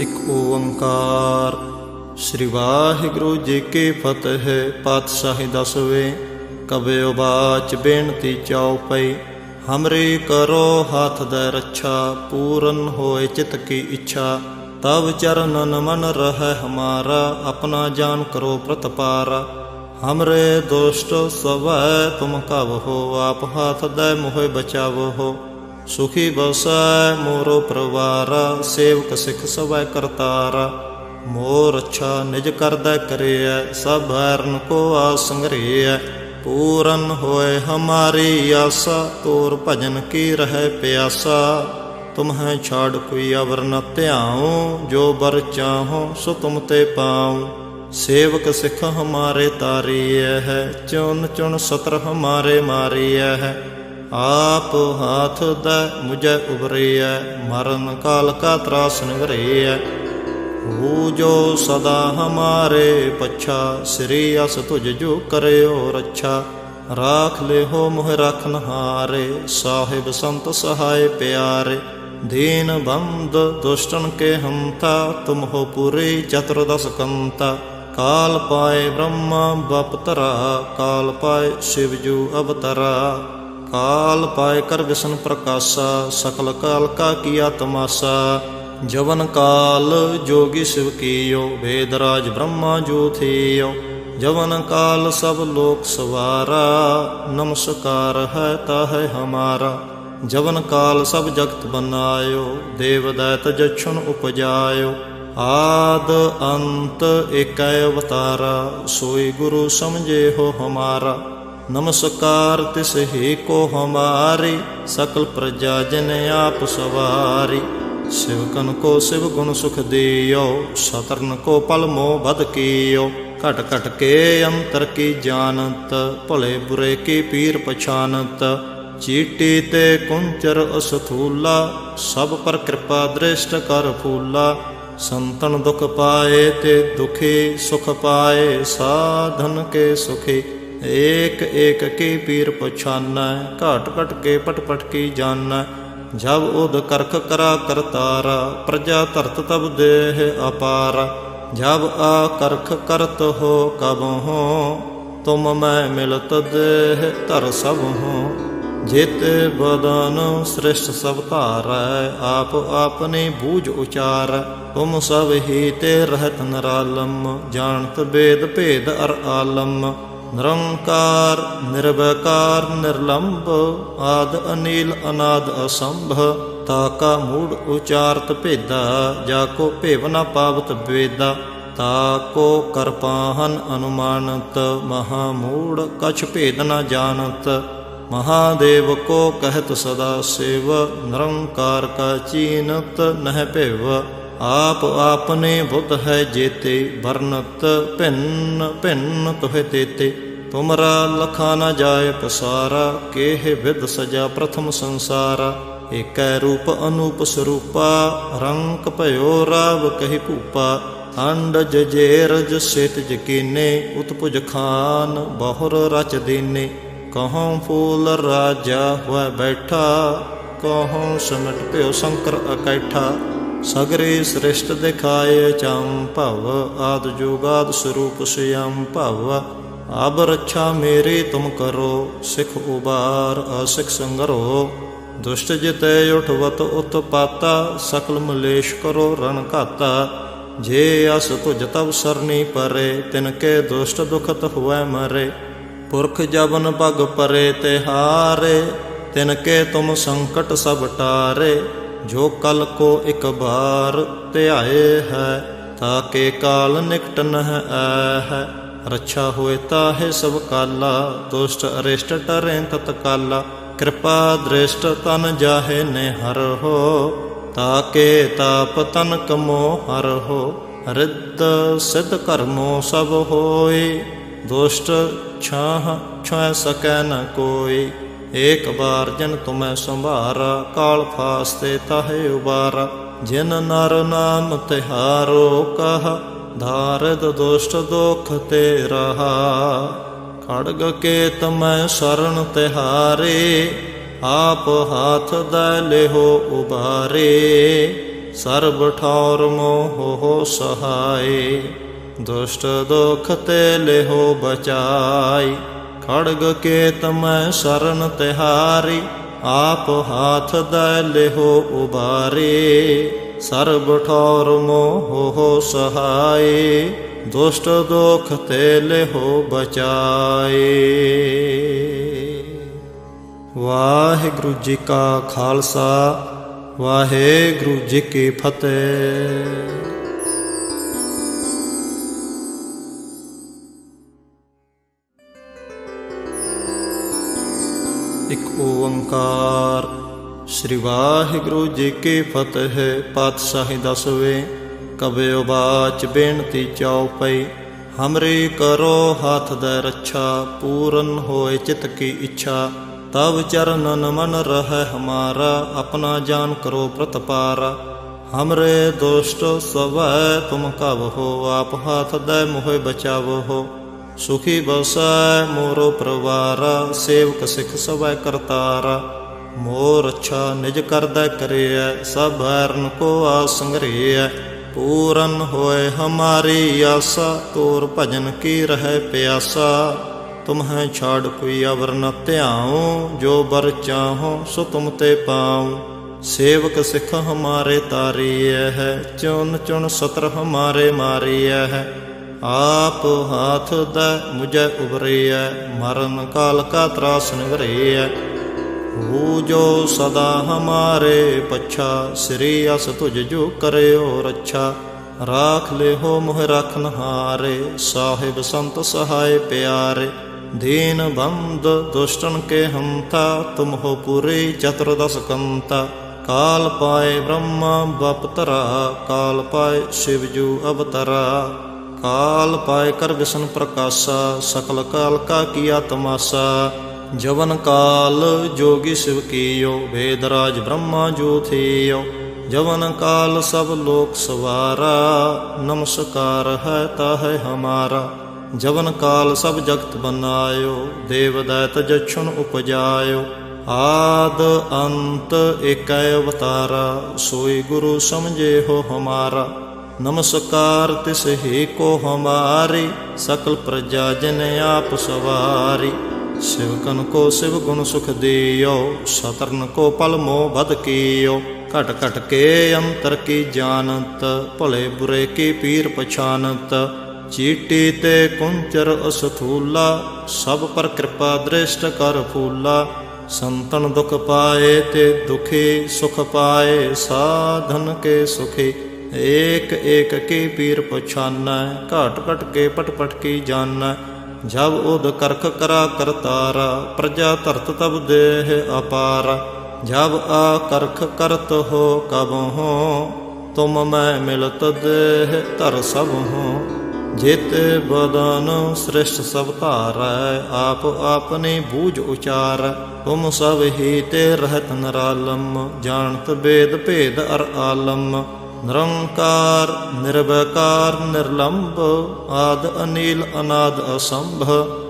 ਇੱਕ ਓੰਕਾਰ। ਸ੍ਰੀ ਵਾਹਿਗੁਰੂ ਜੀ ਕੀ ਫਤਿਹ। ਪਾਤਸ਼ਾਹੀ ਦਸਵੇਂ। ਕਬਿਓ ਬਾਚ ਬੇਨਤੀ ਚਉਪਈ। ਹਮਰੀ ਕਰੋ ਹਾਥ ਦੈ ਰੱਛਾ, ਪੂਰਨ ਹੋਏ ਚਿਤ ਕੀ ਇੱਛਾ। ਤਬ ਚਰਨਨ ਮਨ ਰਹਿ ਹਮਾਰਾ, ਆਪਣਾ ਜਾਨ ਕਰੋ ਪ੍ਰਤਪਾਰਾ। हमरे दोष्ट सवै तुम कब हो, आप हाथ दै मोहे बचावो हो। सुखी बसै मोरो परवारा, सेवक सिख सवै करतारा। मोर अच्छा निज कर दै करिय, सब बैरन को आस संग्रिय। पूरन होए हमारी आसा, तोर भजन की रहे प्यासा। तुम्हें छाड़ कोई अवर न त्याऊँ, जो बर चाहो सो तुम ते पाऊँ। सेवक सिख हमारे तारिय है, चुन चुन सत्र हमारे मारिय है। आप हाथ दै मुझे उबरिय, मरण काल का त्रास निवरिय। हो जो सदा हमारे पच्छा, श्री अस तुझ जो करयो रक्षा। राख ले हो मोह रखनहारे, साहिब संत सहाय प्यारे। दीन बंद दुष्टन के हंता, तुम हो पूरी चतुर्दश कंता। काल पाए ब्रह्मा बपतरा, काल पाए शिवजू अवतरा। काल पाए कर विष्णु प्रकाशा, सकल काल का किया तमाशा। जवन काल जोगी शिव कियो, वेदराज ब्रह्मा जो थियो। जवन काल सब लोक सवारा, नमस्कार है ताहे हमारा। जवन काल सब जगत बनायो, देव दैत जक्षुन उपजायो। आद अंत एक अवतारा, सोई गुरु समझे हो हमारा। नमस्कार तिस ही को हमारी, सकल प्रजा जन आप सवारी। शिवकन को शिव गुण सुख दियो, शतरन को पल मोह बद कियो। घट घट के अंतर की जानत, भले बुरे की पीर पछानत। चीटी ते कुंचर असथूला, सब पर कृपा दृष्ट कर फूला। संतन दुख पाए ते दुखी, सुख पाए साधन के सुखी। एक एक की पीर पछाना, घट घट के पट पट की जाना। जब उद करख करा करतारा, प्रजा धरत तब देह अपारा। जब आ करख करत हो कब हो, तुम मैं मिलत देह तर सब हो। जेते बदन श्रेष्ठ सब धारै, आप आपने बूझ उचार। तुम सब ही ते रहत निरालम, जानत वेद भेद अर आलम। निरंकार निर्वैकार निर्लंब, आद अनील अनाद असंभ। ताका मूढ़ उचारत भेदा, जाको भेव न पावत वेदा। ताको कर पाहन अनुमानत, महामूढ़ कछ भेद न जानत। महादेव को कहत सदा शिव, निरंकार का चीनत नह भेव। आप आपने बुद्ध है जेते, बरनत भिन्न भिन्न तुहे तेते। तुमरा लखा न जाय पसारा, केह विद सजा प्रथम संसारा। एक रूप अनूप स्वरूपा, रंक भयो राव कहि भूपा। अंडज जेरज सेत जकीने, उत्पुज खान बहुर रच दीने। कहूँ फूल राजा हुआ बैठा, कहूँ सिमट प्यो शंकर अकैठा। सगरे श्रेष्ठ दिखाए चंपव, आद जुगाद स्वरूप श्याम भव। अब रक्षा मेरी तुम करो, सिख उबार असिख संगरो। दुष्ट जिते उठवत उत्पाता, सकल मलेश करो रण घाता। जे अस तुझ तब सरनी परे, तिनके दुष्ट दुखत हुए मरे। पुरख जबन पग परे तिहारे, तिनके तुम संकट सब टारे। जो कल को एक बार त्याए है, ताके काल निकट नह है। रक्षा होए ताहे सब काला, दुष्ट अरिष्ट टरें तत्काला। कृपा दृष्ट तन जाहे निहर हो, ताके ताप तन कमो हर हो। रिद्ध सिद्ध कर्मो सब होए, दुष्ट छाह छुए सकै न कोई। एक बार जिन तुम्हें संभारा, काल फास्ते ताहे उबारा। जिन नर नाम तिहारो कहा, धारिद दुष्ट दुख ते रहा। खड़ग के तमय शरण तिहारे, आप हाथ दै लेहो उबारे। ਸਰਬ ਠੌਰ ਮੋਹ ਸਹਾਏ। ਦੁਸ਼ਟ ਦੁਖ ਤੇ ਲਿਹੋ ਬਚਾਈ, ਖੜਗ ਕੇਤ ਮੈਂ ਸਰਨ ਤਿਹਾਰੀ। ਆਪ ਹਾਥ ਦੈ ਲਿਹੋ ਉਬਾਰੇ, ਸਰਬ ਠੌਰ ਮੋਹ ਸਹਾਏ। ਦੁਸ਼ਟ ਦੁਖ ਤੇ ਲਿਹੋ ਬਚਾਏ। ਵਾਹਿਗੁਰੂ ਜੀ ਕਾ ਖਾਲਸਾ, ਵਾਹਿਗੁਰੂ ਜੀ ਕੀ ਫਤਿਹ। ਇਕ ਓੰਕਾਰ ਸ੍ਰੀ ਵਾਹਿਗੁਰੂ ਜੀ ਕੀ ਫਤਿਹ। ਪਾਤਸ਼ਾਹੀ ਦਸਵੇਂ। ਕਬਿਓ ਬਾਚ ਬੇਨਤੀ ਚਉਪਈ, ਹਮਰੀ ਕਰੋ ਹਾਥ ਦੈ ਰੱਛਾ। ਪੂਰਨ ਹੋਏ ਚਿਤ ਕੀ ਇੱਛਾ, ਤਬ ਚਰਨਨ ਮਨ ਰਹਿ ਹਮਾਰਾ। ਆਪਣਾ ਜਾਨ ਕਰੋ ਪ੍ਰਤਪਾਰਾ, ਹਮਰੇ ਦੁਸ਼ਟ ਸਵੈ ਤੁਮ ਕਬ ਹੋ। ਆਪ ਹਾਥ ਦੈ ਮੋਹਿ ਬਚਾਵ ਹੋ, ਸੁਖੀ ਬਸੈ ਮੋਰੋ ਪਰਵਾਰਾ। ਸੇਵਕ ਸਿੱਖ ਸਵੈ ਕਰਤਾਰਾ, ਮੋਰ ਅੱਛਾ ਨਿਜ ਕਰਦਾ ਕਰਿਐ। ਸਭ ਐਰਨ ਕੋ ਆਸ ਸੰਗਰਿਐ, ਪੂਰਨ ਹੋਏ ਹਮਾਰੀ ਆਸਾ। ਤੋਰ ਭਜਨ ਕੀ ਰਹਿ ਪਿਆਸਾ, ਤੁਮਹਿ ਛਾੜ ਕੋਈ ਅਵਰ ਨ ਧਿਆਉ। ਜੋ ਬਰ ਚਾਹੋ ਸੋ ਤੁਮ ਤੇ ਪਾਉ, ਸੇਵਕ ਸਿੱਖ ਹਮਾਰੇ ਤਾਰੀਐ ਹੈ। ਚੁਨ ਚੁਨ ਸਤਰ ਹਮਾਰੇ ਮਾਰੀਐ ਹੈ। ਆਪ ਹਾਥ ਦੈ ਮੁਝੈ ਉਬਰਿਐ, ਮਰਨ ਕਾਲ ਕਾ ਤਰਾਸ ਨਿਵਰਿਐ। ਹੋ ਜੋ ਸਦਾ ਹਮਾਰੇ ਪੱਛਾ, ਸ੍ਰੀ ਅਸ ਤੁਝ ਜੋ ਕਰਿਓ ਰੱਛਾ। ਰਾਖ ਲਿਹੋ ਮੋਹ ਰਖਨਹਾਰੇ, ਸਾਹਿਬ ਸੰਤ ਸਹਾਇ ਪਿਆਰੇ। ਦੀਨ ਬੰਦ ਦੁਸ਼ਟਨ ਕੇ ਹੰਤਾ, ਤੁਮ ਹੋ ਪੂਰੀ ਚਤੁਰਦਸ ਕੰਤਾ। ਕਾਲ ਪਾਏ ਬ੍ਰਹਮਾ ਬਪਤਰਾ, ਕਾਲ ਪਾਏ ਸ਼ਿਵਜੂ ਅਵਤਰਾ। ਕਾਲ ਪਾਏ ਕਰ ਵਿਸ਼ਨ ਪ੍ਰਕਾਸ਼ਾ, ਸਕਲ ਕਾਲ ਕਾ ਕੀਆ ਤਮਾਸਾ। ਜਵਨ ਕਾਲ ਜੋਗੀ शिव कीयो, वेदराज ब्रह्मा जो थेयो। जवन काल सब लोक सवारा, नमस्कार है ताहै हमारा। जवन काल सब जगत बनायो, देव दैत जक्षुन उपजायो। आद अंत एक अवतारा, सोई गुरु समझे हो हमारा। नमस्कार तिस ही को हमारी, सकल प्रजा जन आप सवारी। शिवकन को शिव गुण सुख दियो, सतरन को पल मोह बद कियो। घट घट के अंतर की जानत, भले बुरे की पीर पछानत। चीटी ते कुंचर असथूला, सब पर कृपा दृष्ट कर फूला। संतन दुख पाए ते दुखी, सुख पाए साधन के सुखी। एक एक की पीर पछाना, घट घट के पट पट की जाना। जब उद करख करा करतारा, प्रजा धरत तब देह अपारा। जब आ करख करत हो कब हो, तुम मैं मिलत देह धर सब हो। जेते बदन श्रेष्ठ सब धारै, आप आपनी बूझ उचार। तुम सब ही ते रहत निरालम, जानत वेद भेद अर आलम। निरंकार निर्वैकार निर्लंब, आद अनील अनाद असंभ।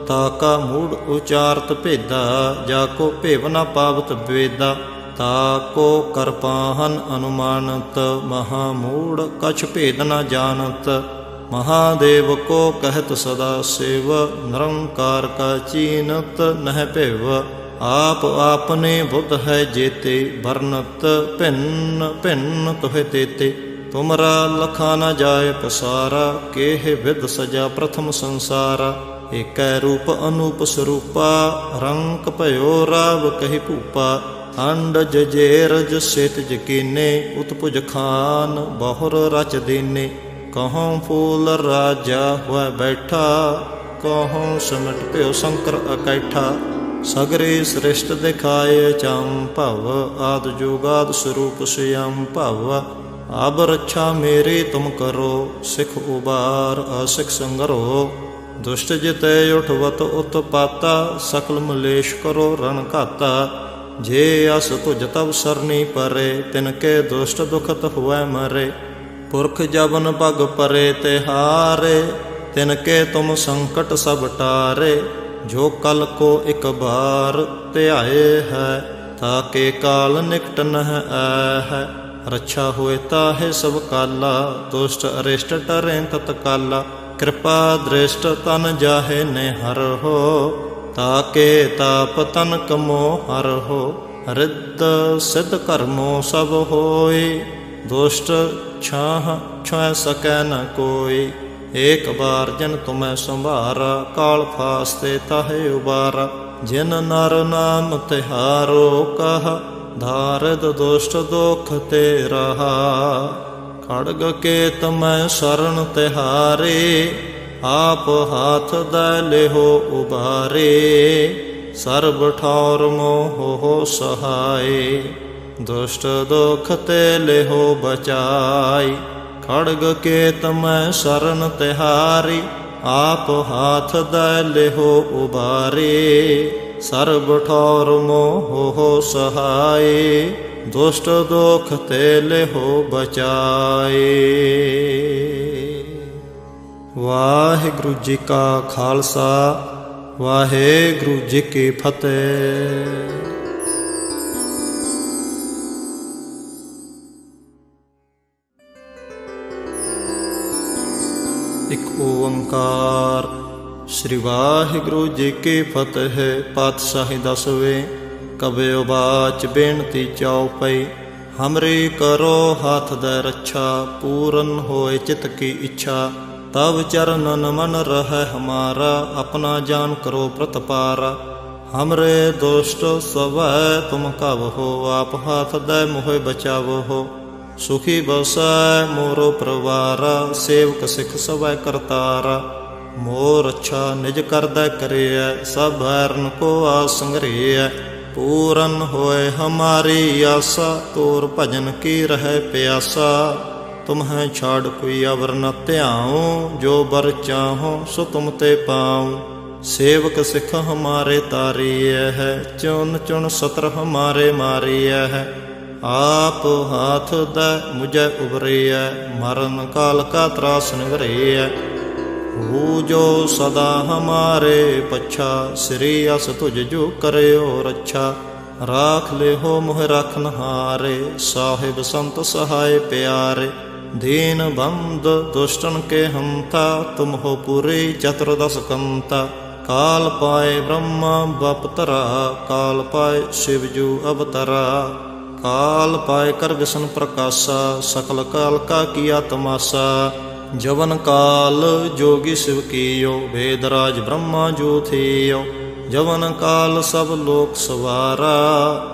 ताका मूढ़ उचारत भेदा, जाको भेव न पावत वेदा। ताको करपाहन अनुमानत, महामूढ़ कछ भेद न जानत। महादेव को कहत सदा शिव, निरंकार का चीनत नह भेव। आप आपने बुद्ध है जेते, बरनत भिन्न भिन्न तुहे तेते। तुमरा लखा न जाय पसारा, केह विद सजा प्रथम संसारा। एक रूप अनूप स्वरूपा, रंक भयो राव कहि भूपा। अंडज जेरज सेतज कीने, उत्पुज खान बहुर रच दीने। कहूँ फूल राजा हुआ बैठा, कहूँ सिमट प्यो शंकर अकैठा। सगरे श्रेष्ठ दिखाए चंभव, आद जुगाद स्वरूप स्वयं भव। अब रक्षा मेरी तुम करो, सिख उबार असिख संगरो। दुष्ट जिते उठवत उत्पाता, सकल मलेश करो रण घाता। जे अस तुझ तब सरनी परे, तिनके दुष्ट दुखत हुए मरे। पुरख जबन पग परे तिहारे, तिनके तुम संकट सब टारे। जो कल को एक बार ध्याए है, ताके काल निकट नह है। रक्षा होए ताहे सब काला, दुष्ट अरिष्ट टरें तत्काला। कृपा दृष्ट तन जाहे ने हर हो, ताके ताप तन कमो हर हो। रिद्ध सिद्ध कर्मो सब होए, दुष्ट छाह छुए सकै न कोई। एक बार जिन तुम्हें संभारा, काल फास्ते ताहे उबारा। जिन नर नाम तिहारो कहा, धारिद दुष्ट दुख ते रहा। खड़ग के तुम्हें शरण तिहारे, आप हाथ दै लेहो उबारे। सर्ब ठौर मोह हो सहाय, दुष्ट दुख ते लेहो बचाई। खड़ग के तुम्हें शरण तिहारी, आप हाथ दै लेहो उबारे। सर्ब ठौर मोह हो सहाय, दुष्ट दुख ते लेहो बचाए। वाहिगुरु जी का खालसा, वाहिगुरु जी की फतेह। एक ओंकार। श्री वाहिगुरु जी की फतेह। पातशाही दसवें। कबयो बाच बेनती चौपई। हमरी करो हाथ दे रक्षा, पूरन होए चित की इच्छा। तब चरणन मन रह हमारा, अपना जान करो प्रतपारा। हमरे दुष्ट स्वभय तुम कब हो, आप हाथ दे मोह बचाव हो। सुखी बसै मोरो परवारा, सेवक सिख सवै करतारा। मोर अच्छा निज करदै करिय, सब बैरन को आसंग्रिय। पूरन होए हमारी आसा, तोर भजन की रहे प्यासा। तुम्हें छाड़ कोई अवर न त्याऊं, जो बर चाहो सो तुम ते पाऊं। सेवक सिख हमारे तारिय है, चुन चुन सत्र हमारे मारिय है। आप हाथ दै मुझे उबरिय, मरण काल का त्रास निवरिय। हो जो सदा हमारे पच्छा, श्री अस तुझ जो करयो रक्षा। राख ले हो मोह रखनहारे, साहिब संत सहाय प्यारे। दीन बंद दुष्टन के हंता, तुम हो पूरी चतुर्दश कंता। काल पाए ब्रह्मा बपतरा, काल पाए शिवजू अवतरा। काल पाए कर विष्णु प्रकाशा, सकल काल का किया तमाशा। जवन काल जोगी शिव कियो, वेदराज ब्रह्मा जो थियो। जवन काल सब लोक सवारा,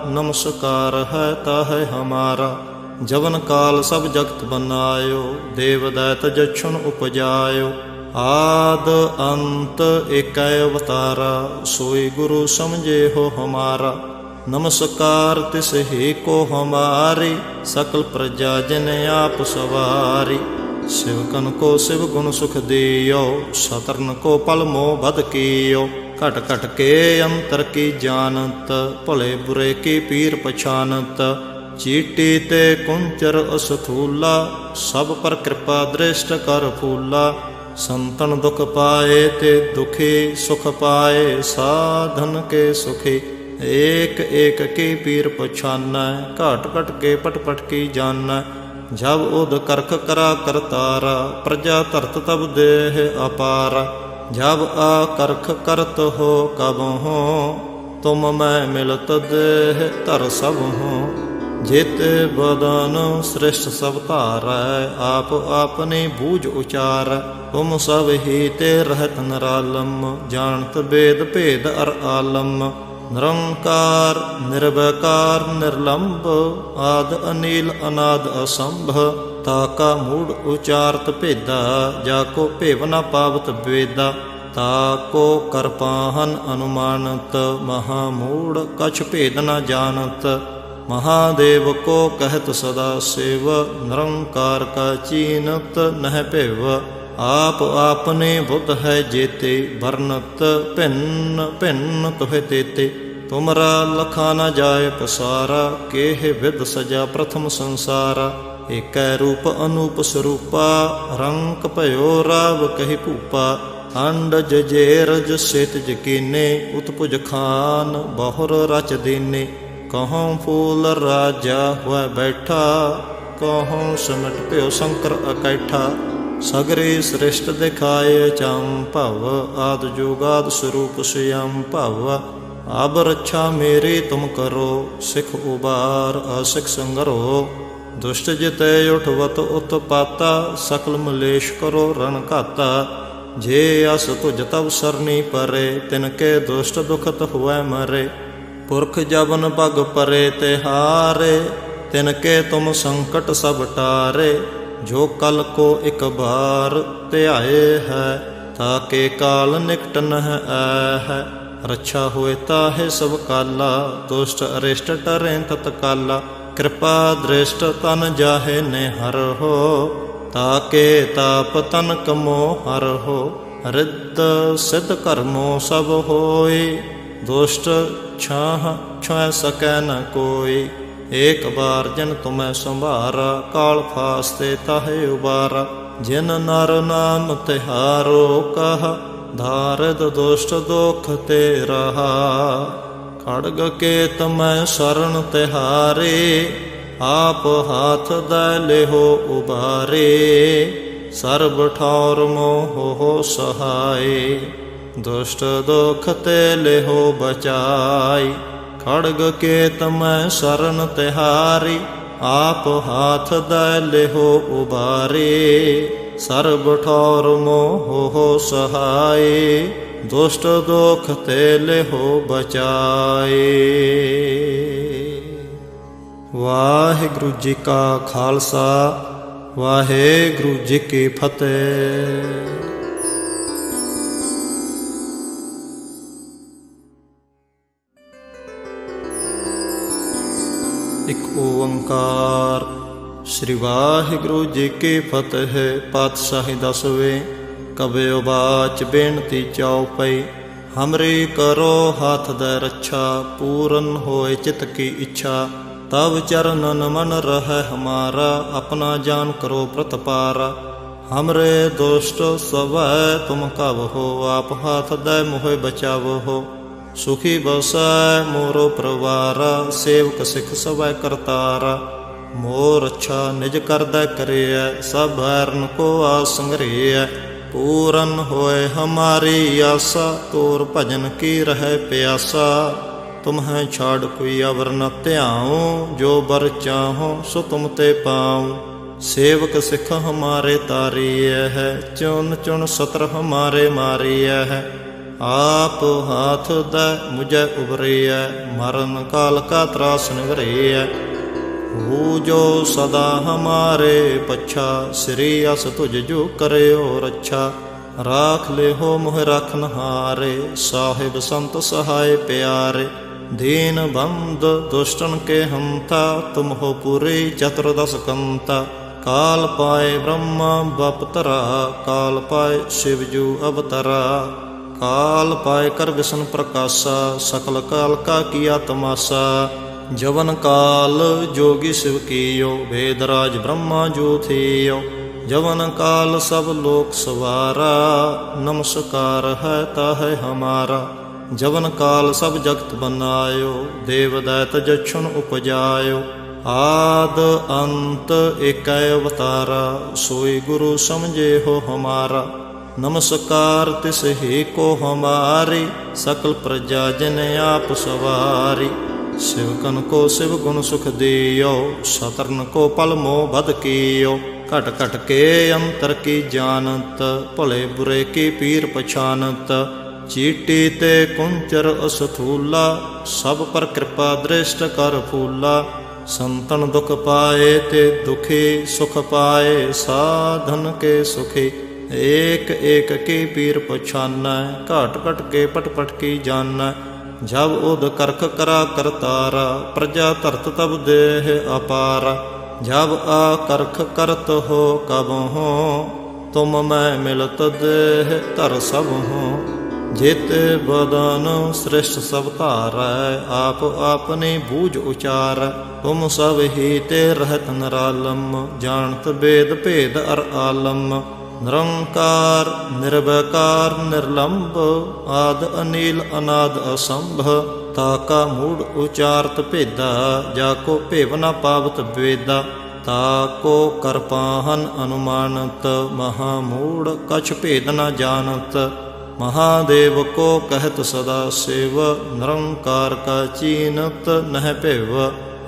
नमस्कार है ताहे हमारा। जवन काल सब जगत बनायो, देव दैत जक्षुण उपजायो। आद अंत एक अवतारा, सोई गुरु समझे हो हमारा। नमस्कार तिस ही को हमारी, सकल प्रजा जन आप सवारी। शिवकन को शिव गुण सुख दियो, शतरन को पल मोह बद कियो। घट घट के अंतर की जानत, भले बुरे की पीर पछानत। चीटी ते कुंचर असथूला, सब पर कृपा दृष्ट कर फूला। संतन दुख पाए ते दुखी, सुख पाए साधन के सुखी। एक एक की पीर पछाना, घट घट के पट पट की जाना। जब उद करख करा करतारा, प्रजा धरत तब देह अपारा। जब आ करख करत हो कब हो, तुम मैं मिलत देह तर सब हो। जित बदन श्रेष्ठ सब तारै, आप आपने बूझ उचार। तुम सब ही ते रहत निरालम, जानत वेद भेद अर आलम। निरंकार निर्वैकार निर्लंब, आद अनील अनाद असंभ। ताका मूढ़ उचारत भेदा, जाको भेव न पावत वेदा। ताको करपाहन अनुमानत, महामूढ़ कछ भेद न जानत। महादेव को कहत सदा शिव, निरंकार का चीनत नह भेव। आप आपने बुद्ध है जेते, वर्णत भिन्न भिन्न तुहे तेते। तुमरा लखा न जाय पसारा, केह विद सजा प्रथम संसारा। एक रूप अनूप स्वरूपा, रंक भयो राव कहि भूपा। अंडज जेरज सेतज कीने, उत्पुज खान बहुर रच दीने। कहूँ फूल राजा हुआ बैठा, ਕਹਉ ਸਿਮਟ ਭਇਓ ਸ਼ੰਕਰ ਅਕੈਠਾ। ਸਗਰੇ ਸ੍ਰਿਸ਼ਟ ਦਿਖਾਏ ਚੰ ਭਵ ਆਦਿ ਜੁਗਾਦ ਸਰੂਪ ਸਿਯੰ ਭਵ। ਅਬ ਰੱਛਾ ਮੇਰੀ ਤੁਮ ਕਰੋ ਸਿਖ ਉਬਾਰ ਅਸਿਖ ਸੰਗਰੋ। ਦੁਸ਼ਟ ਜਿਤੈ ਉਠਵਤ ਉਤਪਾਤਾ ਸਕਲ ਮਲੇਸ਼ ਕਰੋ ਰਣ ਘਾਤਾ। ਜੇ ਅਸ ਤੁਜ ਤਵ ਸਰਨੀ ਪਰੇ ਤਿਨ ਕੇ ਦੁਸ਼ਟ ਦੁਖਤ ਹੁਐ ਮਰੇ। ਪੁਰਖ ਜਬਨ ਪਗ ਪਰੇ ਤਿਹਾਰੇ ਤਿਨ ਕੇ ਤੁਮ ਸੰਕਟ ਸਭ ਟਾਰੇ। ਜੋ ਕਲ ਕੋ ਇਕ ਬਾਰ ਧਿਆਏ ਹੈ ਤਾਕੇ ਕਾਲ ਨਿਕਟ ਨਹ ਆਹੈ। ਰੱਛਾ ਹੋਏ ਤਾਹੇ ਸਭ ਕਾਲਾ ਦੁਸ਼ਟ ਅਰਿਸ਼ਟ ਟਰੈ ਤਤਕਾਲਾ। ਕਿਰਪਾ ਦ੍ਰਿਸ਼ਟ ਤਨ ਜਾਹੇ ਨੇ ਹਰ ਹੋ ਤਾਕੇ ਤਾਪ ਤਨ ਕਮੋ ਹਰ ਹੋ। ਰਿੱਧ ਸਿੱਧ ਕਰਮੋ ਸਭ ਹੋਈ ਦੁਸ਼ਟ ਛਾਹ ਛੁਐ ਸਕੈ ਨ ਕੋਈ। ਏਕ ਬਾਰ ਜਨ ਤੁਮੈ ਸੰਭਾਰਾ ਕਾਲ ਫਾਸਤੇ ਤਾਹੇ ਉਬਾਰਾ। ਜਿਨ ਨਰ ਨਾਮ ਤਿਹਾਰੋ ਕਹਾ ਧਾਰਦ ਦੁਸ਼ਟ ਦੁਖ ਤੇ ਰਹਾ। ਖੜਗ ਕੇ ਤਮੈ ਸਰਣ ਤਿਹਾਰੇ ਆਪ ਹਾਥ ਦੈ ਲਿਹੋ ਉਬਾਰੇ। ਸਰਬ ਠੌਰ ਮੋਹ ਸਹਾਏ ਦੁਸ਼ਟ ਦੁਖ ਤੇ ਲਿਹੋ ਬਚਾਈ। ਖੜਗ ਕੇ ਤਮੈ ਸਰਣ ਤਿਹਾਰੀ ਆਪ ਹਾਥ ਦੈ ਲਿਹੋ ਉਬਾਰੇ। ਸਰਬ ਠੌਰ ਮੋਹ ਸਹਾਏ ਦੁਸ਼ਟ ਦੁਖ ਤੇ ਲਿਹੋ ਬਚਾਏ। ਵਾਹਿਗੁਰੂ ਜੀ ਕਾ ਖਾਲਸਾ ਵਾਹਿਗੁਰੂ ਜੀ ਕੀ ਫਤਿਹ। ਇਕ ਓੰਕਾਰ ਸ੍ਰੀ ਵਾਹਿਗੁਰੂ ਜੀ ਕੀ ਫਤਿਹ। ਪਾਤਸ਼ਾਹੀ ਦਸਵੇਂ ਕਬਿਓ ਬਾਚ ਬੇਨਤੀ ਚਉਪਈ। ਹਮਰੀ ਕਰੋ ਹਾਥ ਦੈ ਰੱਛਾ ਪੂਰਨ ਹੋਏ ਚਿਤ ਕੀ ਇੱਛਾ। ਤਬ ਚਰਨਨ ਮਨ ਰਹਿ ਹਮਾਰਾ ਆਪਣਾ ਜਾਨ ਕਰੋ ਪ੍ਰਤਪਾਰਾ। ਹਮਰੇ ਦੁਸ਼ਟ ਸਵੈ ਤੁਮ ਕਬ ਹੋ ਆਪ ਹਾਥ ਦੈ ਮੋਹਿ ਬਚਾਵੋ। ਸੁਖੀ ਬਸੈ ਮੋਰੋ ਪਰਵਾਰਾ ਸੇਵਕ ਸਿਖ ਸਵੈ ਕਰਤਾਰਾ। ਮੋਰ ਅੱਛਾ ਨਿਜ ਕਰਦਾ ਕਰਿਐ ਸਭ ਹਰਨ ਕੋ ਆਸ ਸੰਗਰਿਐ। ਪੂਰਨ ਹੋਏ ਹਮਾਰੀ ਆਸਾ ਤੋਰ ਭਜਨ ਕੀ ਰਹਿ ਪਿਆਸਾ। ਤੁਮਹਿ ਛਾੜ ਕੋਈ ਅਵਰ ਨ ਧਿਆਉ ਜੋ ਬਰ ਚਾਹੋ ਸੋ ਤੁਮ ਤੇ ਪਾਉ। ਸੇਵਕ ਸਿਖ ਹਮਾਰੇ ਤਾਰੀਐ ਹੈ ਚੁਨ ਚੁਨ ਸਤਰ ਹਮਾਰੇ ਮਾਰੀਐ ਹੈ। ਆਪ ਹਾਥ ਦੈ ਮੁਝੈ ਉਬਰਿਐ ਮਰਨ ਕਾਲ ਕਾ ਤਰਾਸ ਨਿਵਰਿਐ। ਹੋ ਜੋ ਸਦਾ ਹਮਾਰੇ ਪੱਛਾ ਸ੍ਰੀ ਅਸ ਤੁਝ ਜੋ ਕਰਿਓ ਰੱਛਾ। ਰਾਖ ਲਿਹੋ ਮੋਹ ਰਖਨ ਹਾਰੇ ਸਾਹਿਬ ਸੰਤ ਸਹਾਇ ਪਿਆਰੇ। ਦੀਨ ਬੰਦ ਦੁਸ਼ਟਨ ਕੇ ਹੰਤਾ ਤੁਮ ਹੋ ਪੂਰੀ ਚਤੁਰਦਸ ਕੰਤਾ। ਕਾਲ ਪਾਏ ਬ੍ਰਹਮਾ ਬਪਤਰਾ ਕਾਲ ਪਾਏ ਸ਼ਿਵਜੂ ਅਵਤਰਾ। ਕਾਲ ਪਾਏ ਕਰ ਵਿਸ਼ਨ ਪ੍ਰਕਾਸ਼ਾ ਸਕਲ ਕਾਲ ਕਾ ਕੀਆ ਤਮਾਸਾ। ਜਵਨ ਕਾਲ ਜੋਗੀ शिव कीयो वेदराज ब्रह्मा जो थेयो। जवन काल सब लोक सवारा नमस्कार है ताहे हमारा। जवन काल सब जगत बनायो देव दैत जक्षुन उपजायो। आद अंत एक अवतारा सोई गुरु समझे हो हमारा। नमस्कार तिस ही को हमारी सकल प्रजा जन आप सवारी। शिवकन को शिव गुण सुख दियो सतरन को पल मोह बद कियो। घट घट के अंतर की जानत भले बुरे की पीर पछानत। चीटी ते कुंचर असथूला सब पर कृपा दृष्ट कर फूला। संतन दुख पाए ते दुखी सुख पाए साधन के सुखी। एक एक की पीर पछाना घट घट के पट पट की जाना। जब उद करख करा करतारा प्रजा धरत तब देह अपारा। जब आ करख करत हो कब हो तुम मैं मिलत देह धर सब हो। जित बदन श्रेष्ठ सब धारै आप आपनी बूझ उचार। तुम सब ही ते रहत निरालम जानत वेद भेद अर आलम। निरंकार निर्वैकार निर्लंब आद अनील अनाद असंभ। ताका मूढ़ उचारत भेदा जाको भेव न पावत वेदा। ताको कर पाहन अनुमानत, महामूढ़ कछ भेद न जानत। महादेव को कहत सदा शिव, निरंकार का चीनत नह पिव।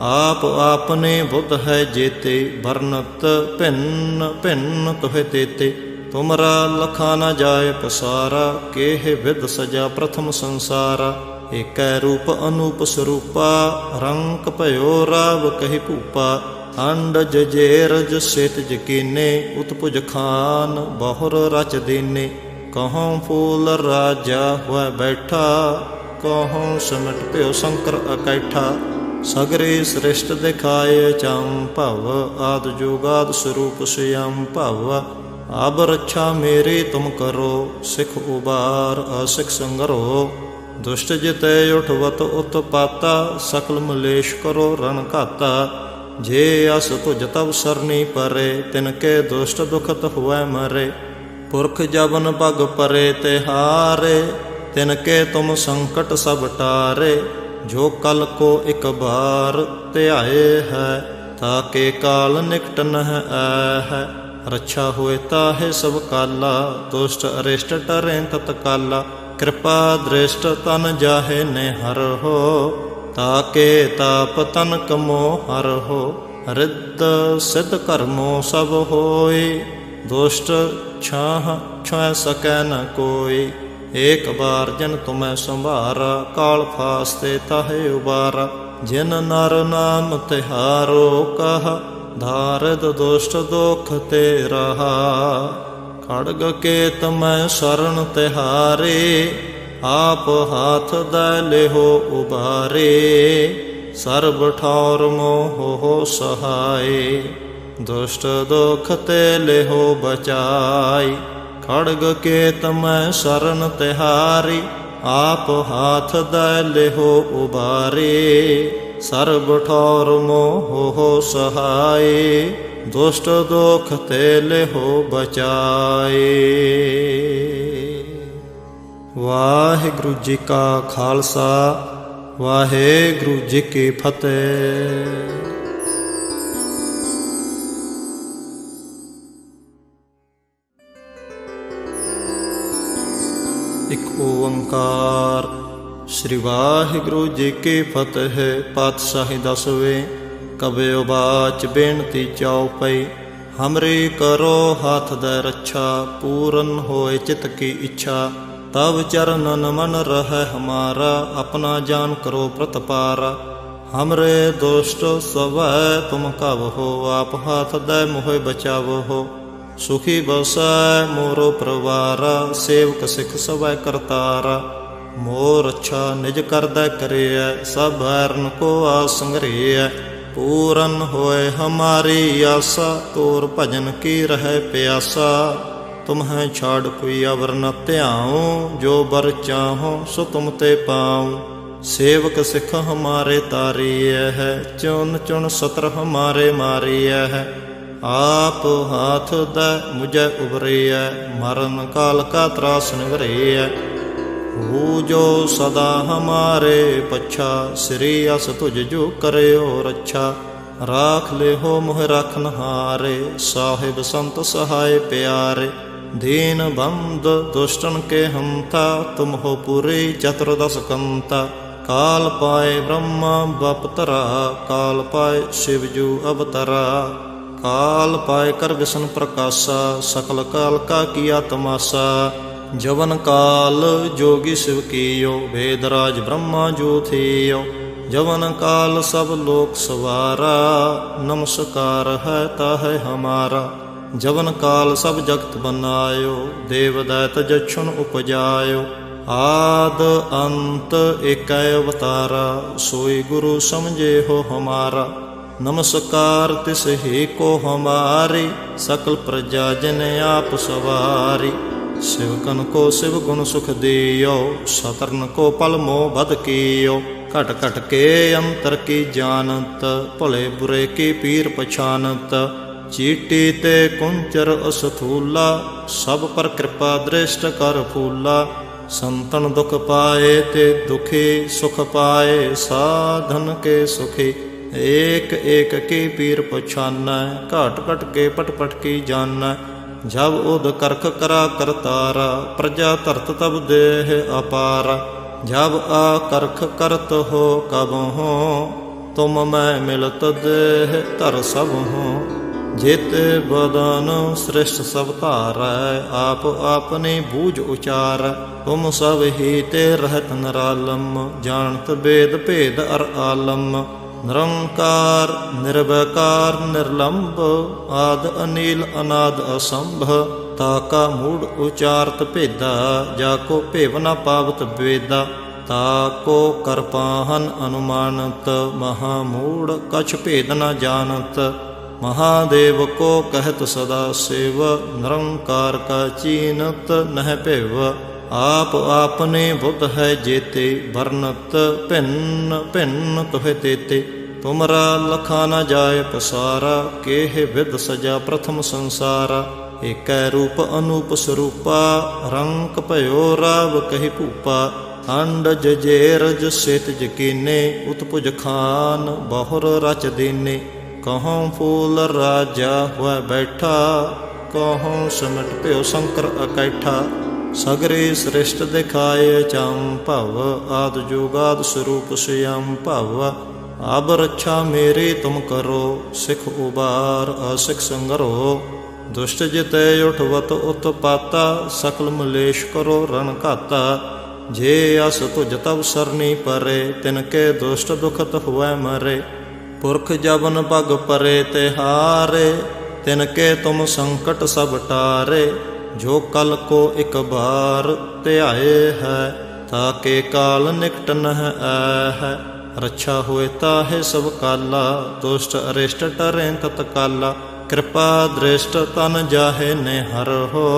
आप आपने बुद्ध है जेते, बरनत भिन्न भिन्न तुहे तेते। तुमरा लखा न जाय पसारा, केह विद सजा प्रथम संसारा। एक रूप अनूप स्वरूपा, रंक भयो राव कहि भूपा। अंडज जेरज सेतज कीने, उत्पुज खान बहुर रच दीने। कहूँ फूल राजा हुआ बैठा, कहूँ सिमट प्यो शंकर अकैठा। सगरे श्रेष्ठ दिखाए चंपव, आद जुगाद स्वरूप स्वयं भव। अब रक्षा मेरी तुम करो, सिख उबार असिख संगरो। दुष्ट जिते उठवत उत्पाता, सकल मलेश करो रण घाता। जे अस तुझ तब सरनी परे, तिनके दुष्ट दुखत हुए मरे। पुरख जबन पग परे तिहारे, तिनके तुम संकट सब टारे। जो कल को एक बार त्याए है, ताके काल निकट नह है। रक्षा हुए ताहे सब काला, दुष्ट अरिष्ट टरें तत्काला। कृपा दृष्ट तन जाहे ने हर हो, ताके ताप तन कमो हर हो। रिद्ध सिद्ध कर्मो सब होय, दुष्ट छाह छुए सकै न कोई। एक बार जिन तुम्हें संभारा, काल फास्ते ताहे उबारा। जिन नर नाम तिहारो कहा, धारद दुष्ट दुख ते रहा। खड़ग के तुम्हें शरण तिहारे, आप हाथ दै लेहो उबारे। सर्ब ठौर मोह सहाय, दुष्ट दुख ते लेहो बचाई। खड़ग के तमै शरण तिहारी, आप हाथ दै लेहो उबारे। सर्ब ठौर मोह सहाय, दुष्ट दुख ते लेहो बचाए। वाहिगुरु जी का खालसा, वाहिगुरु जी की फतेह। एक ओंकार। श्री वाहिगुरु जी की फतेह। पातशाही दसवें। कबयो बाच बेनती चौपई। हमरी करो हाथ दे रक्षा, पूरन होए चित की इच्छा। तब चरणन मन रह हमारा, अपना जान करो प्रतपारा। हमरे दुष्ट सब तुम कब हो, आप हाथ दे मोहे बचाव हो। सुखी बसै मोरो परवारा, सेवक सिख सब करतारा। मोर अच्छा निज कर दै करिय, सब बैरन को आसंगरिय। पूरन होए हमारी आशा, तोर भजन की रह प्यासा। तुम्हें छाड़ कोई अवर न त्याऊँ, जो बर चाहो सो तुम ते पाऊँ। सेवक सिख हमारे तारिय है, चुन चुन सत्र हमारे मारिय है। आप हाथ दै मुझे उबरिय, मरण काल का त्रास निवरिय। हो जो सदा हमारे पच्छा, श्री अस तुझ जो करे और रक्षा। राख ले हो मोह राखन हारे, साहिब संत सहाय प्यारे। दीन बंद दुष्टन के हंता, तुम हो पूरे चतुर्दश कंता। काल पाए ब्रह्मा बपतरा, काल पाए शिवजू अवतरा। काल पाए कर विष्णु प्रकाशा, सकल काल का किया तमाशा। जवन काल जोगी शिव कियो, वेदराज ब्रह्मा जो थियो। जवन काल सब लोक सवारा, नमस्कार है ताहे हमारा। जवन काल सब जगत बनायो, देव दैत जक्षुन उपजायो। आद अंत एक अवतारा, सोई गुरु समझे हो हमारा। नमस्कार तिस ही को हमारी, सकल प्रजा जिन आप सवारी। शिवकन को शिव गुण सुख दियो, सतरन को पल मोह बद कियो। घट घट के अंतर की जानत, भले बुरे की पीर पछानत। चीटी ते कुंचर असथूला, सब पर कृपा दृष्ट कर फूला। संतन दुख पाए ते दुखी, सुख पाए साधन के सुखी। एक एक की पीर पछानै, घाट घट के पट पट की जानै। जब उद करख करा करतारा, प्रजा धरत तब देह अपारा। जब आ करख करत हो कब हो, तुम मैं मिलत देह धर सब हो। जेते बदन श्रेष्ठ सब धारै, आप आपने बूझ उचारै। तुम सब ही ते रहत निरालम, जानत वेद भेद अर आलम। निरंकार निर्वैकार निर्लंब, आद अनील अनाद असंभ। ताका मूढ़ उचारत भेदा, जाको भेव न पावत वेदा। ताको करपाहन अनुमानत, महामूढ़ कछ भेद न जानत। महादेव को कहत सदा शिव, निरंकार का चीनत नह भिव। आप आपने बुद्ध है जेते, वर्णत भिन्न भिन्न तुह तेते। तुमरा लखा न जाय पसारा, केह विद सजा प्रथम संसारा। एक रूप अनूप स्वरूपा, रंक भयो राव कहि भूपा। अंडज जेरज सेतज कीने, उत्पुज खान बहुर रच दीने। कहूँ फूल राजा हुआ बैठा, कहूँ सिमट प्यो शंकर अकैठा। सगरे श्रेष्ठ दिखाए चंपव, आद जुगाद स्वरूप स्वयं भव। अब रक्षा मेरी तुम करो, सिख उबार असिख संगरो। दुष्ट जिते उठवत उत्पाता, सकल मलेश करो रण घाता। जे अस तुझ तब सरनी परे, तिनके दुष्ट दुखत हुए मरे। पुरख जबन पग परे तिहारे, तिनके तुम संकट सब टारे। जो कल को एक बार त्याए है, ताके काल निकट नह है। रक्षा हुए ताहे सब काला, दुष्ट अरिष्ट टरें तत्काला। कृपा दृष्ट तन जाहे ने हर हो,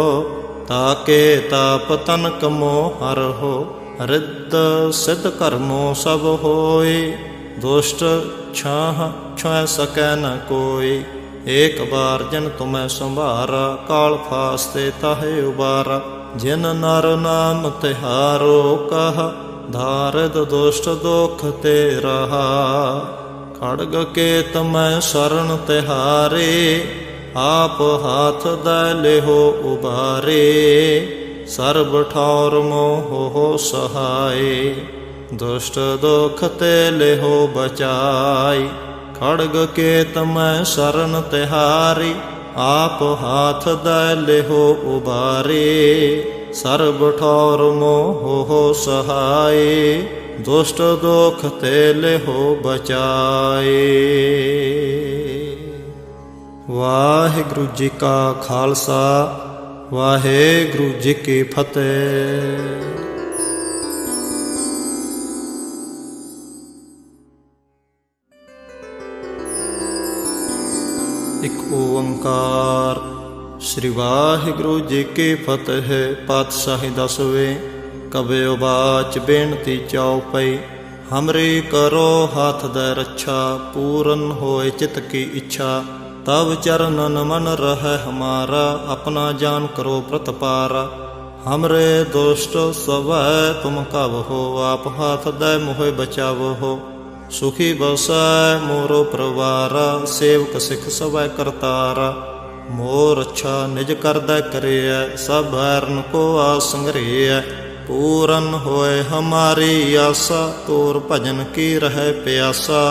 ताके ताप तन कमो हर हो। रिद्ध सिद्ध कर्मो सब होय, दुष्ट छाह छुह सकै न कोई। एक बार जिन तुम्हें संभारा, काल फास्ते ताहे उबारा। जिन नर नाम तिहारो कहा, धारद दुष्ट दुख ते रहा। खड़ग के तुम्हें शरण तिहारे, आप हाथ दै लेहो उबारे। सर्ब ठौर मोह सहाय, दुष्ट दुख ते लेहो बचाई। खड़ग के तमै शरण तिहारी, आप हाथ दै लेहो उबारे। सर्ब ठौर मोह सहाय, दुष्ट दुख ते लेहो बचाए। वाहिगुरु जी का खालसा, वाहिगुरु जी की फतेह। एक ओंकार। श्री वाहिगुरु जी की फतेह। पातशाही दसवें। कबयो बाच बेनती चौपई। हमरी करो हाथ दे रक्षा, पूरन होए चित की इच्छा। तब चरणन मन रह हमारा, अपना जान करो प्रतपारा। हमरे दुष्ट सब तुम कब हो, आप हाथ दे मोह बचाव हो। सुखी बसै मोरो परवारा, सेवक सिख सवै करतारा। मोर अच्छा निज करदै करिय, सब बैरन को आस संग्रिय। पूरन होए हमारी आसा, तोर भजन की रहे प्यासा।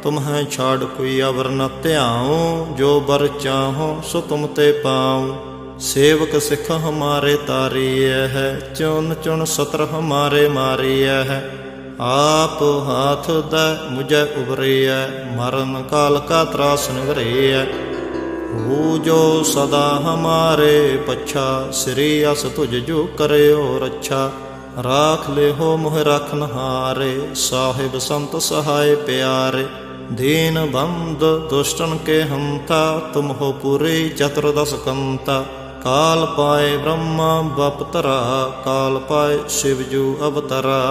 तुम्हें छाड़ कोई अवर न त्याऊँ, जो बर चाहो सो तुम ते पाऊँ। सेवक सिख हमारे तारिय है, चुन चुन सत्र हमारे मारिय है। आप हाथ दै मुझे उबरिय, मरण काल का त्रास निवरिय। हो जो सदा हमारे पच्छा, श्री अस तुझ जो करे और अच्छा। राख ले हो मोह रखनहारे, साहिब संत सहाय प्यारे। दीन बंद दुष्टन के हंता, तुम हो पूरे चतुर्दश कंता। काल पाए ब्रह्मा बपतरा, काल पाए शिवजू अवतरा।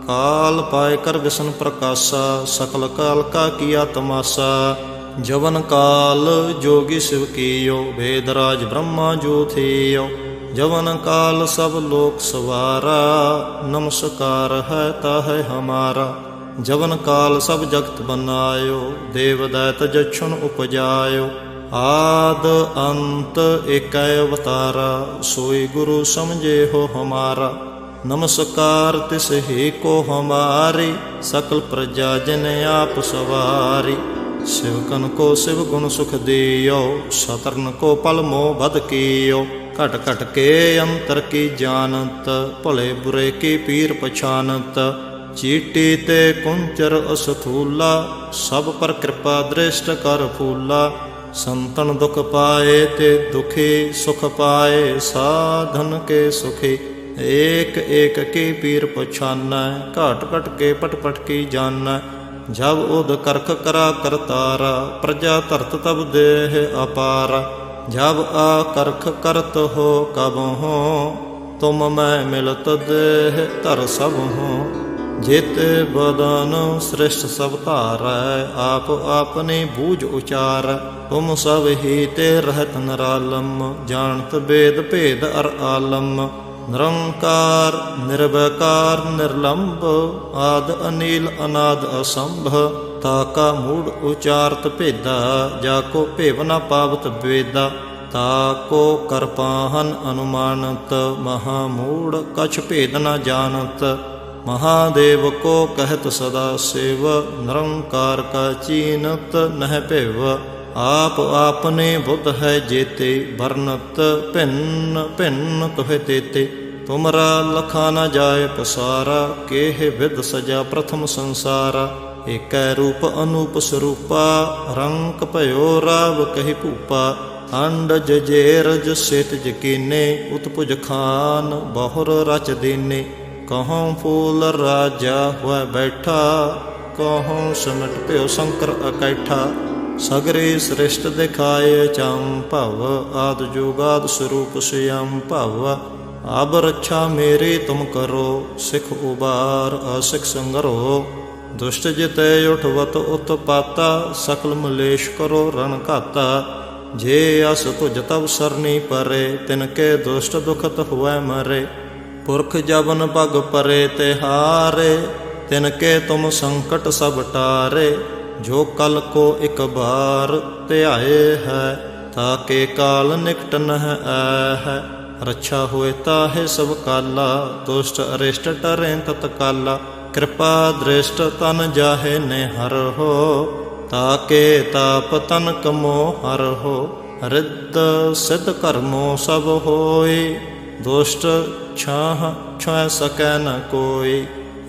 काल पाए कर विष्णु प्रकाशा, सकल काल का किया तमाशा। जवन काल जोगी शिव कियो, वेदराज ब्रह्मा जो थियो। जवन काल सब लोक सवारा, नमस्कार है ताहे हमारा। जवन काल सब जगत बनायो, देव दैत जक्षुण उपजायो। आद अंत एक अवतारा, सोई गुरु समझे हो हमारा। नमस्कार तिस ही को हमारी, सकल प्रजा जिन आप सवारी। शिवकन को शिव गुण सुख दियो, शतरन को पल मोह बद कियो। घट घट के अंतर की जानत, भले बुरे की पीर पछानत। चीटी ते कुंचर असथूला, सब पर कृपा दृष्ट कर फूला। संतन दुख पाए ते दुखी, सुख पाए साधन के सुखी। एक एक की पीर पछाना, घट घट के पट पट की जाना। जब उद करख करा करतारा, प्रजा धरत तब देह अपारा। जब आकर्ख करत हो कब हो, तुम मैं मिलत देह तर सब हो। जित बदन श्रेष्ठ सब तारै, आप आपने बूझ उचार। तुम सब ही ते रहत निरालम, जानत वेद भेद अर आलम। निरंकार निर्वैकार निर्लंब, आद अनिल अनाद असंभ। ताका मूढ़ उचारत भेदा, जाको भेव न पावत वेदा। ताको करपाहन अनुमानत, महामूढ़ कछ भेद न जानत। महादेव को कहत सदा शिव, निरंकार का चीनत नह भेव। आप आपने बुद्ध है जेते, बरनत भिन्न भिन्न तुहे तेते। तुमरा लखा न जाय पसारा, केह विद सजा प्रथम संसारा। एक रूप अनूप स्वरूपा, रंक भयो राव कहि भूपा। अंडज जेरज सेतज कीने, उत्पुज खान बहुर रच दीने। कहूँ फूल राजा हुआ बैठा, कहूँ सिमट प्यो शंकर अकैठा। सगरे श्रेष्ठ दिखाए चंपव, आद जुगाद स्वरूप स्वयं भव। अब रक्षा मेरी तुम करो, सिख उबार असिख संगरो। दुष्ट जिते उठवत उत्पाता, सकल मलेश करो रण घाता। जे अस तुझ तब सरनी परे, तिनके दुष्ट दुखत हुए मरे। पुरख जबन पग परे तिहारे, तिनके तुम संकट सब टारे। जो कल को एक बार त्याए है, ताके काल निकट नह है। रक्षा हुए ताहे सब काला, दुष्ट अरिष्ट टरें तत्काला। कृपा दृष्ट तन जाहे ने हर हो, ताके ताप तन कमो हर हो। रिद्ध सिद्ध कर्मो सब होई, दुष्ट छाह छुए सकै न कोई।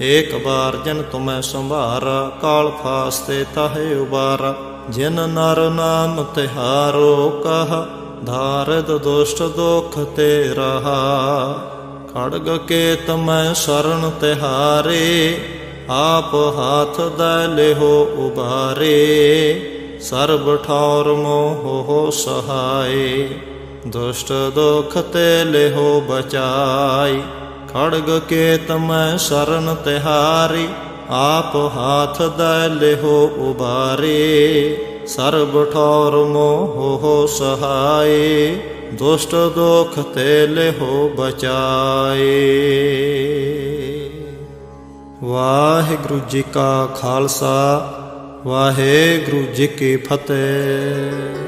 एक बार जिन तुम्हें संभारा, काल फास्ते ताहे उबारा। जिन नर नाम तिहारो कहा, धारद दुष्ट दुख ते रहा। खड़ग के तमय शरण तिहारे, आप हाथ दै हो उबारे। सर्ब ठौर मोह हो सहाय, दुष्ट दुख ते लेहो बचाई। खड़ग के तमय शरण तिहारी, आप हाथ दै हो उबारे। सर्ब ठौर मोह हो सहाय, दुष्ट दुख ते लेहो बचाए। वाहिगुरु जी का खालसा, वाहिगुरु जी की फतेह।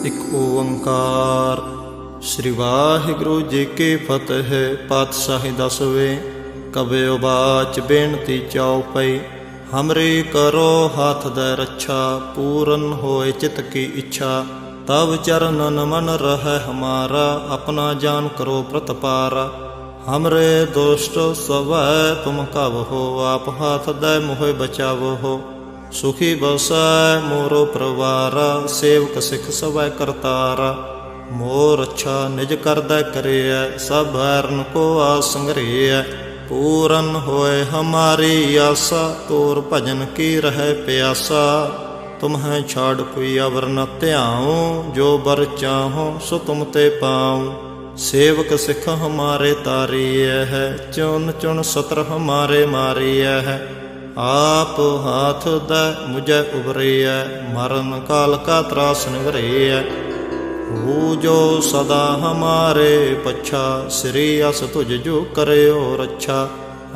एक ओंकार। श्री वाहिगुरु जी की फतेह। पातशाही दसवें। कबयो बाच बेनती चौपई। हमरी करो हाथ दे रक्षा, पूरन होए चित की इच्छा। तब चरणन मन रहे हमारा, अपना जान करो प्रतपारा। हमरे दोस्त सब तुम कब हो, आप हाथ दे मोहे बचाव हो। सुखी बसाय मोरो परवारा, सेवक सिख सब करतारा। मोर अच्छा निज कर दे करे, सब बैरन को आसंग्रिय। पूरन होए हमारी आशा, तोर भजन की रहे प्यासा। तुम्हें छाड़ कोई अवर न त्याऊं, जो बर चाहो सो तुम ते पाऊं। सेवक सिख हमारे तारिय है, चुन चुन सत्र हमारे मारिय है। आप हाथ दे मुझे उबरिय, मरण काल का त्रास निवरिय। हो जो सदा हमारे पच्छा, श्री अस तुझ जो करयो रच्छा।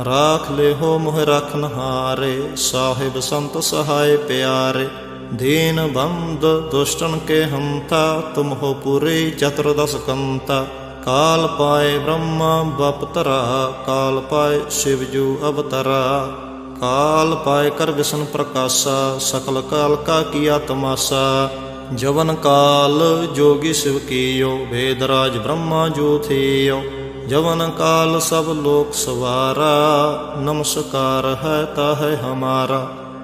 राख ले हो मोह रखनहारे, साहिब संत सहाय प्यारे। दीन बंद दुष्टन के हंता, तुम हो पूरे चतुर्दश कंता। काल पाए ब्रह्मा बपतरा, काल पाए शिवजू अवतरा। काल पाए कर विष्णु प्रकाशा, सकल काल का किया तमाशा। जवन काल जोगी शिव कियो, वेदराज ब्रह्मा जो थियो। जवन काल सब लोक सवारा, नमस्कार है ताहे हमारा।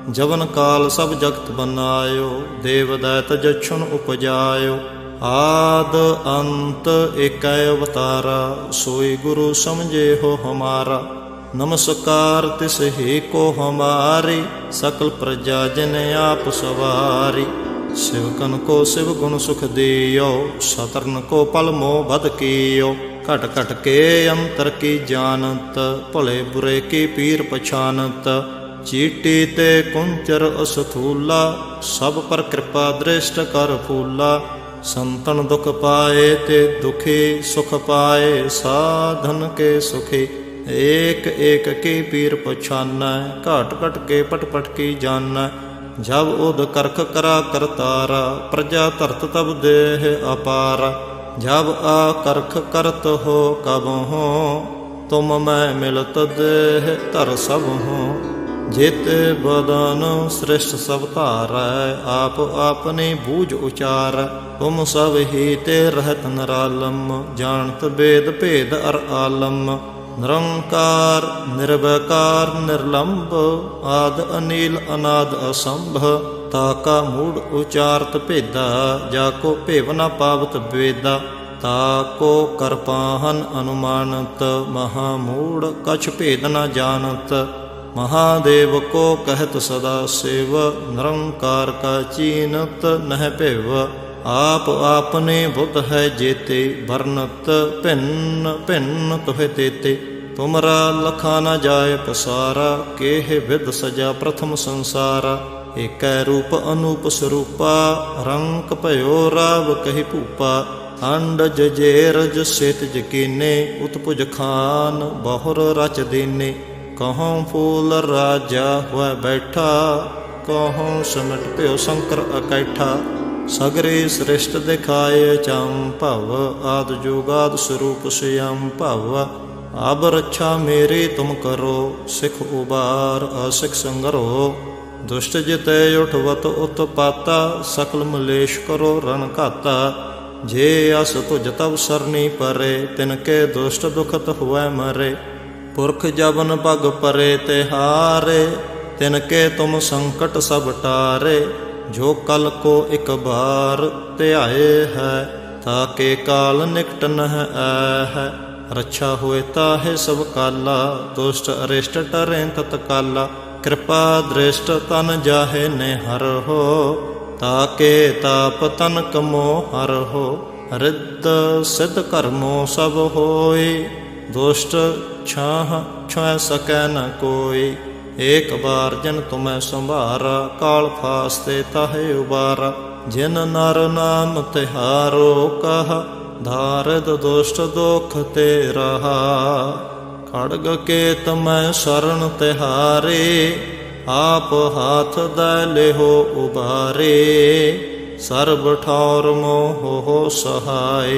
जवन काल सब जगत बनायो, देव दैत जक्षुन उपजायो। आद अंत एक अवतारा, सोई गुरु समझे हो हमारा। नमस्कार तिस ही को हमारी, सकल प्रजा जिन आप सवारी। शिवकन को शिव गुण सुख दियो, सतरन को पल मोह बद कियो। घट घट के अंतर की जानत, भले बुरे की पीर पछानत। चीटी ते कुंचर असथूला, सब पर कृपा दृष्ट कर फूला। संतन दुख पाए ते दुखी, सुख पाए साधन के सुखी। एक एक की पीर पछाना, घट घट के पट पट की जाना। जब उद करख करा करतारा, प्रजा धरत तब देह अपारा। जब आ करख करत हो कब हो, तुम मैं मिलत देह तर सब हो। जित बदन श्रेष्ठ सब तारै, आप आपने बूझ उचार। तुम सब ही ते रहत निरालम, जानत वेद भेद अर आलम। निरंकार निर्वैकार निर्लंब, आद अनिल अनाद असंभ। ताका मूढ़ उचारत भेदा, जाको भेव न पावत वेदा। ताको करपाहन अनुमानत, महामूढ़ कछ भेद न जानत। महादेव को कहत सदा शिव, निरंकार का चीनत नह भेव। आप आपने बुद्ध है जेते, बरनत भिन्न भिन्न तुहे तेते। तुमरा लखा न जाय पसारा, केह विद सजा प्रथम संसारा। एक रूप अनूप स्वरूपा, रंक भयो राव कहि भूपा। अंडज जेरज सेतज कीने, उत्पुज खान बहुर रच दीने। कहूँ फूल राजा हुआ बैठा, कहूँ सिमट प्यो शंकर अकैठा। सगरे श्रेष्ठ दिखाए चंपव, आद जुगाद स्वरूप स्वयं भव। अब रक्षा मेरी तुम करो, सिख उबार असिख संगरो। दुष्ट जिते उठवत उत्पाता, सकल मलेश करो रण घाता। जे अस तुझ तब सरनी परे, तिनके दुष्ट दुखत हुए मरे। पुरख जबन पग परे तिहारे, तिनके तुम संकट सब टारे। जो कल को एक बार ध्याए है, ताके काल निकट नह है। रक्षा हुए ताहे सब काला, दुष्ट अरिष्ट टरें तत्काला। कृपा दृष्ट तन जाहे ने हर हो, ताके ताप तन कमो हर हो। रिद्ध सिद्ध कर्मो सब होय, दुष्ट छाह छुए सकै न कोई। एक बार जिन तुम्हें संभारा, काल फास्ते ताहे उबारा। जिन नर नाम तिहारो कहा, धारद दुष्ट दुख ते रहा। खड़ग के तुम्हें शरण तिहारे, आप हाथ दले हो उबारे। सर्ब ठौर मोह हो सहाय,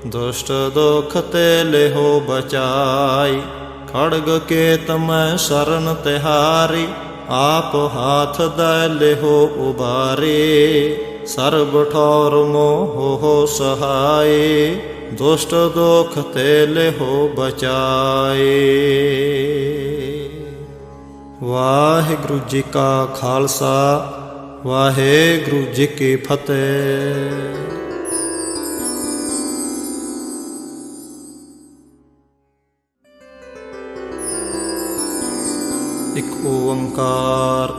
दुष्ट दुख ते ले हो बचाई। खड़ग के तमय शरण तिहारी, आप हाथ दले हो उबारे। सर्ब ठौर मोह हो सहाय, दुष्ट दुख तेले हो बचाए। वाहिगुरु जी का खालसा, वाहिगुरु जी की फतेह। एक ओंकार।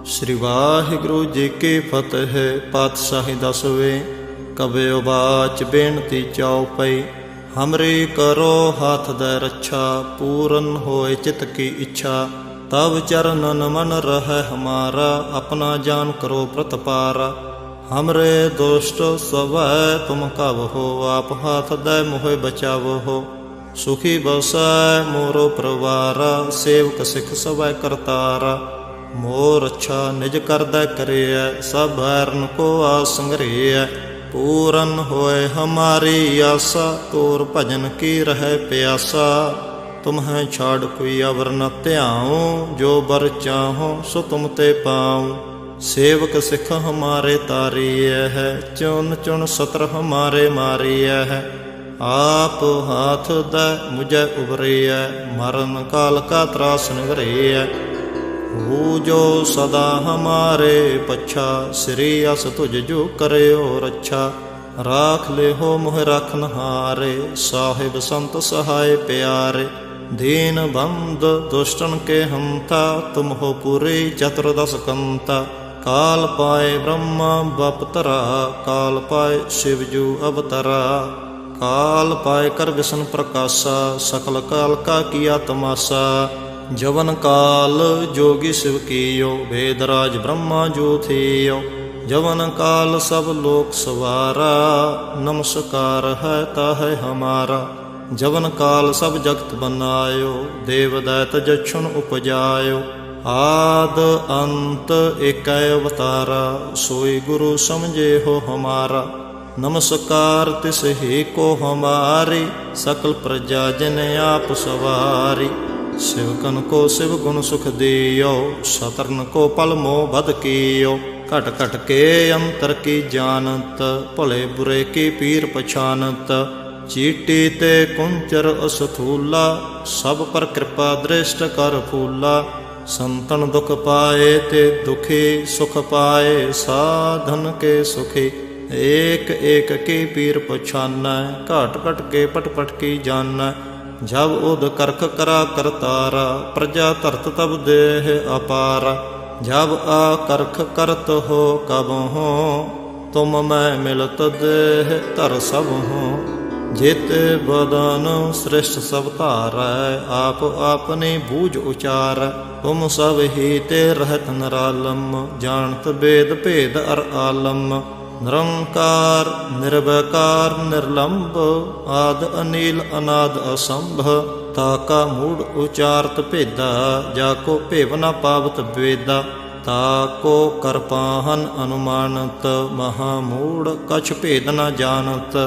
श्री वाहिगुरु जी की फतेह। पातशाही दसवें। कबयो बाच बेनती चौपई। हमरे करो हाथ दे रक्षा, पूरन होए चित की इच्छा। तब चरणन मन रह हमारा, अपना जान करो प्रतपारा। हमरे दुष्ट स्वै तुम कब हो, आप हाथ दै मोहे बचाव हो। सुखी बसै मोरो परवारा, सेवक सिख सवै करतारा। मोर अच्छा निज करदै करियै, सब बैरन को आसंगरियै। पूरन होए हमारी आसा, तोर भजन की रहे प्यासा। तुम्हें छाड़ कोई अवर न ध्याऊं, जो बर चाहो सो तुम ते पाऊं। सेवक सिख हमारे तारिय है, चुन चुन सत्र हमारे मारिय है। आप हाथ दै मुझे उबरिय, मरण काल का त्रास निवरिय। हो जो सदा हमारे पच्छा, श्री अस तुझ जो करे और अच्छा। राख ले हो मोह रखनहारे, साहिब संत सहाय प्यारे। दीन बंद दुष्टन के हंता, तुम हो पूरे चतुर्दश कंता। काल पाए ब्रह्मा बपतरा, काल पाए शिवजू अवतरा। काल पाए कर विष्णु प्रकाशा, सकल काल का किया तमाशा। जवन काल जोगी शिव कीयो, वेदराज ब्रह्मा जो थियो। जवन काल सब लोक सवारा, नमस्कार है ताहे हमारा। जवन काल सब जगत बनायो, देव दैत जक्षुन उपजायो। आद अंत एक अवतारा, सोई गुरु समझे हो हमारा। नमस्कार तिस ही को हमारी, सकल प्रजा जन आप सवारी। शिवकन को शिव गुण सुख दियो, शतरन को पल मोह बद कियो। घट घट के अंतर की जानत, भले बुरे की पीर पछानत। चीटी ते कुंचर असथूला, सब पर कृपा दृष्ट कर फूला। संतन दुख पाए ते दुखी, सुख पाए साधन के सुखी। एक एक की पीर पछाना, घट घट के पट पट की जाना। जब उद करख करा करतारा, प्रजा धरत तब देह अपारा। जब आ करख करत हो कब हो, तुम मैं मिलत देह तर सब हो। जित बदन श्रेष्ठ सब तारै, आप आपने बूझ उचार। तुम सब ही ते रहत निरालम, जानत वेद भेद अर आलम। निरंकार निर्वैकार निर्लंब, आद अनिल अनाद असंभ। ताका मूढ़ उचारत भेदा, जाको भेव न पावत वेदा। ताको करपाहन अनुमानत, महामूढ़ कछ भेद न जानत।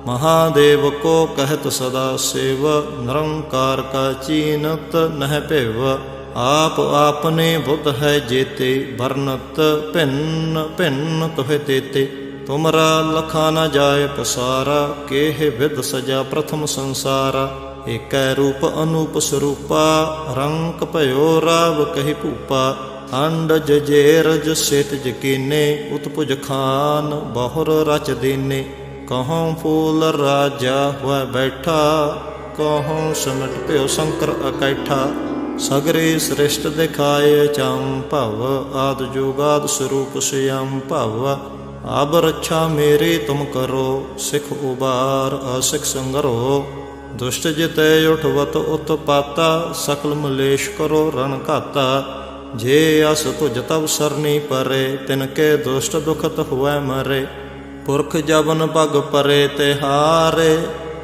महादेव को कहत सदा शिव, निरंकार का चीनत नह भेव। आप आपने बुद्ध है जेते, बरनत भिन्न भिन्न तुहे देते। तुमरा लखा न जाय पसारा, केह विद सजा प्रथम संसारा। एक रूप अनूप स्वरूपा, रंक भयो राव कहि भूपा। अंडज जेरज सेतज कीने, उत्पुज खान बहुर रच दीने। कहूँ फूल राजा हुआ बैठा, कहूँ सिमट प्यो शंकर अकैठा। सगरे श्रेष्ठ दिखाए चाम भव, आद जुगाद स्वरूप श्याम भव। अब रक्षा मेरी तुम करो, सिख उबार असिख संगरो। दुष्ट जिते उठवत उत्पाता, सकल मलेश करो रण घाता। जे अस तुझ तब सरनी परे, तिनके दुष्ट दुखत हुए मरे। पुरख जबन पग परे तिहारे,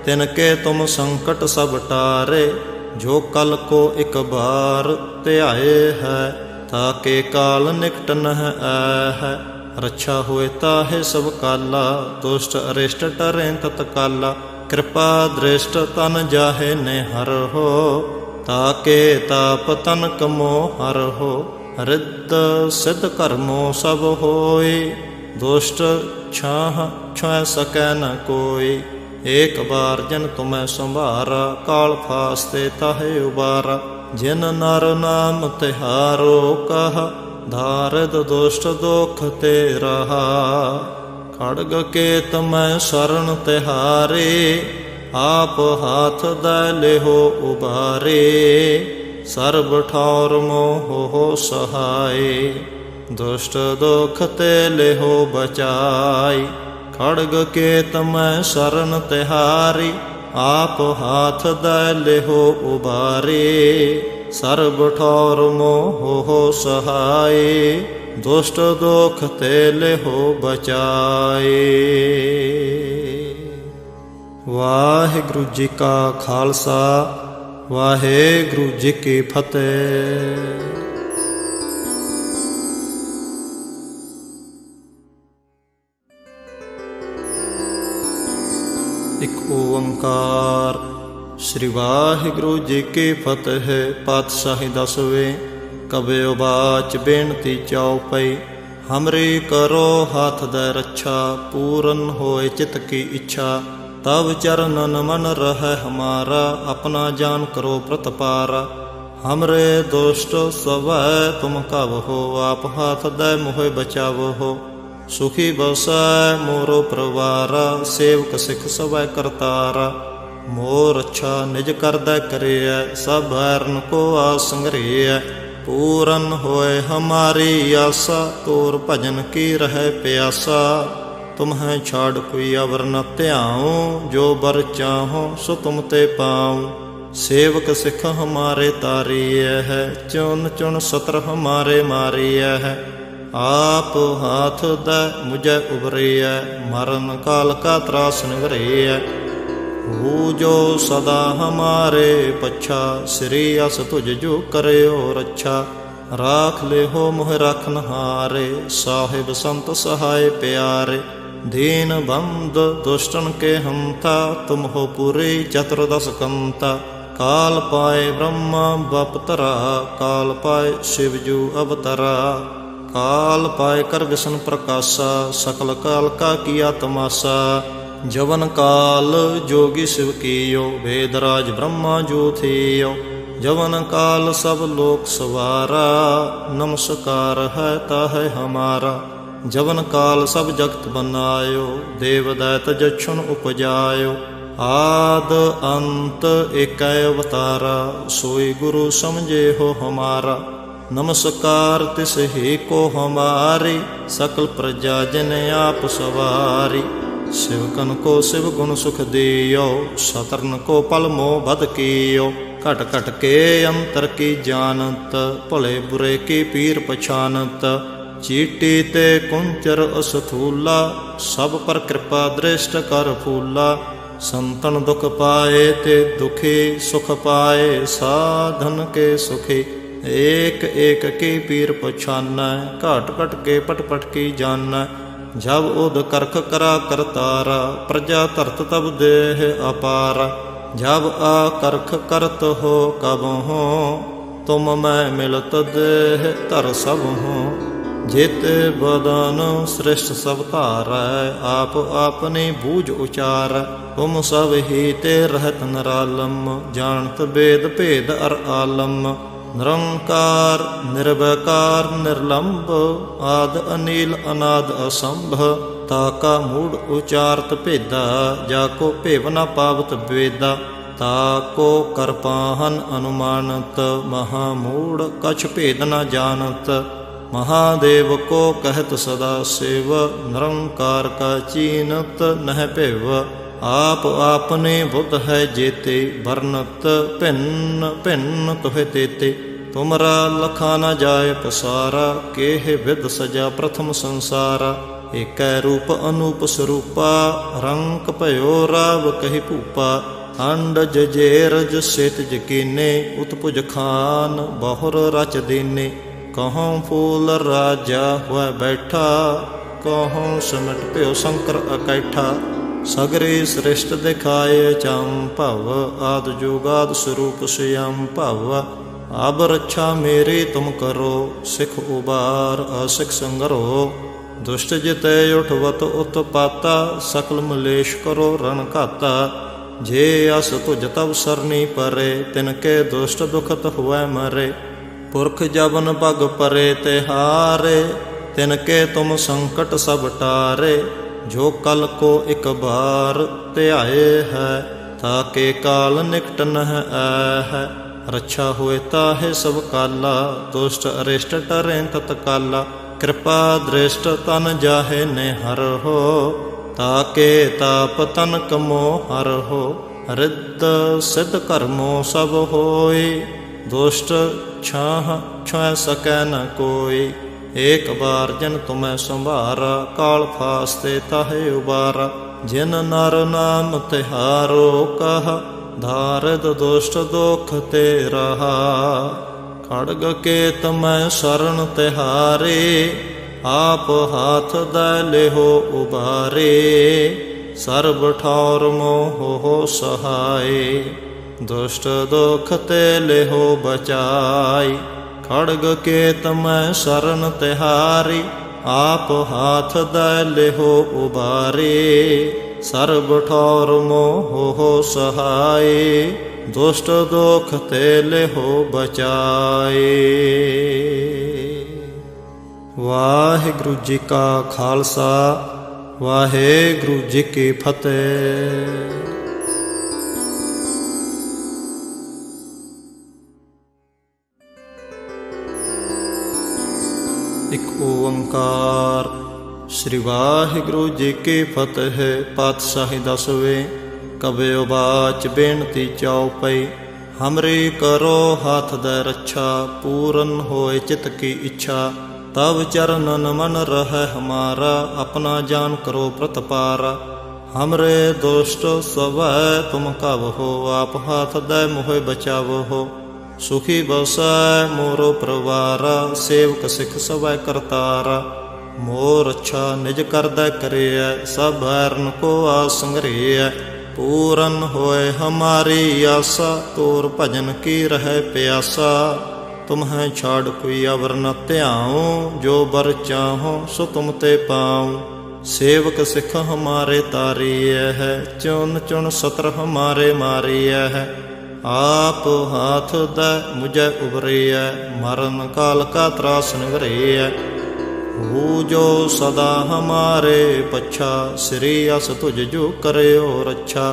तिनके तुम संकट सब टारे। जो कल को एक बार ध्याए है, ताके काल निकट नह है। रक्षा होए ताहे सब काला, दुष्ट अरिष्ट टरें तत्काला। कृपा दृष्ट तन जाहे ने हर हो, ताके ताप तन कमो हर हो। रिद्ध सिद्ध कर्मो सब होय, दुष्ट छाह छुए सकै न कोई। एक बार जिन तुम्हें संभारा, काल फास्ते ताहे उबारा। जिन नर नाम तिहारो कहा, धारद दुष्ट दुख ते रहा। खड़ग के तुम्हें शरण तिहारे, आप हाथ दै लेहो उबारे। सर्ब ठौर मोह हो सहाय, दुष्ट दुख ते लेहो बचाई। खड़ग के तमै शरण तिहारी, आप हाथ दै लेहो उबारे। सर्ब ठौर मोह हो सहाय, दुष्ट दुख ते लेहो बचाए। वाहिगुरु जी का खालसा, वाहिगुरु जी की फतेह। एक ओंकार। श्री वाहिगुरु जी की फतेह। पातशाही दसवें। कबीर बाच बेनती चौपाई। हमरी करो हाथ दे रक्षा, पूरन होए चित की इच्छा। तब चरणन मन रहे हमारा, अपना जान करो प्रतपारा। हमरे दुष्ट सवै तुम कब हो, आप हाथ दे मोहे बचाव हो। सुखी बसै मोरो परवारा, सेवक सिख सवै करतारा। मोर अच्छा निज करदै करियै, सब बैरन को आस संग्रहियै। पूरन होए हमारी आसा, तोर भजन की रहे प्यासा। तुम्हें छाड़ कोई अवर न त्याऊं, जो बर चाहो सो तुम ते पाऊं। सेवक सिख हमारे तारिय है, चुन चुन सत्र हमारे मारिय है। आप हाथ दे मुझे उबरिय, मरण काल का त्रास निवरिय। हो जो सदा हमारे पच्छा, श्री अस तुझ जो करे और रक्षा। राख ले हो मोह रखनहारे, साहिब संत सहाय प्यारे। दीन बंद दुष्टन के हमता, तुम हो पूरी चतुर्दश कंता। काल पाए ब्रह्मा बपतरा, काल पाए शिवजू अवतरा। काल पाए कर विष्णु प्रकाशा, सकल काल का किया तमाशा। जवन काल जोगी शिव कियो, वेदराज ब्रह्मा जो थियो। जवन काल सब लोक सवारा, नमस्कार है ताहे हमारा। जवन काल सब जगत बनायो, देव दैत जक्षुन उपजायो। आद अंत एक अवतारा, सोई गुरु समझे हो हमारा। नमस्कार तिस ही को हमारी, सकल प्रजा जन आप सवारी। शिवकन को शिव गुण सुख दियो, शतरन को पल मोह बद कियो। घट घट के अंतर की जानत, भले बुरे की पीर पछानत। चीटी ते कुंचर असथूला, सब पर कृपा दृष्ट कर फूला। संतन दुख पाए ते दुखी, सुख पाए साधन के सुखी। एक एक की पीर पछाना, घट घट के पट पट की जाना। जब उद करख करा करतारा, प्रजा धरत तब देह अपारा। जब आ करख करत हो कब हो, तुम मैं मिलत देह तर सब हो। जित बदन श्रेष्ठ सब तारै, आप आपनी बूझ उचार। तुम सब ही ते रहत निरालम, जानत वेद भेद अर आलम। निरंकार निर्वैकार निर्लंब, आद अनिल अनाद असंभ। ताका मूढ़ उचारत भेदा, जाको भेव न पावत वेदा। ताको करपाहन अनुमानत, महामूढ़ कछ भेद न जानत। महादेव को कहत सदा शिव, निरंकार का चीनत नह भेव। आप आपने बुद्ध है जेते, बरनत भिन्न भिन्न तुहे तेते। तुमरा लखा न जाय पसारा, केह विद सजा प्रथम संसारा। एक रूप अनूप स्वरूपा, रंक भयो राव कहि भूपा। अंडज जेरज सेतज कीने, उत्पुज खान बहुर रच दीने। कहूँ फूल राजा हुआ बैठा, कहूँ सिमट प्यो शंकर अकैठा। सगरे श्रेष्ठ दिखाए चम भव, आद जुगाद स्वरूप स्वयं भव। अब रक्षा मेरी तुम करो, सिख उबार असिख संगरो। दुष्ट जिते उठवत उत्पाता, सकल मलेश करो रण घाता। जे अस तुझ तब सरनी परे, तिनके दुष्ट दुखत हुए मरे। पुरख जबन पग परे तिहारे, तिनके तुम संकट सब टारे। जो कल को एक बार त्याए है, ताके काल निकट नह है। रक्षा हुए ताहे सब काला, दुष्ट अरिष्ट टरें तत्काला। कृपा दृष्ट तन जाहे ने हर हो, ताके ताप तन कमो हर हो। रिद्ध सिद्ध कर्मो सब होय, दुष्ट छाह छुए सकै न कोई। एक बार जिन तुम्हें संभारा, काल फास्ते ताहे उबारा। जिन नर नाम तिहारो कहा, धारद दुष्ट दुख ते रहा। खड़ग के तमय शरण तिहारे, आप हाथ दै लेहो उबारे। सर्ब ठौर मोह हो सहाय, दुष्ट दुख ते लेहो बचाई। खड़ग के तमय शरण तिहारी, आप हाथ दै लेहो उबारे। सर्ब ठौर मोह हो सहाय, दुष्ट दुख ते लेहो बचाए। वाहिगुरु जी का खालसा, वाहिगुरु जी की फतेह। एक ओंकार। श्री वाहिगुरु जी की फतेह। पातशाही दसवें। कबयो बाच बेनती चौपई। हमरी करो हाथ दे रक्षा, पूरन होए चित की इच्छा। तब चरणन मन रहे हमारा, अपना जान करो प्रतपारा। हमरे दुष्ट सवै तुम कब हो, आप हाथ दे मोहे बचाव हो। सुखी बसै मोरो परवारा, सेवक सिख सवै करतारा। मोर अच्छा निज कर दै करिय, सब बैरन को आसंग्रिय। पूरन होए हमारी आशा, तोर भजन की रहे प्यासा। तुम्हें छाड़ कोई अवर न त्याऊं, जो बर चाहो सो तुम ते पाऊं। सेवक सिख हमारे तारिय है, चुन चुन सत्र हमारे मारिय है। आप हाथ दै मुझे उबरिय, मरण काल का त्रास निवरिय। हो जो सदा हमारे पच्छा, श्री अस तुझ जो करे और अच्छा।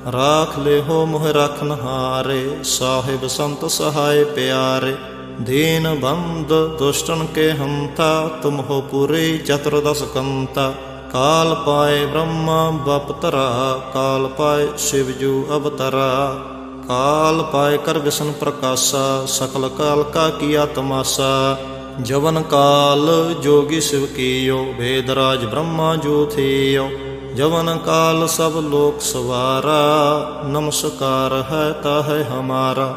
राख ले हो मोह रखनहारे, साहिब संत सहाय प्यारे। दीन बंद दुष्टन के हंता, तुम हो पूरे चतुर्दश कंता। काल पाए ब्रह्मा बपतरा, काल पाए शिवजू अवतरा। काल पाए कर विष्णु प्रकाशा, सकल काल का किया तमाशा। जवन काल जोगी शिव कियो, वेदराज ब्रह्मा जो थियो। जवन काल सब लोक सवारा, नमस्कार है ताहे हमारा।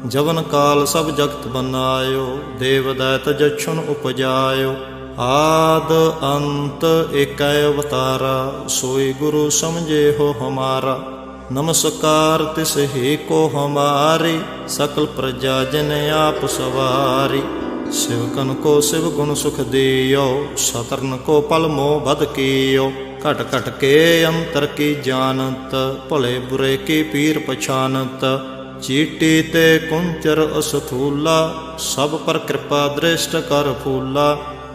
जवन काल सब जगत बनायो, देव दैत जक्षुन उपजायो। आद अंत एक अवतारा, सोई गुरु समझे हो हमारा। नमस्कार तिस ही को हमारी, सकल प्रजा जन आप सवारी। शिवकन को शिव गुण सुख दियो, शतरन को पल मोह बद कियो। घट घट के अंतर की जानत, भले बुरे की पीर पछानत। चीटी ते कुंचर असथूला, सब पर कृपा दृष्ट कर फूला।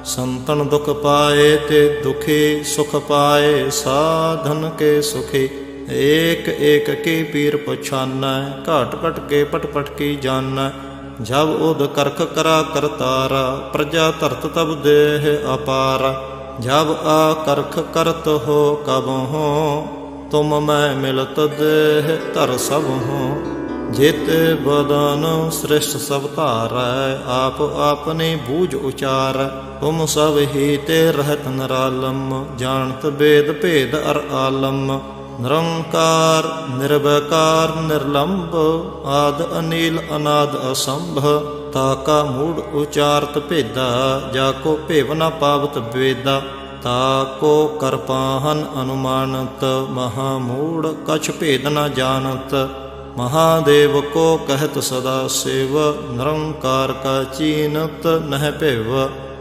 संतन दुख पाए ते दुखी, सुख पाए साधन के सुखी। एक एक की पीर पछाना, घट घट के पट पट की जाना। जब उद करख करा करतारा, प्रजा तरत तब देह अपारा। जब आ करख करत हो कब हो, तुम मैं मिलत देह तर सब हो। जित बदन श्रेष्ठ सब तारै, आप आपने बूझ उचार। तुम सब ही ते रहत निरालम, जानत वेद भेद अर आलम। निरंकार निर्वैकार निर्लंब, आद अनिल अनाद असंभ। ताका मूढ़ उचारत भेदा, जाको भेव न पावत वेदा। ताको करपाहन अनुमानत, महामूढ़ कछ भेद न जानत। महादेव को कहत सदा शिव, निरंकार का चीनत नह पिव।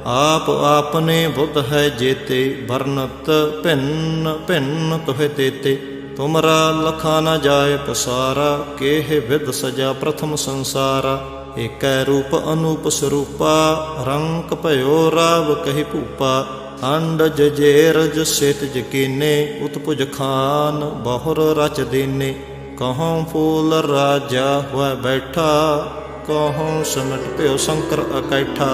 आप आपने बुद्ध है जेते, बरनत भिन्न भिन्न तुहे देते। तुमरा लखा न जाय पसारा, केह विद सजा प्रथम संसारा। एक रूप अनूप स्वरूपा, रंक भयो राव कहि भूपा। अंडज जेरज सेतज कीने, उत्पुज खान बहुर रच दीने। कहूँ फूल राजा हुआ बैठा, कहूँ सिमट प्यो शंकर अकैठा।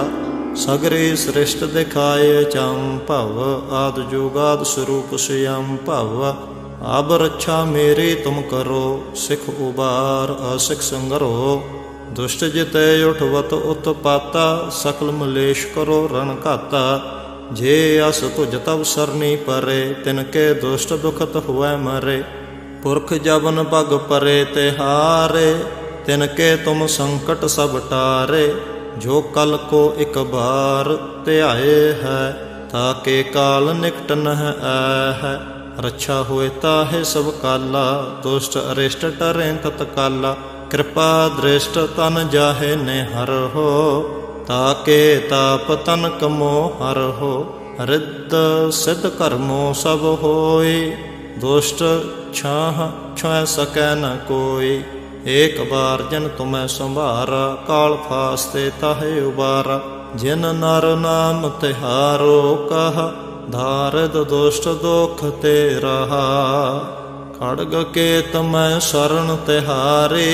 सगरे श्रेष्ठ दिखाए चंपव, आद जुगाद स्वरूप स्वयं भव। अब रक्षा मेरी तुम करो, सिख उबार असिख संगरो। दुष्ट जिते उठवत उत्पाता, सकल मलेश करो रण घाता। जे अस तुझ तब सरनी परे, तिनके दुष्ट दुखत हुए मरे। पुरख जबन पग परे तिहारे, तिनके तुम संकट सब टारे। जो कल को एक बार ध्याए है, ताके काल निकट नह है। रक्षा होए ताहे सब काला, दुष्ट अरिष्ट टरें तत्काला। कृपा दृष्ट तन जाहे निहर हो, ताके ताप तन कमो हर हो। रिद्ध सिद्ध कर्मो सब होय, दुष्ट छाह छुए सकै न कोई। एक बार जिन तुम्हें संभारा, काल फास्ते ताहे उबारा। जिन नर नाम तिहारो कहा, धारद दुष्ट दुख ते रहा। खड़ग के तमय शरण तिहारे,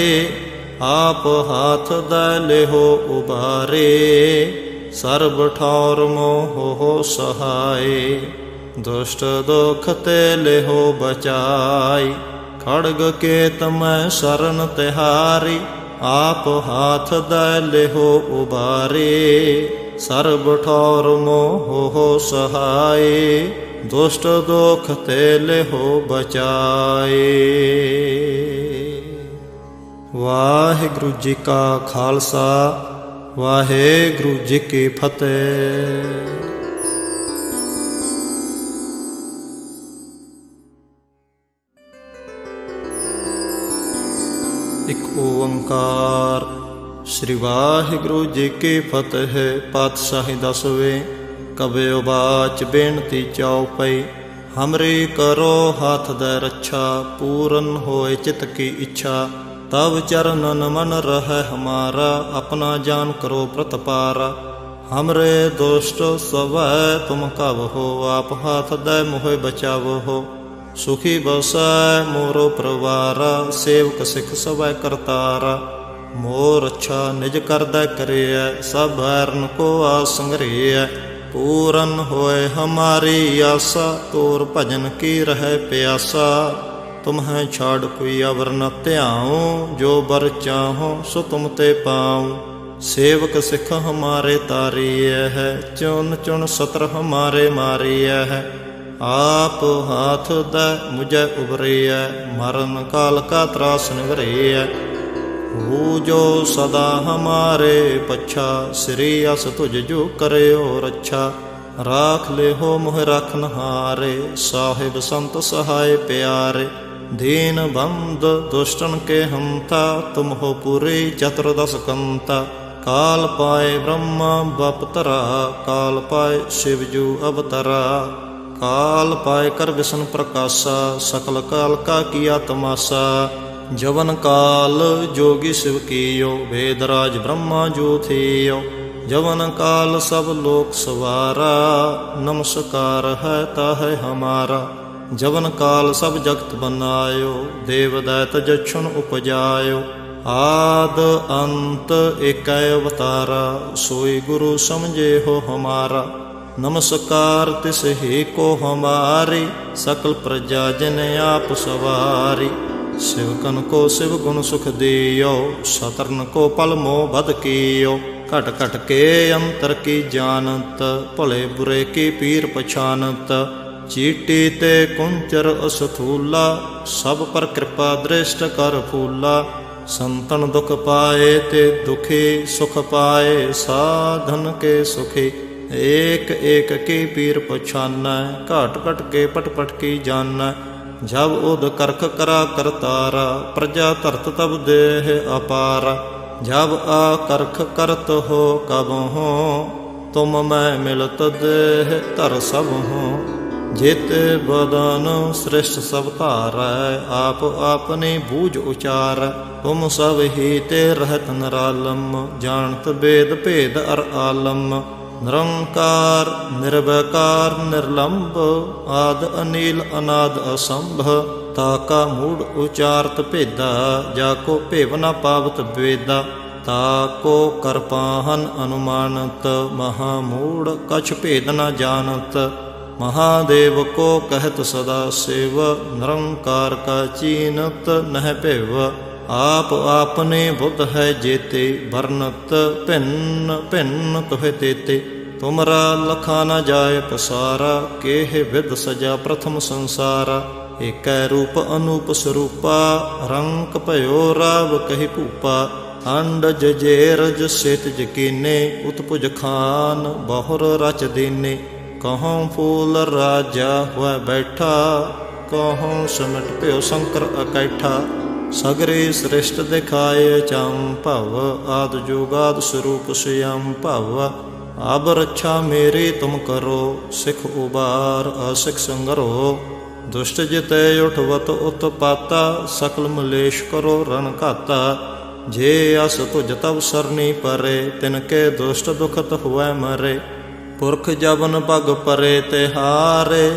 आप हाथ दै लेहो उबारे। सर्ब ठौर मोह हो सहाय, दुष्ट दुख ते लेहो बचाई। खड़ग के तमय शरण तिहारी, आप हाथ दै लेहो उबारे। सर्ब ठौर मोह हो सहाय, दुष्ट दुख ते लेहो बचाए। वाहिगुरु जी का खालसा, वाहिगुरु जी की फतेह। एक ओंकार। श्री वाहिगुरु जी की फतेह। पातशाही दसवें। कबयो बाच बेनती चौपई। हमरी करो हाथ दे रक्षा, पूरन होए चित की इच्छा। तब चरणन मन रहे हमारा, अपना जान करो प्रतपारा। हमरे दुष्ट स्वै तुम कब हो, आप हाथ दे मोहे बचाव हो। सुखी बसै मोरो परवारा, सेवक सिख सवै करतारा। मोर अच्छा निज करदै करिय, सब बैरन को आस संग्रिय। पूरन होए हमारी आशा, तोर भजन की रहे प्यासा। तुम्हें छाड़ कोई अवर न त्याऊँ, जो बर चाहो सो तुम ते पाऊँ। सेवक सिख हमारे तारिय है, चुन चुन सत्र हमारे मारिय है। आप हाथ दै मुझे उबरिय, मरण काल का त्रास निवरिय। हो जो सदा हमारे पच्छा, श्री अस तुझ जो करे हो रक्षा। राख ले हो मोह रखनहारे, साहिब संत सहाय प्यारे। दीन बंद दुष्टन के हंता, तुम हो पूरी चतुर्दश कंता। काल पाए ब्रह्मा बपतरा, काल पाए शिवजू अवतरा। काल पाए कर विष्णु प्रकाशा, सकल काल का किया तमाशा। जवन काल जोगी शिव कियो, वेदराज ब्रह्मा जो थियो। जवन काल सब लोक सवारा, नमस्कार है ताहे हमारा। जवन काल सब जगत बनायो, देव दैत जक्षुन उपजायो। आद अंत एक अवतारा, सोई गुरु समझे हो हमारा। नमस्कार तिस ही को हमारी, सकल प्रजा जन आप सवारी। शिवकन को शिव गुण सुख दियो, शतरन को पल मोह बद कियो। घट घट के अंतर की जानत, भले बुरे की पीर पछानत। चीटी ते कुंचर असथूला, सब पर कृपा दृष्ट कर फूला। संतन दुख पाए ते दुखी, सुख पाए साधन के सुखी। एक एक की पीर पछाना, घट घट के पट पट की जाना। जब उद करख करा करतारा, प्रजा धरत तब देह अपारा। जब आ करख करत हो कब हो, तुम मैं मिलत देह तर सब हो। जित बदन श्रेष्ठ सब तारै, आप आपने बूझ उचार। तुम सब ही ते रहत निरालम, जानत वेद भेद अर आलम। निरंकार निर्वैकार निर्लंब, आद अनिल अनाद असंभ। ताका मूढ़ उचारत भेदा, जाको भेव न पावत वेदा। ताको करपाहन अनुमानत, महामूढ़ कछ भेद न जानत। महादेव को कहत सदा शिव, निरंकार का चीनत नह पिव। आप आपने बुद्ध है जेते, बरनत भिन्न भिन्न तुहे तेते। तुमरा लखा न जाय पसारा, केह विद सजा प्रथम संसारा। एक रूप अनूप स्वरूपा, रंक भयो राव कहि भूपा। अंडज जेरज सेतज कीने, उत्पुज खान बहुर रच दीने। कहूँ फूल राजा हुआ बैठा, कहूँ सिमट प्यो शंकर अकैठा। सगरे श्रेष्ठ दिखाए चंपव, आद जुगाद स्वरूप स्वयं भव। अब रक्षा मेरी तुम करो, सिख उबार असिख संगरो। दुष्ट जिते उठवत उत्पाता, सकल मलेश करो रण घाता। जे अस तुझ तब सरनी परे, तिनके दुष्ट दुखत हुए मरे। पुरख जबन पग परे तिहारे,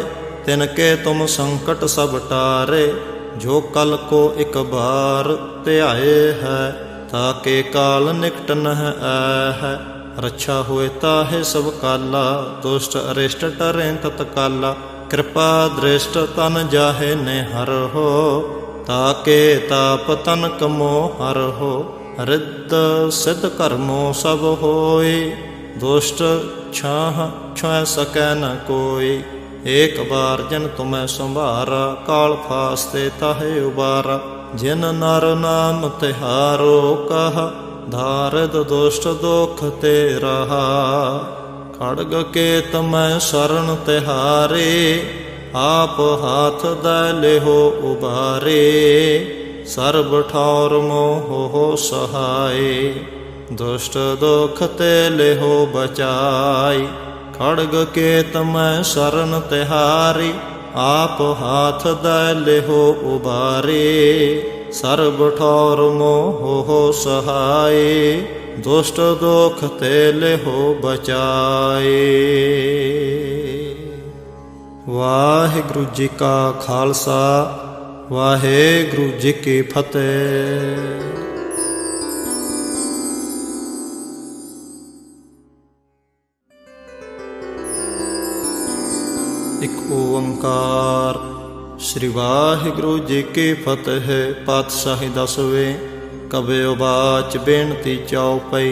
तिनके तुम संकट सब टारे। जो कल को एक बार ध्याए है, ताके काल निकट नह है। रक्षा हुए ताहे सब काला, दुष्ट अरिष्ट टरें तत्काला। कृपा दृष्ट तन जाहे ने हर हो, ताके ताप तन कमो हर हो। रिद्ध सिद्ध कर्मो सब होय, दुष्ट छाह छुए सकै न कोई। एक बार जिन तुम्हें संभारा, काल फास्ते ताहे उबारा। जिन नर नाम तिहारो कहा, धारद दुष्ट दुख ते रहा। खड़ग के तुम्हें शरण तिहारे, आप हाथ दे लेहो उबारे। सर्ब ठौर मोह सहाय, दुष्ट दुख ते लेहो बचाई। खड़ग के तमै शरण तिहारी, आप हाथ दे लेहो उबारे। सर्ब ठौर मोह सहाय, दुष्ट दुख ते लेहो बचाए। वाहिगुरु जी का खालसा, वाहिगुरु जी की फतेह। एक ओंकार। श्री वाहिगुरु जी की फतेह। पातशाही दसवें। कबयो बाच बेनती चौपई।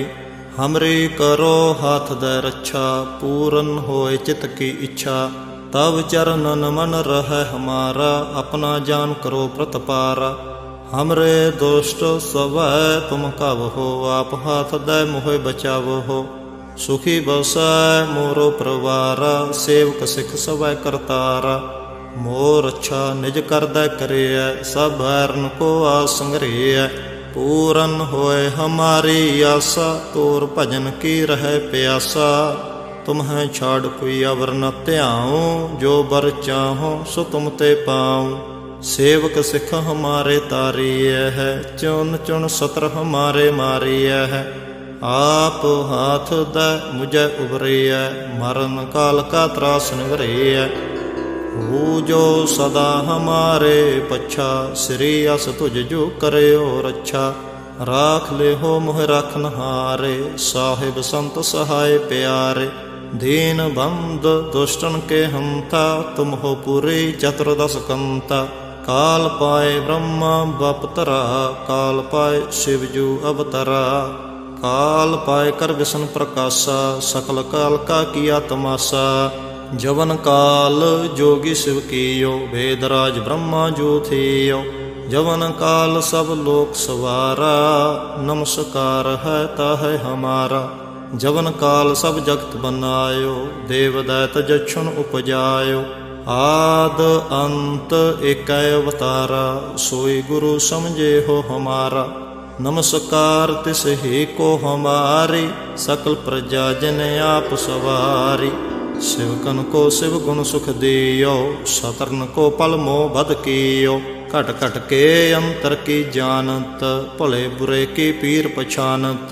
हमरे करो हाथ दे रक्षा, पूरन होए चित की इच्छा। तब चरणन मन रहे हमारा, अपना जान करो प्रतपारा। हमरे दुष्ट स्वै तुम कब हो, आप हाथ दे मोहे बचाव हो। सुखी बसै मोरो परवारा, सेवक सिख सवै करतारा। मोर अच्छा निज करदै करिय, सब बैरन को आस संग्रह। पूरन होए हमारी आशा, तोर भजन की रहे प्यासा। तुम्हें छाड़ कोई अवर न त्याऊँ, जो बर चाहो सो तुम ते पाऊँ। सेवक सिख हमारे तारिय है, चुन चुन सत्र हमारे मारिय है। आप हाथ दे मुझे उबरिय, मरण काल का त्रास निवरिय। हो जो सदा हमारे पच्छा, श्री अस तुझ जो करे हो रक्षा। राख ले हो मोह रखनहारे, साहिब संत सहाय प्यारे। दीन बंद दुष्टन के हंता, तुम हो पूरी चतुर्दश कंता। काल पाए ब्रह्मा बपतरा, काल पाए शिवजू अवतरा। काल पाए कर विष्णु प्रकाशा, सकल काल का किया तमाशा। जवन काल जोगी शिव कियो, वेदराज ब्रह्मा जो थियो। जवन काल सब लोक सवारा, नमस्कार है ताहे हमारा। जवन काल सब जगत बनायो, देव दैत जक्षुण उपजायो। आद अंत एक अवतारा, सोई गुरु समझे हो हमारा। नमस्कार तिस ही को हमारी, सकल प्रजा जन आप सवारी। शिवकन को शिव गुण सुख दियो, शतरन को पल मोह बद कियो। घट घट के अंतर की जानत, भले बुरे की पीर पछानत।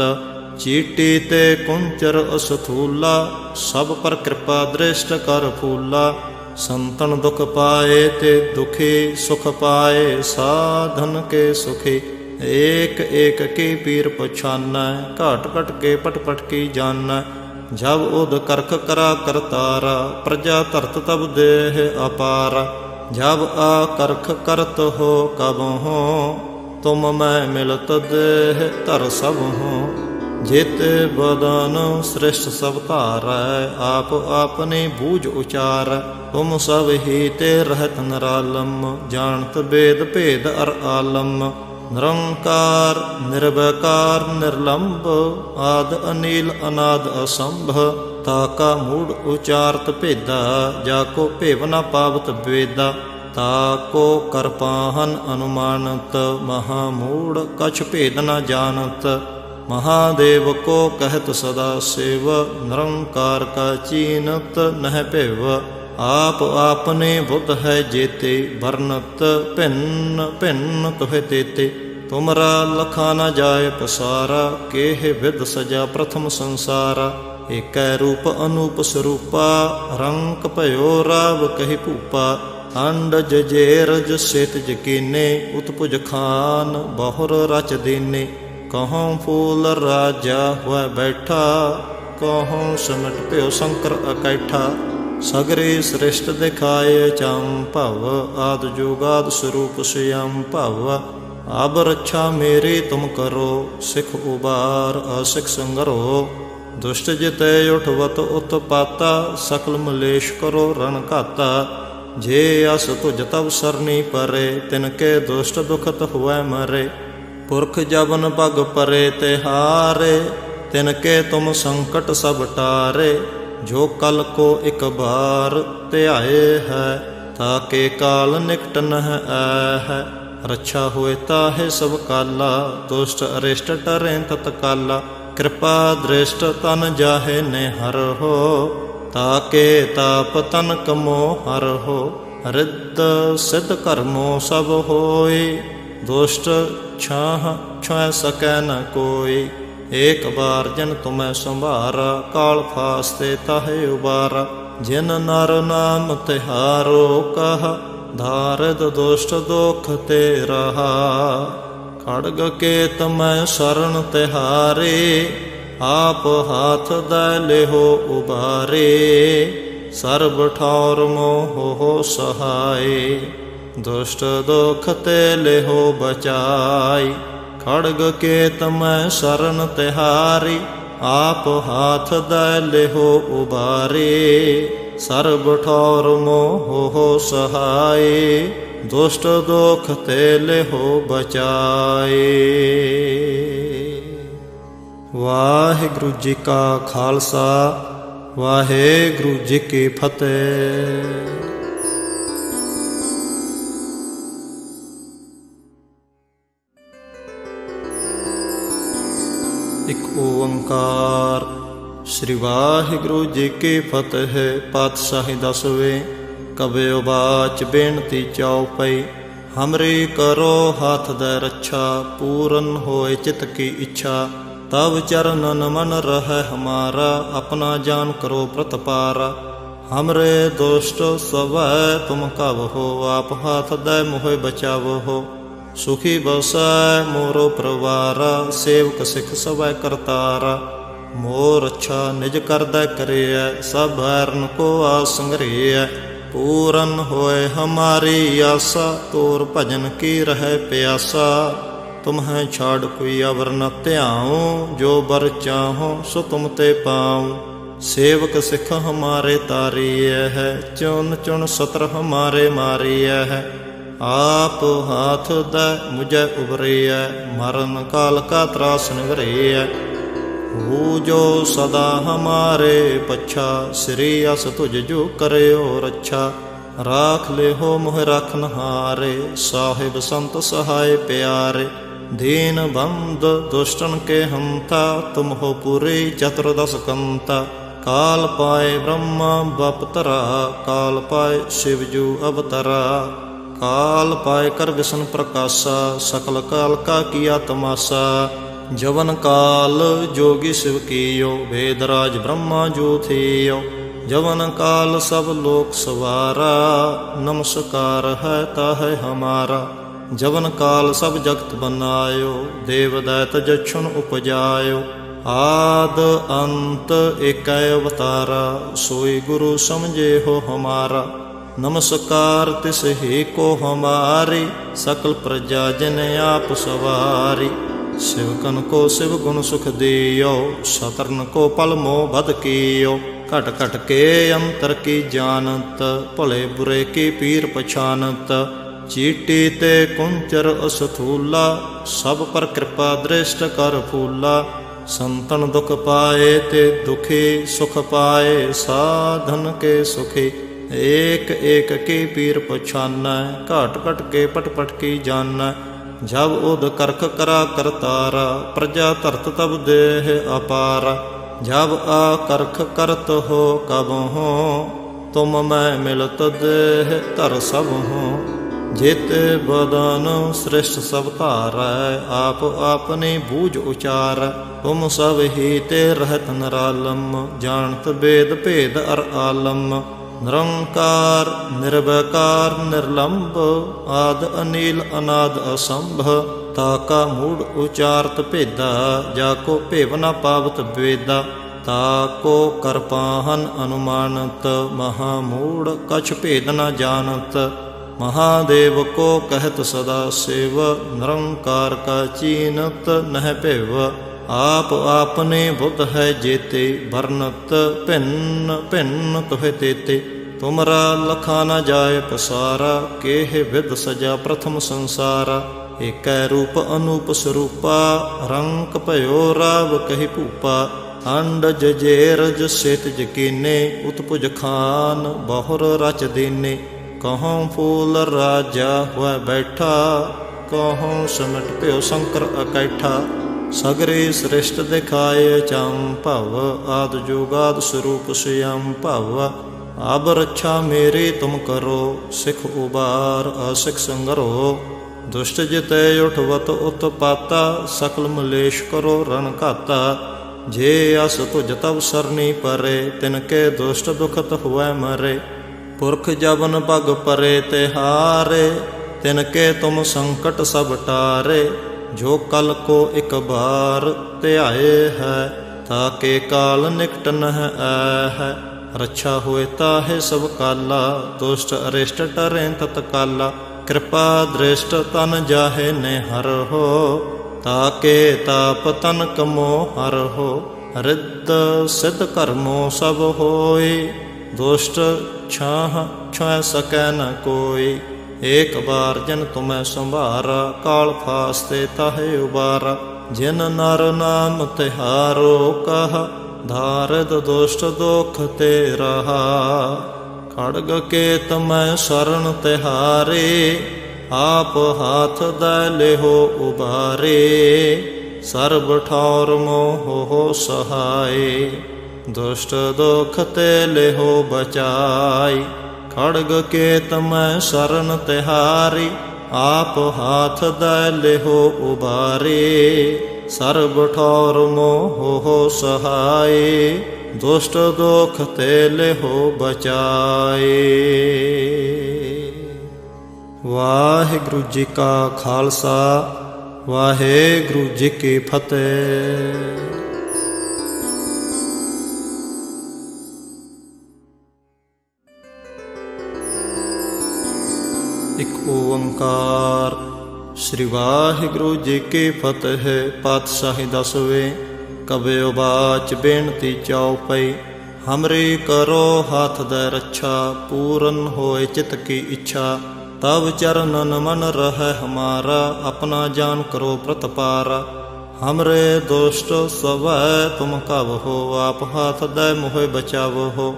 चीटी ते कुंचर असथूला, सब पर कृपा दृष्ट कर फूला। संतन दुख पाए ते दुखी, सुख पाए साधन के सुखी। एक एक की पीर पछाना, घट घट के पट पट की जाना। जब उद करख करा करतारा, प्रजा धरत तब देह अपारा। जब आ करख करत हो कब हो, तुम मैं मिलत देह धर सब हों। जेते बदन श्रेष्ठ सब धारै, आप आपने बूझ उचार। तुम सब ही ते रहत निरालम, जानत वेद भेद अर आलम। निरंकार निर्वैकार निर्लंब, आद अनील अनाद असंभ। ताका मूढ़ उचारत भेदा, जाको भेव न पावत वेदा। ताको करपाहन अनुमानत, महामूढ़ कछ भेद न जानत। महादेव को कहत सदा शिव, निरंकार का चीनत नह भेव। आप आपने बुद्ध है जेते, वर्णत भिन्न भिन्न तुहे तेते। तुमरा लखा न जाय पसारा, केह विद सजा प्रथम संसारा। एक रूप अनूप स्वरूपा, रंक भयो राव कहि भूपा। अंडज जेरज सेतज कीने, उत्पुज खान बहुर रच दीने। कहूँ फूल राजा हुआ बैठा, कहूँ सिमट प्यो शंकर अकैठा। सगरे श्रेष्ठ दिखाए चाम भव, आद जुगाद स्वरूप श्याम भव। अब रक्षा मेरी तुम करो, सिख उबार असिख संगरो। दुष्ट जिते उठवत उत्पाता, सकल मलेश करो रण घाता। जे अस तुझ तब सरनी परे, तिनके दुष्ट दुखत हुए मरे। पुरख जबन पग परे तिहारे, तिनके तुम संकट सब टारे। जो कल को एक बार ध्याए है, ताके काल निकट नह है। रक्षा हुए ताहे सब काला, दुष्ट अरिष्ट डरे तत्काला। कृपा दृष्ट तन जाहे ने हर हो, ताके ताप तन कमो हर हो। रिद्ध सिद्ध कर्मो सब होय, दुष्ट छाह छुए सकै न कोई। एक बार जिन तुम्हें संभारा, काल फास्ते ताहे उबारा। जिन नर नाम तिहारो कहा, धारद दुष्ट दुख ते रहा। खड़ग के तमय शरण तिहारे, आप हाथ दै लेहो उबारे। सर्ब ठौर मोह सहाय, दुष्ट दुख ते लेहो बचाई। खड़ग के तमय शरण तिहारी, आप हाथ दै लेहो उबारे। सर्ब ठौर मोह सहाय, दुष्ट दुख ते लेहो बचाए। वाहिगुरु जी का खालसा, वाहिगुरु जी की फतेह। एक ओंकार। श्री वाहिगुरु जी की फतेह। पातशाही दसवें। कबयो बाच बेनती चौपई। हमरी करो हाथ दे रक्षा, पूरन होए चित की इच्छा। तब चरणन मन रहे हमारा, अपना जान करो प्रतपारा। हमरे दुष्ट स्वै तुम कब हो, आप हाथ दे मोहे बचाव हो। सुखी बसै मोरो प्रवारा, सेवक सिख सवै करतारा। मोर अच्छा निज करदै करिय, सब बैरन को आस संग्रिय। पूरन होए हमारी आसा, तोर भजन की रहे प्यासा। तुम्हें छाड़ कोई अवर न ध्याऊं, जो बर चाहो सो तुम ते पाऊं। सेवक सिख हमारे तारिय है, चुन चुन सत्र हमारे मारिय है। आप हाथ दै मुझे उबरिय, मरण काल का त्रास निवरिय। हो जो सदा हमारे पच्छा, श्री अस तुझ जो करे हो रक्षा। राख ले हो मोह रखनहारे, साहिब संत सहाय प्यारे। दीन बंद दुष्टन के हंता, तुम हो पूरी चतुर्दश कंता। काल पाए ब्रह्मा बपतरा, काल पाए शिवजू अवतरा। काल पाए कर विष्णु प्रकाशा, सकल काल का किया तमाशा। जवन काल जोगी शिव कियो, वेदराज ब्रह्मा जो थियो। जवन काल सब लोक सवारा, नमस्कार है ताहे हमारा। जवन काल सब जगत बनायो, देव दैत जक्षुण उपजायो। आद अंत एक अवतारा, सोई गुरु समझे हो हमारा। नमस्कार तिस ही को हमारी, सकल प्रजा जन आप सवारी। शिवकन को शिव गुण सुख दियो, शतरन को पल मोह बद कियो। घट घट के अंतर की जानत, भले बुरे की पीर पछानत। चीटी ते कुंचर असथूला, सब पर कृपा दृष्ट कर फूला। संतन दुख पाए ते दुखी, सुख पाए साधन के सुखी। एक एक की पीर पछाना, घट घट के पट पट की जाना। जब उद करख करा करतारा, प्रजा धरत तब देह अपारा। जब आ करख करत हो कब हो, तुम मैं मिलत देह धर सब हो। जित बदन श्रेष्ठ सब धारै, आप आपनी बूझ उचार। तुम सब ही ते रहत निरालम, जानत वेद भेद अर आलम। निरंकार निर्वैकार निर्लंब, आद अनिल अनाद असंभ। ताका मूढ़ उचारत भेदा, जाको भेव न पावत वेदा। ताको कर पाहन अनुमानत, महामूढ़ कछ भेद न जानत। महादेव को कहत सदा शिव, निरंकार का चीनत नह भेव। आप आपने बुद्ध है जेते, बरनत भिन्न भिन्न तुहे तेते। तुमरा लखा न जाय पसारा, केह विद सजा प्रथम संसारा। एक रूप अनूप स्वरूपा, रंक भयो राव कहि भूपा। अंड जजेरज सेत जकीने, उत्पुज खान बहुर रच दीने। कहूँ फूल राजा हुआ बैठा, कहूँ सिमट प्यो शंकर अकैठा। सगरे श्रेष्ठ दिखाए चंपव, आद जुगाद स्वरूप स्वयं भव। अब रक्षा मेरी तुम करो, सिख उबार असिख संगरो। दुष्ट जिते उठवत उत्पाता, सकल मलेश करो रण घाता। जे अस तुझ तब सरनी परे, तिनके दुष्ट दुखत हुए मरे। पुरख जबन पग परे तिहारे, तिनके तुम संकट सब टारे। जो कल को एक बार ध्याए है, ताके काल निकट नह है। रक्षा हुए ताहे सब काला, दुष्ट अरिष्ट डरे तत्काला। कृपा दृष्ट तन जाहे ने हर हो, ताके ताप तन कमो हर हो। रिद्ध सिद्ध कर्मो सब होय, दुष्ट छाह छुए सकै न कोई। एक बार जिन तुम्हें संभारा, काल फास्ते ताहे उबारा। जिन नर नाम तिहारो कहा, धारद दुष्ट दुख ते रहा। खड़ग के तमय शरण तिहारे, आप हाथ दै लेहो उबारे। सर्ब ठौर मोह हो सहाय, दुष्ट दुख ते लेहो बचाई। खड़ग के तमय शरण तिहारी, आप हाथ दै लेहो उबारे। सर्ब ठौर मोह हो सहाय, दुष्ट दुख ते लेहो बचाए। वाहिगुरु जी का खालसा, वाहिगुरु जी की फतेह। एक ओंकार। श्री वाहिगुरु जी की फतेह। पातशाही दसवें। कबयो बाच बेनती चौपई। हमरी करो हाथ दे रक्षा, पूरन होए चित की इच्छा। तब चरणन मन रहे हमारा, अपना जान करो प्रतपारा। हमरे दुष्ट स्वै तुम कब हो, आप हाथ दे मोहे बचाव हो।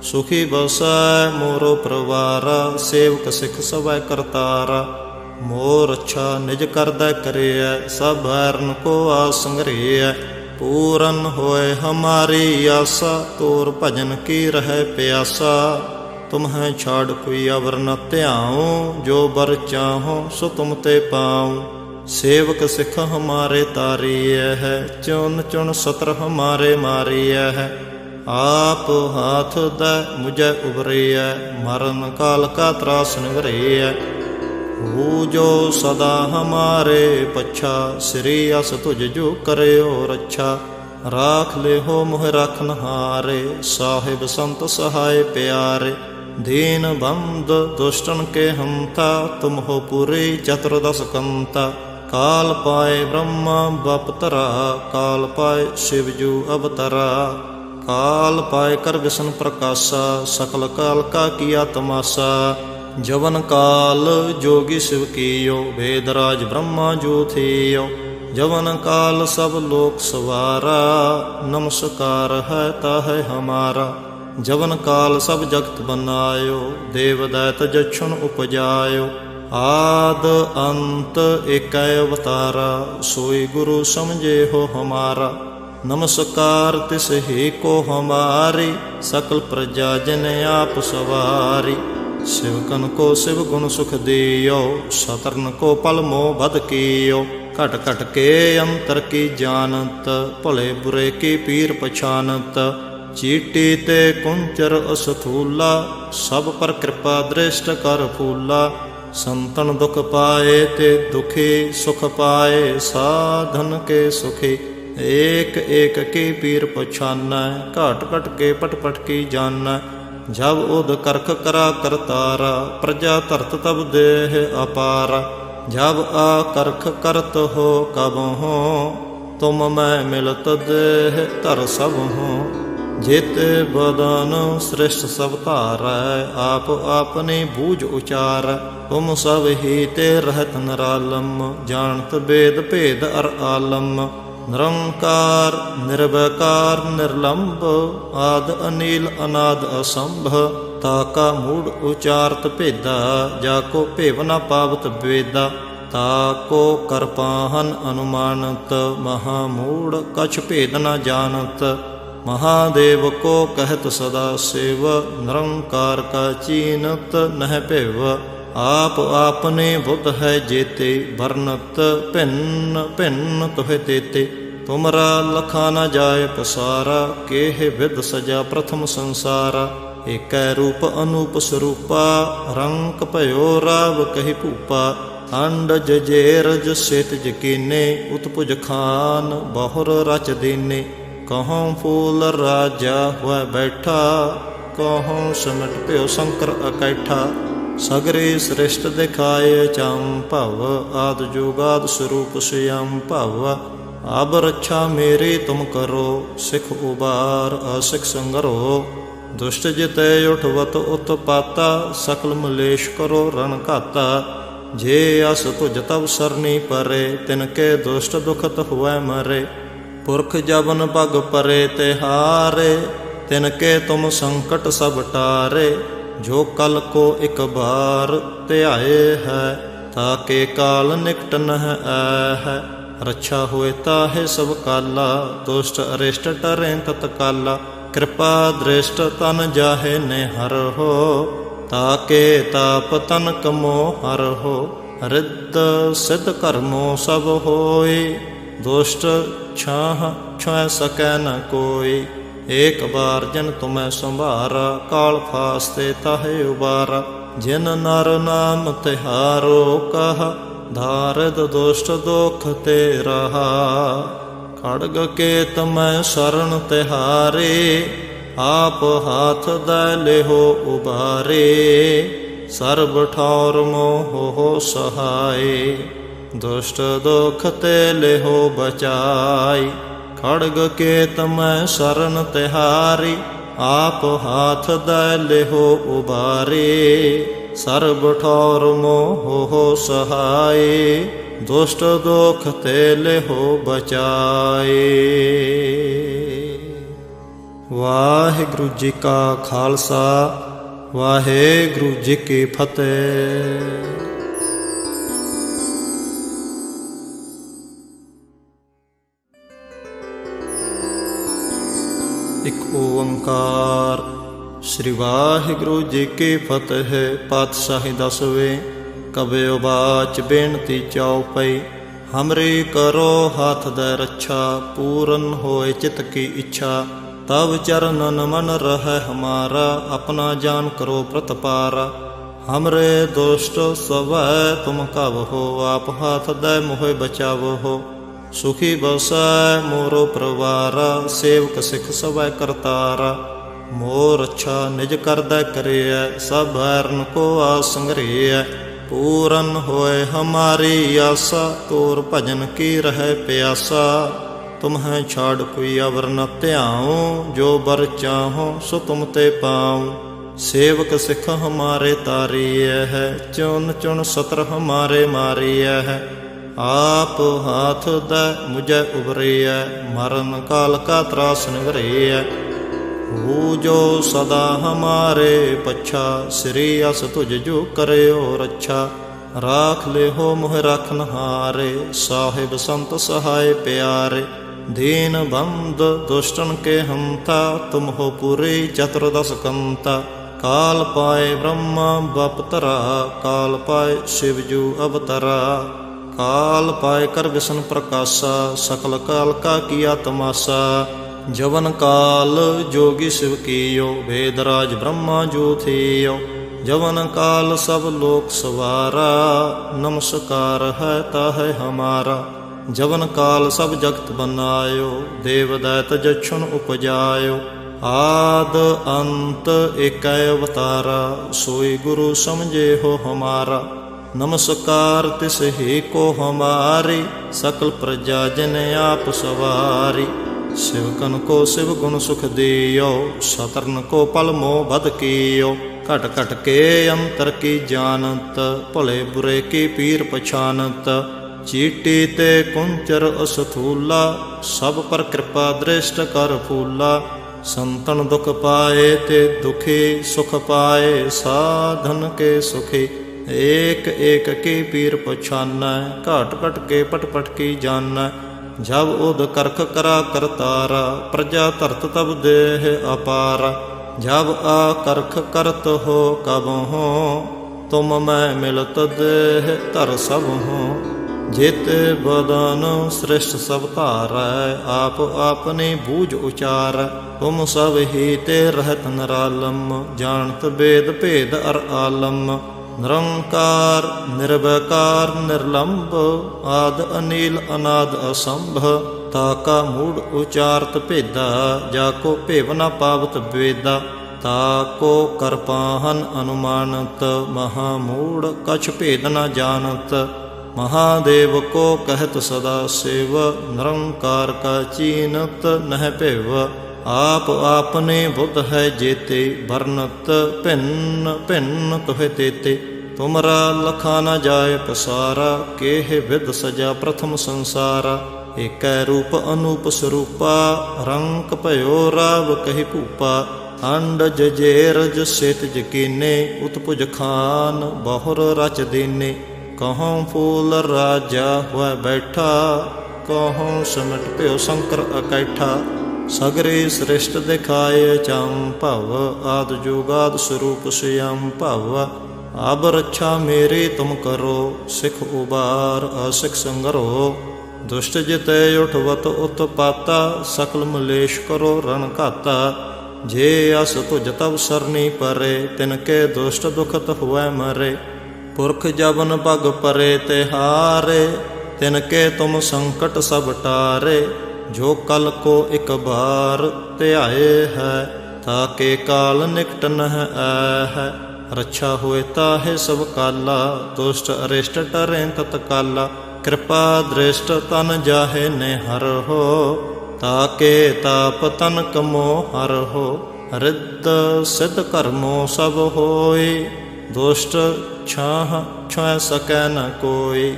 सुखी बसै मोरो परवारा, सेवक सिख सवै करतारा। मोर अच्छा निज करदै करिय, सब बैरन को आसंग्रिय। पूरन होए हमारी आसा, तोर भजन की रहे प्यासा। तुम्हें छाड़ कोई अवर न ध्याऊँ, जो बर चाहो सो तुम ते पाऊँ। सेवक सिख हमारे तारिय है, चुन चुन सत्र हमारे मारिय है। आप हाथ दै मुझे उबरिय, मरण काल का त्रास निवरिय। हो जो सदा हमारे पच्छा, श्री अस तुझ जो करे हो रक्षा। राख ले हो मोह रखनहारे, साहिब संत सहाय प्यारे। दीन बंद दुष्टन के हंता, तुम हो पूरी चतुर्दश कंता। काल पाए ब्रह्मा बपतरा, काल पाए शिवजू अवतरा। काल पाए कर विष्णु प्रकाशा, सकल काल का किया तमाशा। जवन काल जोगी शिव कियो, वेदराज ब्रह्मा जो थियो। जवन काल सब लोक सवारा, नमस्कार है ताहे हमारा। जवन काल सब जगत बनायो, देव दैत जक्षुण उपजायो। आद अंत एक अवतारा, सोई गुरु समझे हो हमारा। नमस्कार तिस ही को हमारी, सकल प्रजा जन आप सवारी। शिवकन को शिव गुण सुख दियो, शतरन को पल मोह बद कियो। घट घट के अंतर की जानत, भले बुरे की पीर पछानत। चीटी ते कुंचर असथूला, सब पर कृपा दृष्ट कर फूला। संतन दुख पाए ते दुखी, सुख पाए साधन के सुखी। एक एक की पीर पछाना, घट घट के पट पट की जाना। जब उद करख करा करतारा, प्रजा धरत तब देह अपारा। जब आ करख करत हो कब हो, तुम मैं मिलत देह धर सब हो। जेते बदन श्रेष्ठ सब तारै, आप आपने बूझ उचार। तुम सब ही ते रहत निरालम, जानत वेद भेद अर आलम। निरंकार निर्वैकार निर्लंब, आद अनिल अनाद असंभ। ताका मूढ़ उचारत भेदा, जाको भेव न पावत वेदा। ताको कर पाहन अनुमानत, महामूढ़ कछ भेद न जानत। महादेव को कहत सदा शिव, निरंकार का चीनत नह भेव। आप आपने बुद्ध है जेते, वर्णत भिन्न भिन्न तुहे तेते। तुमरा लखा न जाय पसारा, केह विद सजा प्रथम संसारा। एक रूप अनूप स्वरूपा, रंक भयो राव कहि भूपा। अंड जजेरज सेत जकीने, उत्पुज खान बहुर रच दीने। कहूँ फूल राजा हुआ बैठा, कहूँ सिमट प्यो शंकर अकैठा। सगरे श्रेष्ठ दिखाए चंपव, आद जुगाद स्वरूप स्वयं भव। अब रक्षा मेरी तुम करो, सिख उबार असिख संगरो। दुष्ट जिते उठवत उत्पाता, सकल मलेश करो रण घाता। जे अस तुझ तब सरनी परे, तिनके दुष्ट दुखत हुए मरे। पुरख जबन पग परे तिहारे, तिनके तुम संकट सब टारे। जो कल को एक बार त्याए है, ताके काल निकट नह है। रक्षा हुए ताहे सब काला, दुष्ट अरिष्ट टरें तत्काला। कृपा दृष्ट तन जाहे निहर हो, ताके ताप तन कमो हर हो। रिद्ध सिद्ध कर्मो सब होय, दुष्ट छाह छुए सकै न कोई। एक बार जिन तुम्हें संभारा, काल फास्ते ताहे उबारा। जिन नर नाम तिहारो कहा, धारिद दुष्ट दुख ते रहा। खड़ग के तमय शरण तिहारे, आप हाथ दै लेहो उबारे। सर्ब ठौर मोह हो सहाय, दुष्ट दुख ते लेहो बचाई। खड़ग के तमय शरण तिहारी, आप हाथ दै लेहो उबारे। सर्ब ठौर मोह हो सहाय, दुष्ट दुख ते लेहो बचाए। वाहिगुरु जी का खालसा, वाहिगुरु जी की फतेह। एक ओंकार। श्री वाहिगुरु जी की फतेह। पातशाही दसवें। कबयो बाच बेनती चौपई। हमरी करो हाथ दे रक्षा, पूरन होए चित की इच्छा। तब चरणन मन रहे हमारा, अपना जान करो प्रतपारा। हमरे दुष्ट स्वै तुम कब हो, आप हाथ दे मोहे बचाव हो। सुखी बसै मोरो प्रवारा, सेवक सिख सवै करतारा। ਮੋਹ ਰੱਛਾ ਨਿਜ ਕਰਦਾ ਕਰਿਐ, ਸਭ ਬੈਰਨ ਕੋ ਆਸ ਸੰਗਰਿਐ। ਪੂਰਨ ਹੋਏ ਹਮਾਰੀ ਆਸਾ, ਤੋਰ ਭਜਨ ਕੀ ਰਹਿ ਪਿਆਸਾ। ਤੁਮਹਿ ਛਾੜ ਕੋਈ ਅਵਰ ਨ ਧਿਆਉ, ਜੋ ਬਰ ਚਾਹੋ ਸੋ ਤੁਮ ਤੇ ਪਾਉ। सेवक सिख हमारे तारिय है, चुन चुन सत्र हमारे मारिय है। आप हाथ दै मुझे उबरिय, मरण काल का त्रास निवरिय। हो जो सदा हमारे पच्छा, श्री अस तुझ जो करे रच्छा। राख ले हो मोह रखन हारे, साहिब संत सहाय प्यारे। दीन बंद दुष्टन के हंता, तुम हो पूरी चतुर्दश कंता। काल पाए ब्रह्मा बपतरा, काल पाए शिवजू अवतरा। काल पाए कर विष्णु प्रकाशा, सकल काल का किया तमाशा। जवन काल जोगी शिव कियो, वेदराज ब्रह्मा जो थियो। जवन काल सब लोक सवारा, नमस्कार है ताहे हमारा। जवन काल सब जगत बनायो, देव दैत जक्षुन उपजायो। आद अंत एक अवतारा, सोई गुरु समझे हो हमारा। नमस्कार तिस ही को हमारी, सकल प्रजा जन आप सवारी। शिवकन को शिव गुण सुख दियो, सतरन को पल मोह बद कियो। घट घट के अंतर की जानत, भले बुरे की पीर पछानत। चीटी ते कुंचर असथूला, सब पर कृपा दृष्ट कर फूला। संतन दुख पाए ते दुखी, सुख पाए साधन के सुखी। एक एक की पीर पछाना, घट घट के पट पट की जाना। जब उद करख करा करतारा, प्रजा धरत तब देह अपारा। जब आ करख करत हो कब हो, तुम मैं मिलत देह धर सब हो। जेते बदन श्रेष्ठ सब धारै, आप आपनी बूझ उचार। तुम सब ही ते रहत निरालम, जानत वेद भेद अर आलम। निरंकार निर्वैकार निर्लंब, आद अनील अनाद असंभ। ताका मूढ़ उचारत भेदा, जाको भेव न पावत वेदा। ताको कर पाहन अनुमानत, महामूढ़ कछ भेद न जानत। महादेव को कहत सदा शिव, निरंकार का चीनत नह पिव। आप आपने बुद्ध है जेते, बरनत भिन्न भिन्न तुहे तेते। तुमरा लखा न जाय पसारा, केह विद सजा प्रथम संसारा। एक रूप अनूप स्वरूपा, रंक भयो राव कहि भूपा। अंड जजेरज सेत जकीने, उत्पुज खान बहुर रच दीने। कहों फूल राजा हुआ बैठा, कहों सिमट प्यो शंकर अकैठा। सगरे श्रेष्ठ दिखाए चम भव, आद जुगाद स्वरूप स्वयं भव। अब रक्षा मेरी तुम करो, सिख उबार असिख संगरो। दुष्ट जिते उठवत उत्पाता, सकल मलेश करो रण घाता। जे अस तुझ तब सरनी परे, तिनके दुष्ट दुखत हुए मरे। पुरख जबन पग परे तिहारे, तिनके तुम संकट सब टारे। जो कल को एक बार ध्याए है, ताके काल निकट नह है। रक्षा हुए ताहे सब काला, दुष्ट अरिष्ट टरें तत्काला। कृपा दृष्ट तन जाहे निहर हो, ताके ताप तन कमो हर हो। रिद्ध सिद्ध कर्मो सब होय, दुष्ट छाह छुए सकै न कोई।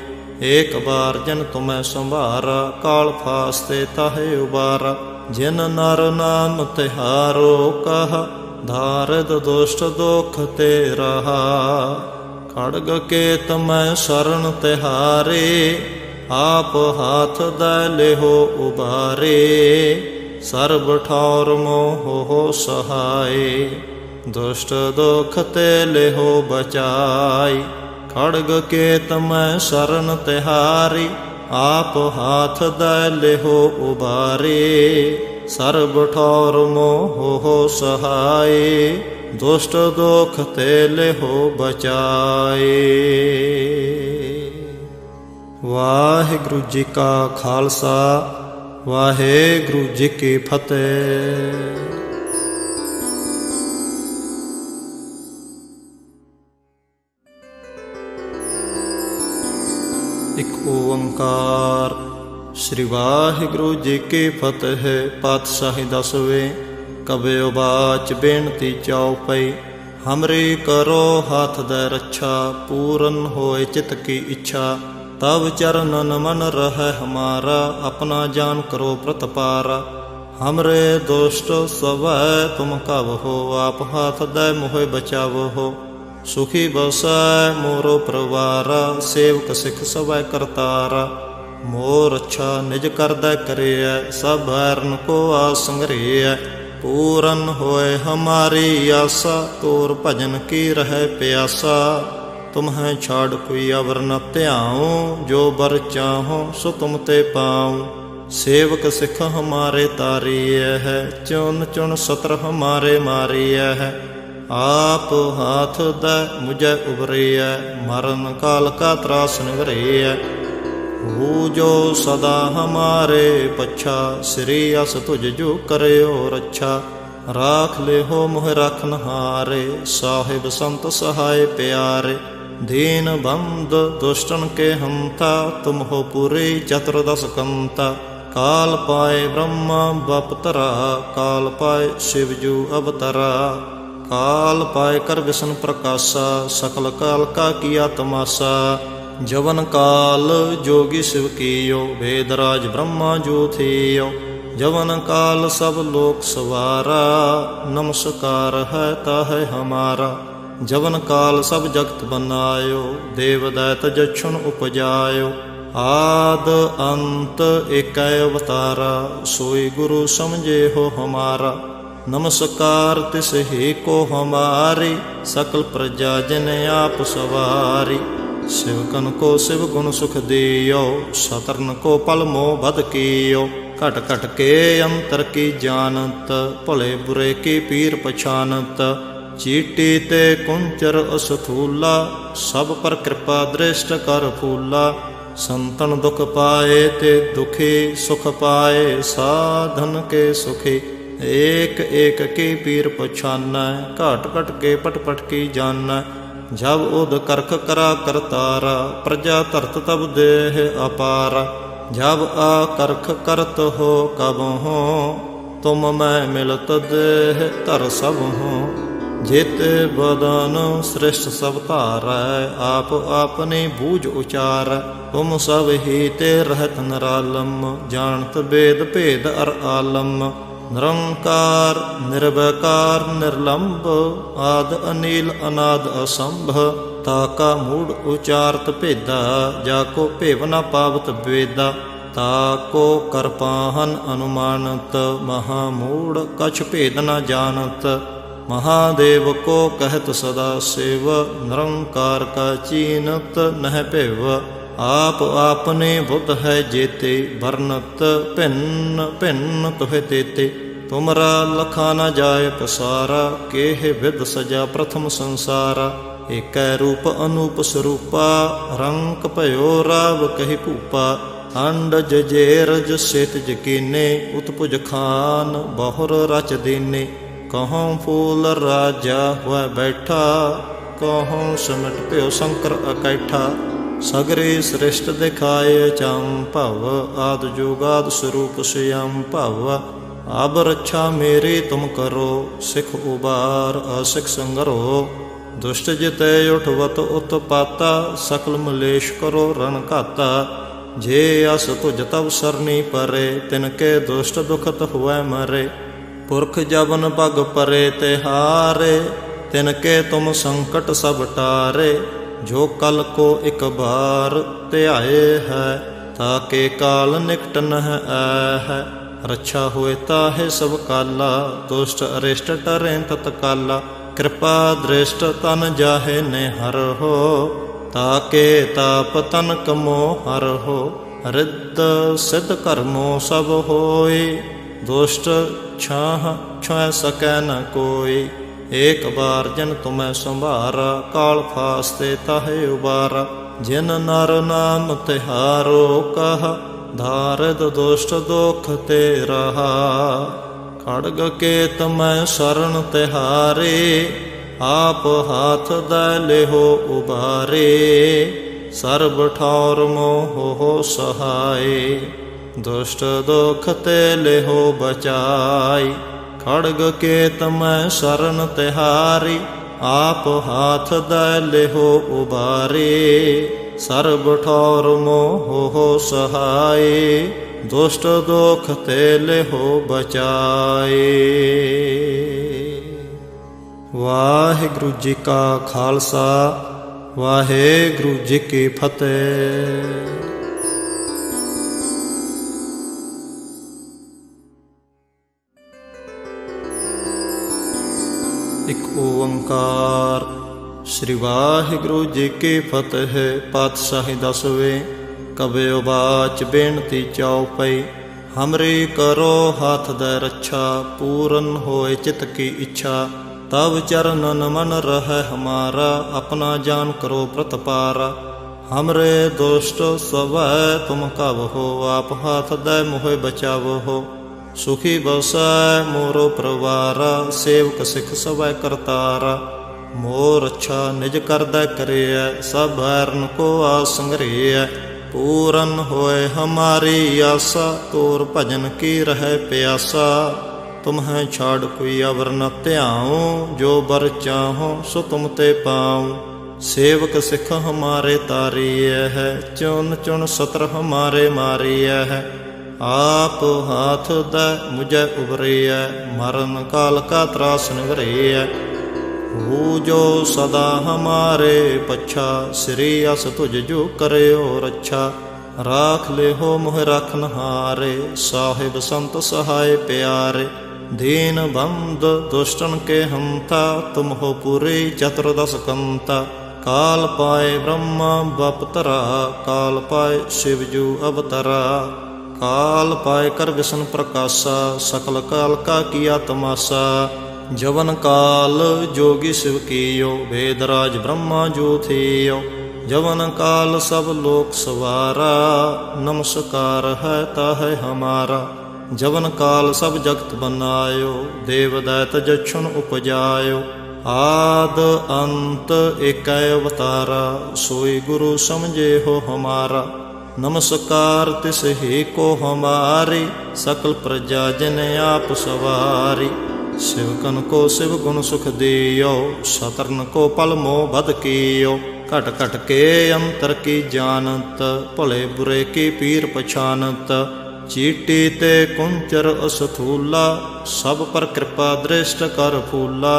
एक बार जिन तुम्हें संभारा, काल फास्ते ताहे उबारा। जिन नर नाम तिहारो कहा, धारिद दुष्ट दुख ते रहा। खड़ग के तमय शरण तिहारे, आप हाथ दै लेहो उबारे। सर्ब ठौर मोह हो सहाय, दुष्ट दुख ते लेहो बचाई। खड़ग के तमय शरण तिहारी, आप हाथ दै लेहो उबारे। सर्ब ठौर मोह हो सहाय, दुष्ट दुख ते लेहो बचाए। वाहिगुरु जी का खालसा, वाहिगुरु जी की फतेह। ਇਕ ਓੰਕਾਰ। ਸ੍ਰੀ ਵਾਹਿਗੁਰੂ ਜੀ ਕੀ ਫਤਿਹ। ਪਾਤਸ਼ਾਹੀ ਦਸਵੇਂ। ਕਬਿਓ ਬਾਚ ਬੇਨਤੀ ਚਉਪਈ। ਹਮਰੀ ਕਰੋ ਹਾਥ ਦੈ ਰੱਛਾ, ਪੂਰਨ ਹੋਏ ਚਿਤ ਕੀ ਇੱਛਾ। ਤਬ ਚਰਨਨ ਮਨ ਰਹਿ ਹਮਾਰਾ, ਆਪਣਾ ਜਾਨ ਕਰੋ ਪ੍ਰਤਪਾਰਾ। हमरे दोष्ट सवै तुम कब हो, आप हाथ दे मोहे बचाव हो। सुखी बसै मोरो परवारा, सेवक सिख सवै करतारा। मोर अच्छा निज कर दै करिय, सब बैरन को आ संग्रिय। पूरन होए हमारी आसा, तोर भजन की रहे प्यासा। तुम्हें छाड़ कोई अवर न त्याऊँ, जो बर चाहो सो तुम ते पाऊँ। सेवक सिख हमारे तारिय है, चुन चुन सत्र हमारे मारिय है। आप हाथ दे मुझे उबरिय, मरण काल का त्रास निवरिय। हो जो सदा हमारे पच्छा, श्री अस तुझ जो करयो रक्षा। राख ले हो मोह रखनहारे, साहिब संत सहाय प्यारे। दीन बंद दुष्टन के हंता, तुम हो पूरी चतुर्दश कंता। काल पाए ब्रह्मा बपतरा, काल पाए शिवजू अवतरा। काल पाए कर विष्णु प्रकाशा, सकल काल का किया तमाशा। जवन काल जोगी शिव कियो, वेदराज ब्रह्मा जो थियो। जवन काल सब लोक सवारा, नमस्कार है ताहे हमारा। जवन काल सब जगत बनायो, देव दैत जक्षुण उपजायो। आद अंत एक अवतारा, सोई गुरु समझे हो हमारा। नमस्कार तिस ही को हमारी, सकल प्रजा जन आप सवारी। शिवकन को शिव गुण सुख दियो, सतरन को पल मोह बद कियो। घट घट के अंतर की जानत, भले बुरे की पीर पछानत। चीटी ते कुंचर असथूला, सब पर कृपा दृष्ट कर फूला। संतन दुख पाए ते दुखी, सुख पाए साधन के सुखी। एक एक की पीर पछाना, घट घट के पट पट की जाना। जब उद करख करा करतारा, प्रजा धरत तब देह अपारा। जब आ करख करत हो कब हो, तुम मैं मिलत देह धर सब हो। जित बदन श्रेष्ठ सब धारै, आप आपने बूझ उचार। तुम सब ही ते रहत निरालम, जानत वेद भेद अर आलम। निरंकार निर्वैकार निर्लंब, आद अनील अनाद असंभ। ताका मूढ़ उचारत भेदा, जाको भेव न पावत वेदा। ताको कर पाहन अनुमानत, महामूढ़ कछ भेद न जानत। महादेव को कहत सदा शिव, निरंकार का चीनत नह भेव। आप आपने बुद्ध है जेते, वर्णत भिन्न भिन्न तुहे तेते। तुमरा लखा न जाय पसारा, केह विद सजा प्रथम संसारा। एक रूप अनूप स्वरूपा, रंक भयो राव कहि भूपा। अंड जजेरज सेत जकीने, उत्पुज खान बहुर रच दीने। कहों फूल राजा हुआ बैठा, कहों सिमट प्यो शंकर अकैठा। सगरे श्रेष्ठ दिखाए चम भव, आद जुगाद स्वरूप श्याम भव। अब रक्षा मेरी तुम करो, सिख उबार असिख संगरो। दुष्ट जिते उठवत उत्पाता, सकल मलेश करो रण घाता। जे अस तुझ तब सरनी परे, तिनके दुष्ट दुखत हुए मरे। पुरख जबन पग परे तिहारे, तिनके तुम संकट सब टारे। जो कल को एक बार ध्याए है, ताके काल निकट नह है। रक्षा हुए ताहे सब काला, दुष्ट अरिष्ट टरें तत्काला। कृपा दृष्ट तन जाहे निहर हो, ताके ताप तन कमो हर हो। रिद्ध सिद्ध कर्मो सब होय, दुष्ट छाह छुए सकै न कोई। एक बार जन तुम्हें संभारा, काल फास्ते ताहे उबारा। जिन नर नाम तिहारो कहा, धारद दुष्ट दुख ते रहा। खड़ग के तमय शरण तिहारे, आप हाथ दे लेहो उबारे। ਸਰਬ ਠੌਰ ਮੋਹ ਸਹਾਏ। ਦੁਸ਼ਟ ਦੁਖ ਤੇ ਲਿਹੋ ਬਚਾਈ, ਖੜਗ ਕੇਤ ਮੈਂ ਸਰਨ ਤਿਹਾਰੀ। ਆਪ ਹਾਥ ਦੈ ਲਿਹੋ ਉਬਾਰੇ, ਸਰਬ ਠੌਰ ਮੋਹ ਸਹਾਏ। ਦੁਸ਼ਟ ਦੁਖ ਤੇ ਲਿਹੋ ਬਚਾਏ। ਵਾਹਿਗੁਰੂ ਜੀ ਕਾ ਖਾਲਸਾ, ਵਾਹਿਗੁਰੂ ਜੀ ਕੀ ਫਤਿਹ। ਇਕ ਓੰਕਾਰ। ਸ੍ਰੀ ਵਾਹਿਗੁਰੂ ਜੀ ਕੀ ਫਤਿਹ। ਪਾਤਸ਼ਾਹੀ ਦਸਵੇਂ। ਕਬਿਉ ਬਾਚ ਬੇਨਤੀ ਚਉਪਈ। ਹਮਰੀ ਕਰੋ ਹਾਥ ਦੈ ਰੱਛਾ, ਪੂਰਨ ਹੋਏ ਚਿਤ ਕੀ ਇੱਛਾ। ਤਬ ਚਰਨਨ ਮਨ ਰਹਿ ਹਮਾਰਾ, ਆਪਣਾ ਜਾਨ ਕਰੋ ਪ੍ਰਤਪਾਰਾ। ਹਮਰੇ ਦੁਸ਼ਟ ਸਵੈ ਤੁਮ ਕਬ ਹੋ, ਆਪ ਹਾਥ ਦੈ ਮੋਹਿ ਬਚਾਵੋ ਹੋ। ਸੁਖੀ ਬਸੈ ਮੋਰੋ ਪਰਵਾਰਾ, ਸੇਵਕ ਸਿਖ ਸਵੈ ਕਰਤਾਰਾ। ਮੋਰ ਅੱਛਾ ਨਿਜ ਕਰਦਾ ਕਰਿਐ, ਸਭ ਬੈਰਨ ਕੋ ਆਸ ਸੰਗਰਿਐ। ਪੂਰਨ ਹੋਏ ਹਮਾਰੀ ਆਸਾ, ਤੋਰ ਭਜਨ ਕੀ ਰਹਿ ਪਿਆਸਾ। ਤੁਮਹਿ ਛਾੜ ਕੋਈ ਅਵਰ ਨ ਧਿਆਉ, ਜੋ ਬਰ ਚਾਹੋ ਸੋ ਤੁਮ ਤੇ ਪਾਉ। ਸੇਵਕ ਸਿੱਖ ਹਮਾਰੇ ਤਾਰੀਐ ਹੈ, ਚੁਨ ਚੁਨ ਸਤਰ ਹਮਾਰੇ ਮਾਰੀਐ ਹੈ। ਆਪ ਹਾਥ ਦੈ ਮੁਝੈ ਉਬਰਿਐ, ਮਰਨ ਕਾਲ ਕਾ ਤਰਾਸ ਨਿਵਰਿਐ। ਹੋ ਜੋ ਸਦਾ ਹਮਾਰੇ ਪੱਛਾ, ਸ੍ਰੀ ਅਸ ਤੁਝ ਜੋ ਕਰਿਓ ਰੱਛਾ। ਰਾਖ ਲਿਹੋ ਮੋਹ ਰਖਨਹਾਰੇ, ਸਾਹਿਬ ਸੰਤ ਸਹਾਇ ਪਿਆਰੇ। ਦੀਨ ਬੰਦ ਦੁਸ਼ਟਨ ਕੇ ਹੰਤਾ, ਤੁਮ ਹੋ ਪੂਰੀ ਚਤੁਰਦਸ ਕੰਤਾ। ਕਾਲ ਪਾਏ ਬ੍ਰਹਮਾ ਬਪਤਰਾ, ਕਾਲ ਪਾਏ ਸ਼ਿਵ ਜੂ ਅਵਤਰਾ। ਕਾਲ ਪਾਏ ਕਰ ਵਿਸ਼ਨ ਪ੍ਰਕਾਸ਼ਾ, ਸਕਲ ਕਾਲ ਕਾ ਕੀਆ ਤਮਾਸਾ। ਜਵਨ ਕਾਲ ਜੋਗੀ शिव कीयो, वेदराज ब्रह्मा जो थियो। जवन काल सब लोक सवारा, नमस्कार है ताहै हमारा। जवन काल सब जगत बनायो, देव दैत जक्षुन उपजायो। आद अंत एकै अवतारा, सोई गुरु समझे हो हमारा। नमस्कार तिस ही को हमारी, सकल प्रजा जिन आप सवारी। शिवकन को शिव गुण सुख दियो, शतरन को पल मोह बद कियो। घट घट के अंतर की जानत, भले बुरे की पीर पछानत। चीटी ते कुंचर असथूला, सब पर कृपा दृष्ट कर फूला।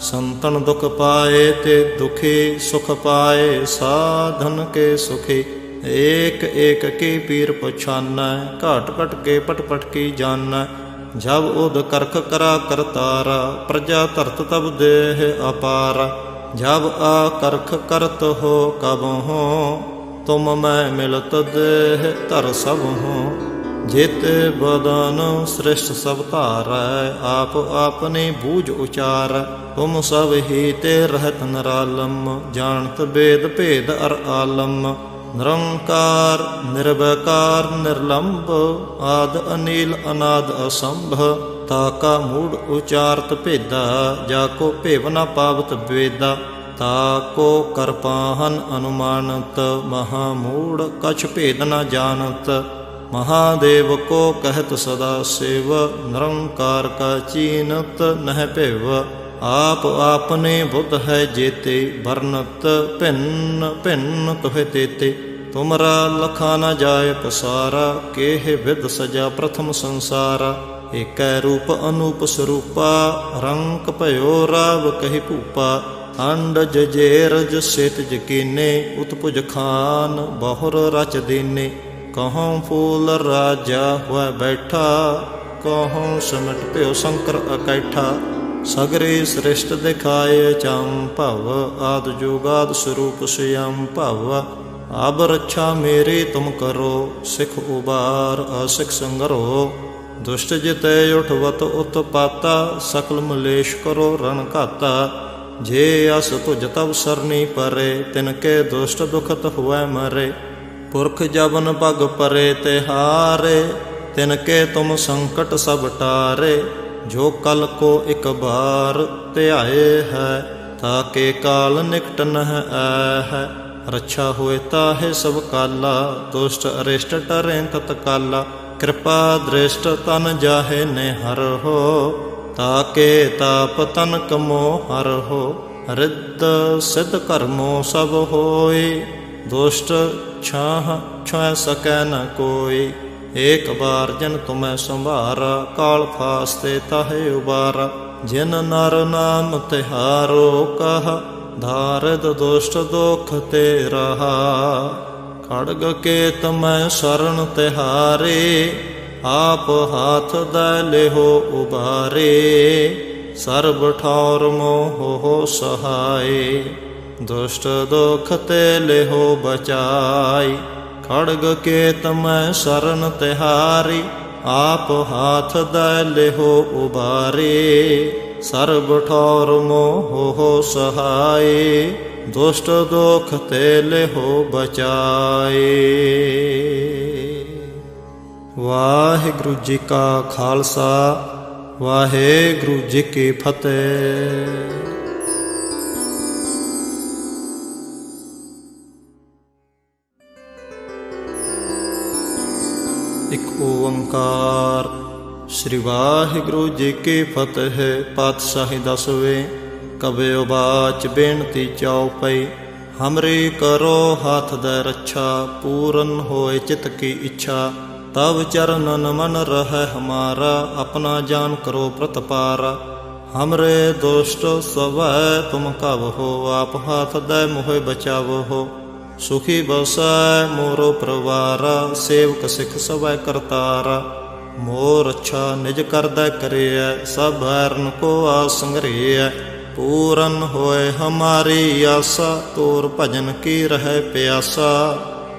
संतन दुख पाए ते दुखी, सुख पाए साधन के सुखी। एक एक की पीर पछाना, घट घट के पट पट की जाना। जब उद करख करा करतारा, प्रजा धरत तब देह अपारा। जब आ करख करत हो कब हो, तुम मैं मिलत देह धर सब हो। जित बदन श्रेष्ठ सब धारै, आप आपनी बूझ उचार। तुम सब ही ते रहत निरालम, जानत वेद भेद अर आलम। निरंकार निर्वैकार निर्लंब, आद अनील अनाद असंभ। ताका मूढ़ उचारत भेदा, जाको भेव न पावत वेदा। ताको करपाहन अनुमानत, महामूढ़ कछ भेद न जानत। महादेव को कहत सदा शिव, निरंकार का चीनत नह भेव। आप आपने बुद्ध है जेते, वर्णत भिन्न भिन्न तुहे तेते। तुमरा लखा न जाय पसारा, केह विद सजा प्रथम संसारा। एकै रूप अनूप स्वरूपा, रंक भयो राव कहि भूपा। अंडज जेरज सेतज कीने, उत्पुज खान बहुर रच दीने। कहूँ फूल राजा हुआ बैठा, कहूँ सिमट प्यो शंकर अकैठा। सगरे श्रेष्ठ दिखाए चाम भव, आद जुगाद स्वरूप स्वयं भव। अब रक्षा मेरी तुम करो, सिख उबार असिख संगरो। दुष्ट जिते उठवत उत्पाता, सकल मलेश करो रण घाता। जे अस तुझ तब सरनी परे, तिनके दुष्ट दुखत हुए मरे। पुरख जबन पग परे तिहारे, तिनके तुम संकट सब टारे। जो कल को एक बार ध्याए है, ताके काल निकट नह है। रक्षा होए ताहे सब काला, दुष्ट अरिष्ट टरें तत्काला। कृपा दृष्ट तन जाहे निहर हो, ताके ताप तन कमो हर हो। रिद्ध सिद्ध कर्मो सब होए, दुष्ट छाह छुए सकै न कोई। एक बार जन तुम्हें संभारा, काल फास्ते ताहे उबारा। जिन नर नाम तिहारो कहा, धारिद दुष्ट दुख ते रहा। खड़ग के तमय शरण तिहारे, आप हाथ दै लेहो उबारे। सर्ब ठौर मोह हो सहाय, दुष्ट दुख ते लेहो बचाई। खड़ग के तमय शरण तिहारी, आप हाथ दै लेहो उबारे। सर्ब ठौर मोह हो सहाय, दुष्ट दुख ते लेहो बचाए। वाहिगुरु जी का खालसा, वाहिगुरु जी की फतेह। एक ओंकार। श्री वाहिगुरु जी की फतेह। पातशाही दसवें। कबयो बाच बेनती चौपई, हमरी करो हाथ दे रक्षा। पूरन होए चित की इच्छा, तब चरणन मन रह हमारा। अपना जान करो प्रतपारा, हमरे दुष्ट स्वै तुम कब हो। आप हाथ दे मोहे बचाव हो, सुखी बसै मोरो परवारा। सेवक सिख सवै करतारा, मोर अच्छा निज करदै करिय। सब बैरन को आस संग्रह, पूरन होए हमारी आशा। तोर भजन की रह प्यासा,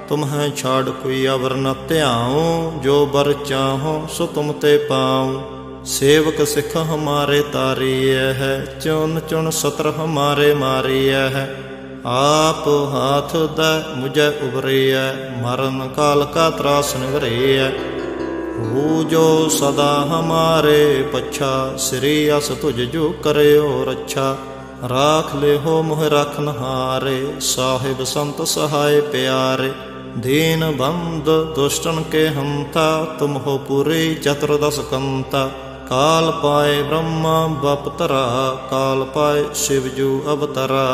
तुम्हें छाड़ कोई अवर न त्याऊँ। जो बर चाहो सो तुम ते पाऊँ। सेवक सिख हमारे तारिय है, चुन चुन सत्र हमारे मारिय है। आप हाथ दै मुझे उबरिय, मरण काल का त्रास निवरिय। हो जो सदा हमारे पच्छा, श्री अस तुझ जो करे हो रक्षा। राख ले हो मोह रखनहारे, साहिब संत सहाय प्यारे। दीन बंद दुष्टन के हंता, तुम हो पूरी चतुर्दश कंता। काल पाए ब्रह्मा बपतरा, काल पाए शिवजू अवतरा।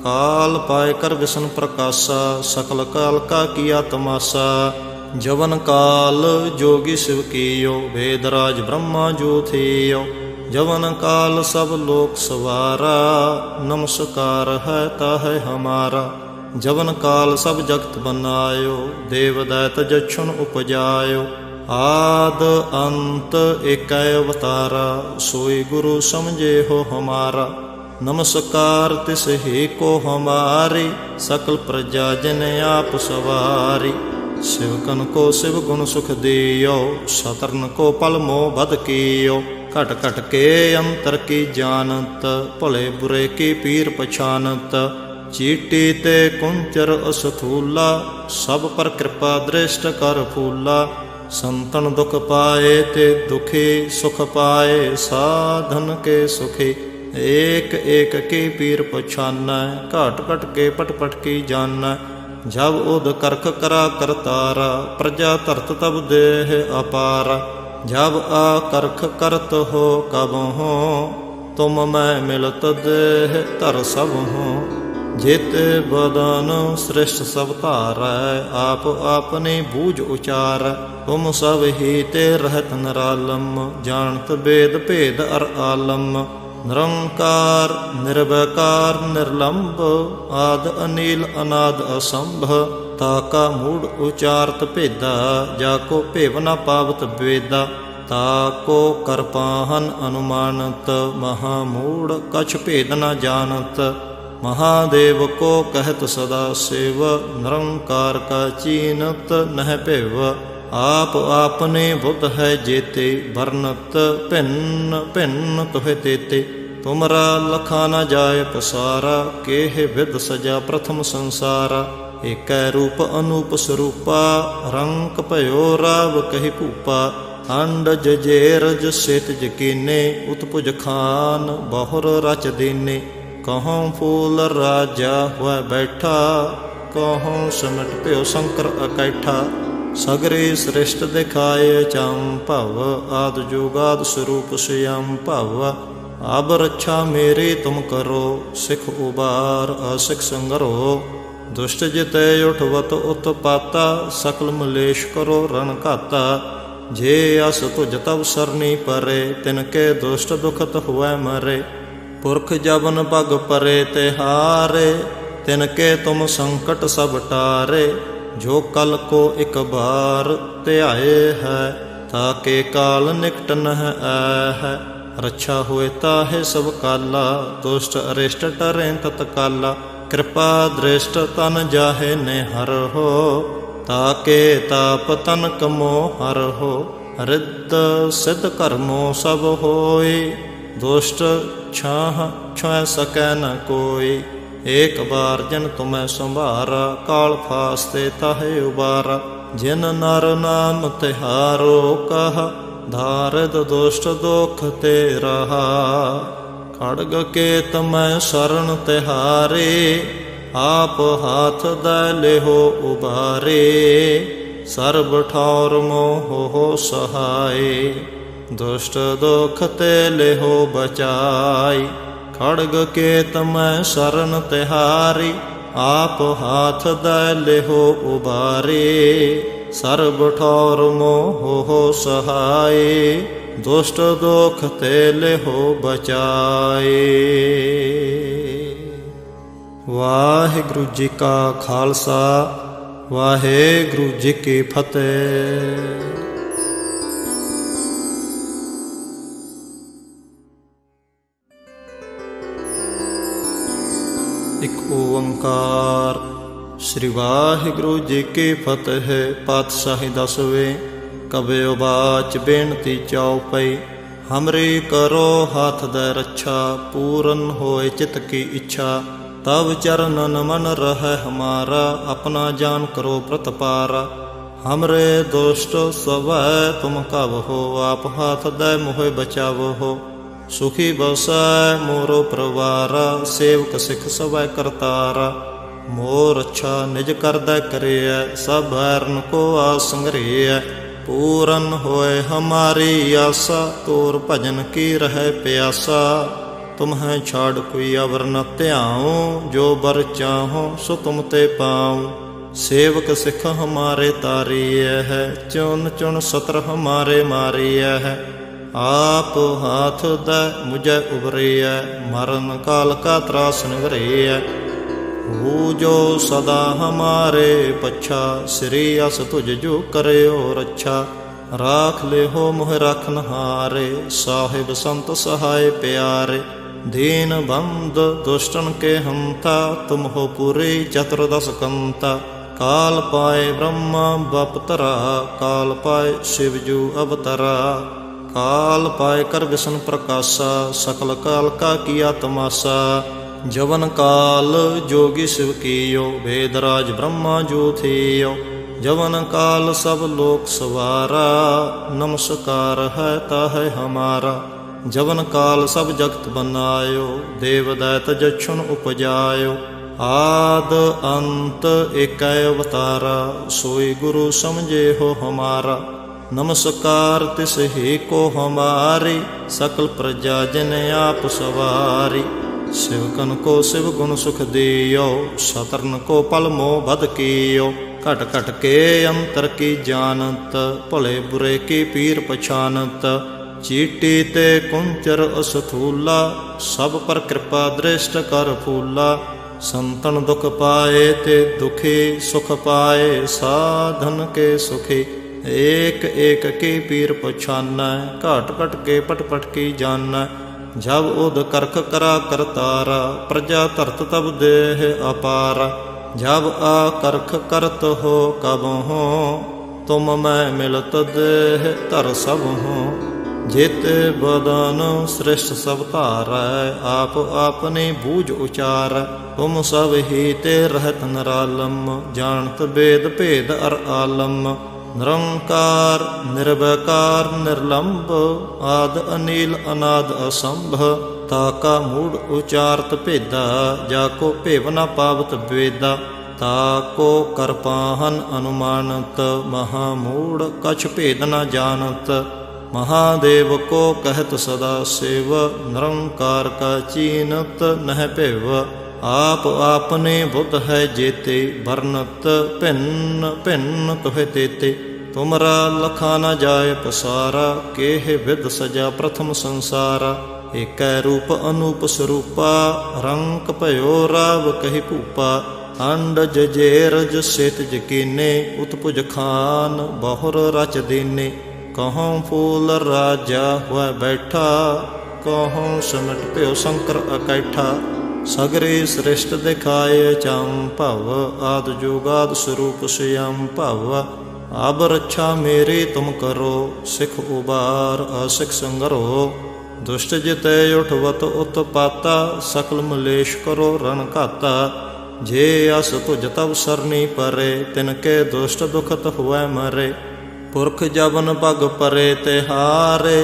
काल पाए कर विष्णु प्रकाशा, सकल काल का किया तमाशा। जवन काल जोगी शिव कियो, वेदराज ब्रह्मा जो थियो। जवन काल सब लोक सवारा, नमस्कार है ताहे हमारा। जवन काल सब जगत बनायो, देव दैत जक्षुन उपजायो। आद अंत एक अवतारा, सोई गुरु समझे हो हमारा। नमस्कार तिस ही को हमारी, सकल प्रजा जन आप सवारी। शिवकन को शिव गुण सुख दियो, शतरन को पल मोह बद कियो। घट घट के अंतर की जानत, भले बुरे की पीर पछानत। चीटी ते कुंचर असथूला, सब पर कृपा दृष्ट कर फूला। संतन दुख पाए ते दुखी, सुख पाए साधन के सुखी। एक एक की पीर पछाना, घट घट के पट पट की जाना। जब उद करख करा करतारा, प्रजा धरत तब देह अपारा। जब आ करख करत हो कब हो, तुम मैं मिलत देह तर सब हो। जित बदन श्रेष्ठ सब तारै, आप आपने बूझ उचार। तुम सब ही ते रहत निरालम, जानत वेद भेद अर आलम। निरंकार निर्वैकार निर्लंब, आद अनिल अनाद असंभ। ताका मूढ़ उचारत भेदा, जाको भेव न पावत वेदा। ताको कर पाहन अनुमानत, महामूढ़ कछ भेद न जानत। महादेव को कहत सदा शिव, निरंकार का चीनत नह भेव। आप आपने बुद्ध है जेते, वर्णत भिन्न भिन्न तुहे तेते। तुमरा लखा न जाय पसारा, केह विद सजा प्रथम संसारा। एक रूप अनूप स्वरूपा, रंक भयो राव कहि भूपा। अंडज जेरज सेतज कीने, उत्पुज खान बहुर रच दीने। कहूँ फूल राजा हुआ बैठा, ਕਹੋਂ ਸਿਮਟ ਭਿਓ ਸ਼ੰਕਰ ਅਕੈਠਾ ਸਗਰੇ ਸ੍ਰਿਸ਼ਟ ਦਿਖਾਏ ਚੰ ਭਵ ਆਦ ਜੁਗਾਦ ਸਰੂਪ ਸਿਯੰ ਭਵ ਅਬ ਰੱਛਾ ਮੇਰੀ ਤੁਮ ਕਰੋ ਸਿਖ ਉਬਾਰ ਅਸਿਖ ਸੰਗਰੋ ਦੁਸ਼ਟ ਜਿਤੈ ਉਠਵਤ ਉਤਪਾਤਾ ਸਕਲ ਮਲੇਸ਼ ਕਰੋ ਰਣ ਘਾਤਾ ਜੇ ਅਸ ਤੁਜ ਤਵ ਸਰਨੀ ਪਰੇ ਤਿਨਕੇ ਦੁਸ਼ਟ ਦੁਖਤ ਹੁਐ ਮਰੇ ਪੁਰਖ ਜਬਨ ਭਗ ਪਰੇ ਤਿਹਾਰੇ ਤਿਨਕੇ ਤੁਮ ਸੰਕਟ ਸਭ ਟਾਰੇ ਜੋ ਕਲ ਕੋ ਇਕ ਬਾਰ ਧਿਆਏ ਹੈ ਤਾਕੇ ਕਾਲ ਨਿਕਟ ਨਹ ਹੈ ਰੱਛਾ ਹੋਏ ਤਾਹੇ ਸਭ ਕਾਲਾ ਦੁਸ਼ਟ ਅਰਿਸ਼ਟ ਟਰੈ ਤਤ ਕਾਲਾ ਕਿਰਪਾ ਦ੍ਰਿਸ਼ਟ ਤਨ ਜਾਹੇ ਨੇ ਹਰ ਹੋ ਤਾਕੇ ਤਾਪ ਤਨ ਕਮੋ ਹਰ ਹੋ ਰਿੱਧ ਸਿੱਧ ਕਰਮੋ ਸਭ ਹੋਏ ਦੁਸ਼ਟ ਛਾਹ ਛੁਐ ਸਕੈ ਨ ਕੋਈ ਏਕ ਬਾਰ ਜਨ ਤੁਮੈ ਸੰਭਾਰਾ ਕਾਲ ਫਾਸਤੇ ਤਾਹੇ ਉਬਾਰਾ ਜਿਨ ਨਰ ਨਾਮ ਤਿਹਾਰੋ ਕਹਾ ਧਾਰਦ ਦੁਸ਼ਟ ਦੁਖ ਤੇ ਰਹਾ ਖੜਗ ਕੇ ਤਮੈ ਸਰਣ ਤਿਹਾਰੇ ਆਪ ਹਾਥ ਦੈ ਲਿਹੋ ਉਬਾਰੇ ਸਰਬ ਠੌਰ ਮੋਹ ਸਹਾਏ ਦੁਸ਼ਟ ਦੁਖ ਤੇ ਲਿਹੋ ਬਚਾਈ ਖੜਗ ਕੇ ਤਮੈ ਸਰਣ ਤਿਹਾਰੀ ਆਪ ਹਾਥ ਦੈ ਲਿਹੋ ਉਬਾਰੇ ਸਰਬ ਠੌਰ ਮੋਹ ਸਹਾਏ ਦੁਸ਼ਟ ਦੁਖ ਤੇ ਲਿਹੋ ਬਚਾਏ। ਵਾਹਿਗੁਰੂ ਜੀ ਕਾ ਖਾਲਸਾ ਵਾਹਿਗੁਰੂ ਜੀ ਕੀ ਫਤਿਹ। ਇਕ ਓੰਕਾਰ ਸ੍ਰੀ ਵਾਹਿਗੁਰੂ ਜੀ ਕੀ ਫਤਿਹ। ਪਾਤਸ਼ਾਹੀ ਦਸਵੇਂ ਕਬਿਓ ਬਾਚ ਬੇਨਤੀ ਚਉਪਈ ਹਮਰੀ ਕਰੋ ਹਾਥ ਦੈ ਰੱਛਾ ਪੂਰਨ ਹੋਏ ਚਿਤ ਕੀ ਇੱਛਾ ਤਬ ਚਰਨਨ ਮਨ ਰਹਿ ਹਮਾਰਾ ਆਪਣਾ ਜਾਨ ਕਰੋ ਪ੍ਰਤਪਾਰਾ ਹਮਰੇ ਦੁਸ਼ਟ ਸਵੈ ਤੁਮ ਕਬ ਹੋ ਆਪ ਹਾਥ ਦੈ ਮੋਹਿ ਬਚਾਵੋ ਹੋ ਸੁਖੀ ਬਸੈ ਮੋਰੋ ਪਰਵਾਰਾ ਸੇਵਕ ਸਿਖ ਸਵੈ ਕਰਤਾਰਾ ਮੋਰ ਅੱਛਾ ਨਿਜ ਕਰਦਾ ਕਰਿਐ ਸਭ ਹਰਨ ਕੋ ਆਸ ਸੰਗਰਿਐ ਪੂਰਨ ਹੋਏ ਹਮਾਰੀ ਆਸਾ ਤੋਰ ਭਜਨ ਕੀ ਰਹਿ ਪਿਆਸਾ ਤੁਮਹਿ ਛਾੜ ਕੋਈ ਅਵਰ ਨ ਧਿਆਉ ਜੋ ਬਰ ਚਾਹੋ ਸੋ ਤੁਮ ਤੇ ਪਾਉ ਸੇਵਕ ਸਿੱਖ ਹਮਾਰੇ ਤਾਰੀਐ ਹੈ ਚੁਨ ਚੁਨ ਸਤਰ ਹਮਾਰੇ ਮਾਰੀਐ ਹੈ ਆਪ ਹਾਥ ਦੈ ਮੁਝੈ ਉਬਰਿਐ ਮਰਨ ਕਾਲ ਕਾ ਤਰਾਸ ਨਿਵਰਿਐ ਹੋ ਜੋ ਸਦਾ ਹਮਾਰੇ ਪੱਛਾ ਸ੍ਰੀ ਅਸ ਤੁਝ ਜੋ ਕਰਿਓ ਰੱਛਾ ਰਾਖ ਲਿਹੋ ਮੋਹ ਰਖਨ ਹਾਰੇ ਸਾਹਿਬ ਸੰਤ ਸਹਾਇ ਪਿਆਰੇ ਦੀਨ ਬੰਦ ਦੁਸ਼ਟਨ ਕੇ ਹੰਤਾ ਤੁਮ ਹੋ ਪੂਰੀ ਚਤੁਰਦਸ ਕੰਤਾ ਕਾਲ ਪਾਏ ਬ੍ਰਹਮਾ ਬਪਤਰਾ ਕਾਲ ਪਾਏ ਸ਼ਿਵਜੂ ਅਵਤਰਾ ਕਾਲ ਪਾਏ ਕਰ ਵਿਸ਼ਨ ਪ੍ਰਕਾਸ਼ਾ ਸਕਲ ਕਾਲ ਕਾ ਕੀਆ ਤਮਾਸਾ ਜਵਨ ਕਾਲ ਜੋਗੀ शिव कीयो वेदराज ब्रह्मा जो थियो जवन काल सब लोक सवारा नमस्कार है ताहै हमारा जवन काल सब जगत बनायो देव दैत जक्षुन उपजायो आद अंत एक अवतारा सोई गुरु समझे हो हमारा नमस्कार तिस ही को हमारी सकल प्रजा जिन आप सवारी शिवकन को शिव गुण सुख दियो सतरन को पल मोह बद कियो घट घट के अंतर की जानत भले बुरे की पीर पछानत चीटी ते कुंचर असथूला सब पर कृपा दृष्ट कर फूला संतन दुख पाए ते दुखी सुख पाए साधन के सुखी एक एक की पीर पछाना घट घट के पट पट की जाना जब उद करख करा करतारा प्रजा धरत तब देह अपारा जब आ करख करत हो कब हो तुम मैं मिलत देह धर सब हो जित बदन श्रेष्ठ सब धारै आप अपनी बूझ उचार तुम सब ही ते रहत निरालम जानत वेद भेद अर आलम निरंकार निर्वैकार निर्लंब आद अनिल अनाद असंभ ताका मूढ़ उचारत भेदा जाको भेव न पावत वेदा ताको कर पाहन अनुमानत, महामूढ़ कछ भेद न जानत। महादेव को कहत सदा शिव, निरंकार का चीनत नह पेव। आप आपने बुद्ध है जेते, बरनत भिन्न भिन्न तुहे तेते। तुमरा लखा न जाय पसारा, केह विद सजा प्रथम संसारा। एक रूप अनूप स्वरूपा, रंक भयो राव कहि भूपा। अंडज जेरज सेतज कीने, उत्पुज खान बहुर रच दीने। कहूँ फूल राजा हुआ बैठा, कहूँ सिमट प्यो शंकर अकैठा। सगरे श्रेष्ठ दिखाए चाम भव, आद जुगाद स्वरूप श्याम भव। अब रक्षा मेरी तुम करो, सिख उबार असिख संगरो। दुष्ट जिते उठवत उत्पाता, सकल मलेश करो रण घाता। जे अस तुझ तब सरनी परे, तिनके दुष्ट दुखत हुए मरे। पुरख जबन पग परे तिहारे,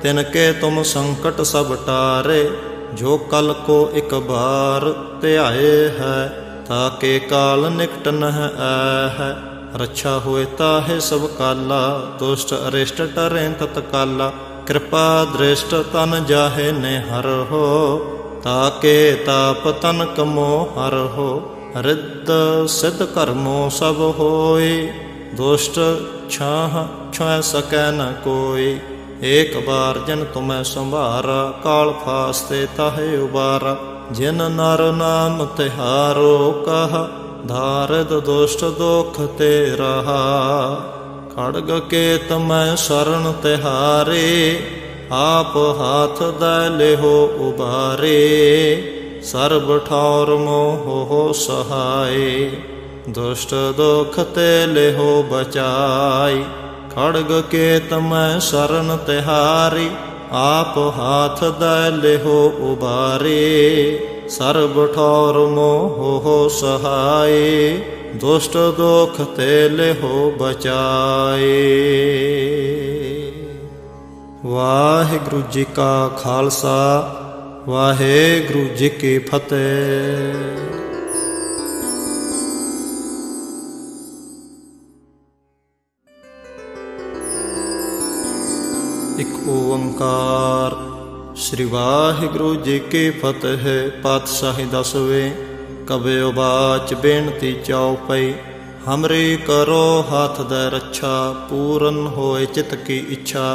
तिनके तुम संकट सब टारे। जो कल को एक बार त्याए है, ताके काल निकट नह है। रक्षा होए ताहे सब काला, दुष्ट अरिष्ट टरें तत्काला। कृपा दृष्ट तन जाहे निहर हो, ताके ताप तन कमो हर हो। रिद्ध सिद्ध कर्मो सब होय, दुष्ट छाह छुए सकै न कोई। एक बार जिन तुम्हें संभारा, काल फास्ते ताहे उबारा। जिन नर नाम तिहारो कहा, धारिद दुष्ट दुख ते रहा। खड़ग के तमय शरण तिहारे, आप हाथ दै लेहो उबारे। सर्ब ठौर मोह सहाय, दुष्ट दुख ते लेहो बचाई। खड़ग के तमय शरण तिहारी, आप हाथ दै लेहो उबारे। सर्ब ठौर मोह सहाय, दुष्ट दुख ते लेहो बचाए। वाहिगुरु जी का खालसा, वाहिगुरु जी की फतेह। एक ओंकार। श्री वाहिगुरु जी की फतेह। पातशाही दसवें। कबयो बाच बेनती चौपई। हमरी करो हाथ दै रक्षा, पूरन होए चित की इच्छा।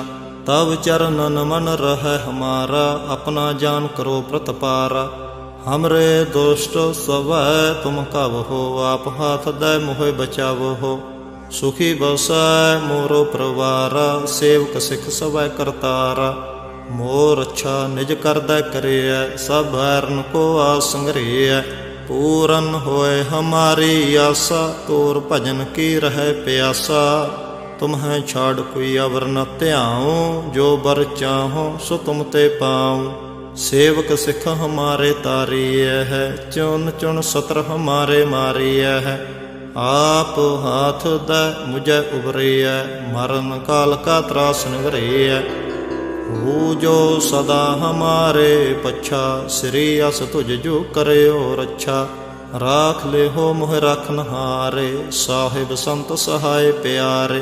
तब चरणन मन रह हमारा, अपना जान करो प्रतपारा। हमरे दुष्ट स्वै तुम कब हो, आप हाथ दै मोह बचाव हो। सुखी बसै मोरो परवारा, सेवक सिख सवै करतारा। मोर अच्छा निज करदै करिय, सब बैरन को आस संग्रिय। पूरन होए हमारी आसा, तोर भजन की रह प्यासा। तुम्हें छाड़ कोई अवर न त्याऊँ, जो बर चाहो सो तुम ते पाऊँ। सेवक सिख हमारे तारिय है, चुन चुन सत्र हमारे मारिय है। आप हाथ दै मुझे उबरिय, मरण काल का त्रास निवरिय। हो जो सदा हमारे पच्छा, श्री अस तुझ जो करे और रक्षा। राख ले हो मोह रखनहारे, साहिब संत सहाय प्यारे।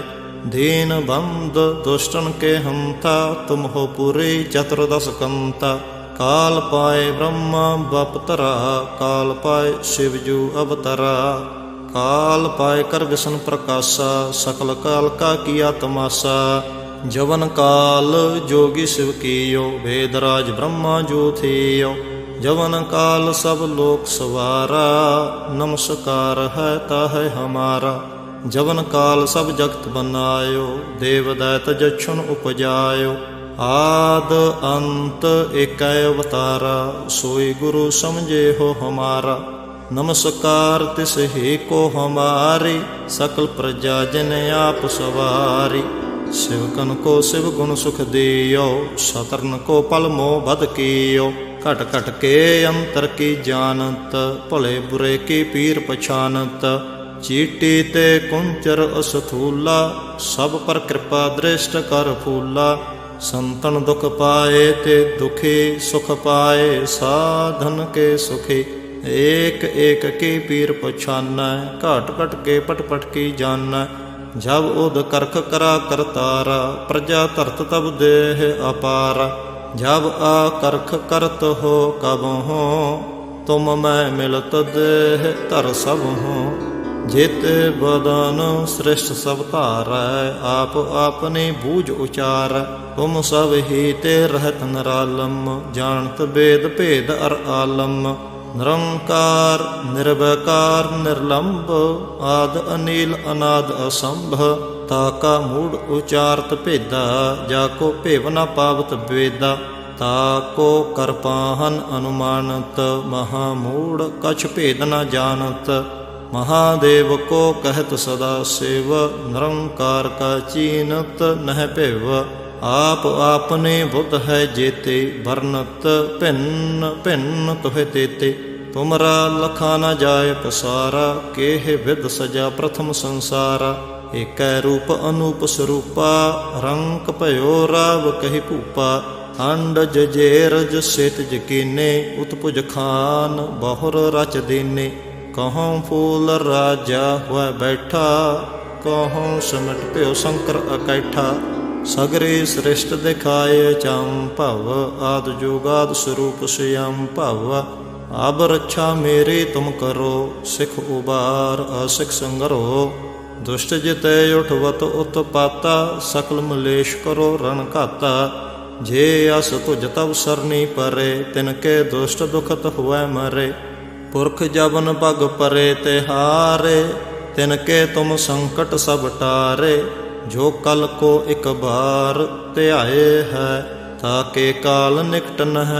दीन बंद दुष्टन के हंता, तुम हो पूरी चतुर्दश कंता। काल पाए ब्रह्मा बपतरा, काल पाए शिवजू अवतरा। काल पाए कर विष्णु प्रकाशा, सकल काल का किया तमाशा। जवन काल जोगी शिव कियो, वेदराज ब्रह्मा जो थियो। जवन काल सब लोक सवारा, नमस्कार है ताहे हमारा। जवन काल सब जगत बनायो, देव दैत जक्षुन उपजायो। आद अंत एक अवतारा, सोई गुरु समझे हो हमारा। नमस्कार तिस ही को हमारी, सकल प्रजा जिन आप सवारी। शिवकन को शिव गुण सुख दियो, शतरन को पल मोह बद कियो। घट घट के अंतर की जानत, भले बुरे की पीर पछानत। चीटी ते कुंचर असथूला, सब पर कृपा दृष्ट कर फूला। संतन दुख पाए ते दुखी, सुख पाए साधन के सुखी। एक एक की पीर पछानै, घाट घट के पट पट की जानै। जब उद करख करा करतारा, प्रजा धरत तब देह अपारा। जब आ करख करत हो कब हो, तुम मैं मिलत देह धर सब हो। जेते बदन श्रेष्ठ सब धारै, आप आपने बूझ उचारै। तुम सब ही ते रहत निरालम, जानत वेद भेद अर आलम। निरंकार निर्वैकार निर्लंब, आद अनील अनाद असंभ। ताका मूढ़ उचारत भेदा, जाको भेव न पावत वेदा। ताको करपाहन अनुमानत, महामूढ़ कछ भेद न जानत। महादेव को कहत सदा शिव, निरंकार का चीनत नह भेव। आप आपने बुद्ध है जेते, वर्णत भिन्न भिन्न तुहे तेते। तुमरा लखा न जाय पसारा, केह विद सजा प्रथम संसारा। एकै रूप अनूप स्वरूपा, रंक भयो राव कहि भूपा। अंडज जेरज सेतज कीने, उत्पुज खान बहुर रच दीने। कहूँ फूल राजा हुआ बैठा, कहूँ सिमट प्यो शंकर अकैठा। सगरे श्रेष्ठ दिखाए चाम भव, आद जोगाद स्वरूप श्याम भव। अब रक्षा मेरी तुम करो, सिख उबार असिख संगरो। दुष्ट जिते उठवत उत्पाता, सकल मलेश करो रण घाता। जे अस तुझ तब सरनी परे, तिनके दुष्ट दुखत हुए मरे। पुरख जबन पग परे तिहारे, तिनके तुम संकट सब टारे। जो कल को एक बार ध्याए है, ताके काल निकट नह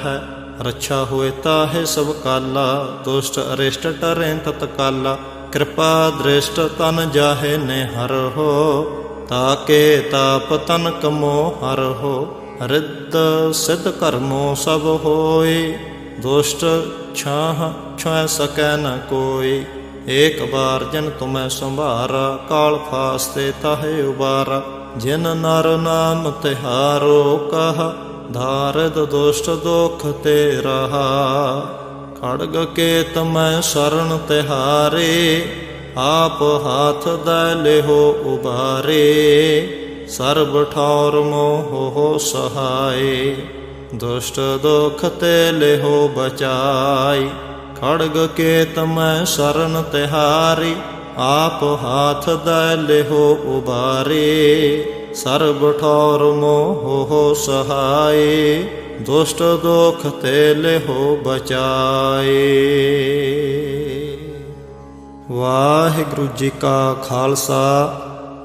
है। रक्षा हुए ताहे सब काला, दुष्ट अरिष्ट टरें तत्काला। कृपा दृष्ट तन जाहे निहर हो, ताके ताप तन कमो हर हो। रिद्ध सिद्ध कर्मो सब होय, दुष्ट छाह छुए सकै न कोई। एक बार जिन तुम्हें संभारा, काल फास्ते ताहे उबारा। जिन नर नाम तिहारो कहा, धारिद दुष्ट दुख ते रहा। खड़ग के तमै शरण तिहारे, आप हाथ दै लेहो उबारे। सर्ब ठौर मोह सहाय, दुष्ट दुख ते लेहो बचाई। खड़ग के तमै शरण तिहारी, आप हाथ दै लेहो उबारे। सर्ब ठौर मोह सहाय, दुष्ट दुख ते लेहो बचाए। वाहिगुरु जी का खालसा,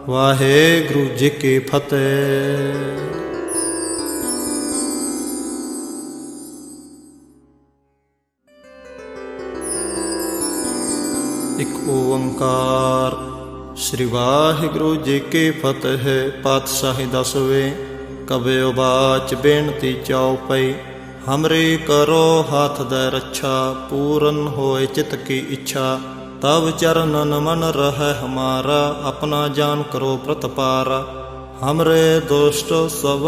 वाहिगुरु जी की फतेह। एक ओंकार। श्री वाहिगुरु जी की फतेह। पातशाही दसवें। कबयो बाच बेनती चौपई। हमरी करो हाथ दै रक्षा, पूरन होए चित की इच्छा। तब चरणन मन रह हमारा, अपना जान करो प्रतपारा। हमरे दुष्ट सब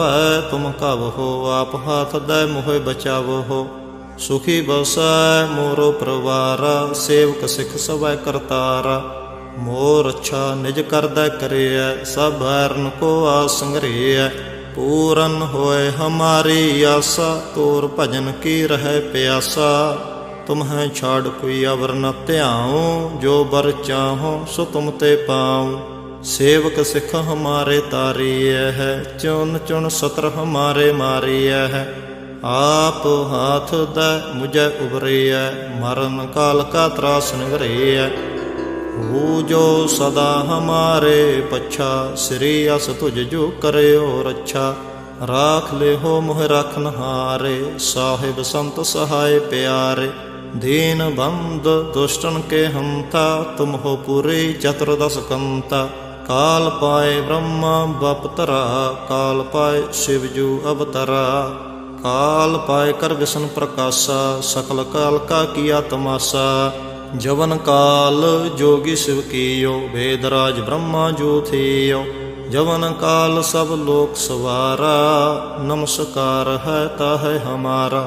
तुम कब हो, आप हाथ दै मोह बचाव हो। सुखी बसै मोरो परवारा, सेवक सिख सवै करतारा। मोर अच्छा निज करदै करिय, सब बैरन को आस संग्रिय। पूरन होए हमारी आसा, तोर भजन की रह प्यासा। तुम्हें छाड़ कोई अवर न ध्याऊँ, जो बर चाहो सो तुम ते पाऊँ। सेवक सिख हमारे तारिय है, चुन चुन सत्र हमारे मारिय है। आप हाथ दै मुझे उबरिय, मरण काल का त्रास निवरिय। हो जो सदा हमारे पच्छा, श्री अस तुझ जो करे और रक्षा। राख ले हो मोह रखनहारे, साहिब संत सहाय प्यारे। दीन बंद दुष्टन के हंता, तुम हो पूरे चतुर्दश कंता। काल पाए ब्रह्मा बपतरा, काल पाए शिवजू अवतरा। काल पाए कर विष्णु प्रकाशा, सकल काल का किया तमाशा। जवन काल जोगी शिव कियो, वेदराज ब्रह्मा जो थियो। जवन काल सब लोक सवारा, नमस्कार है ताहे हमारा।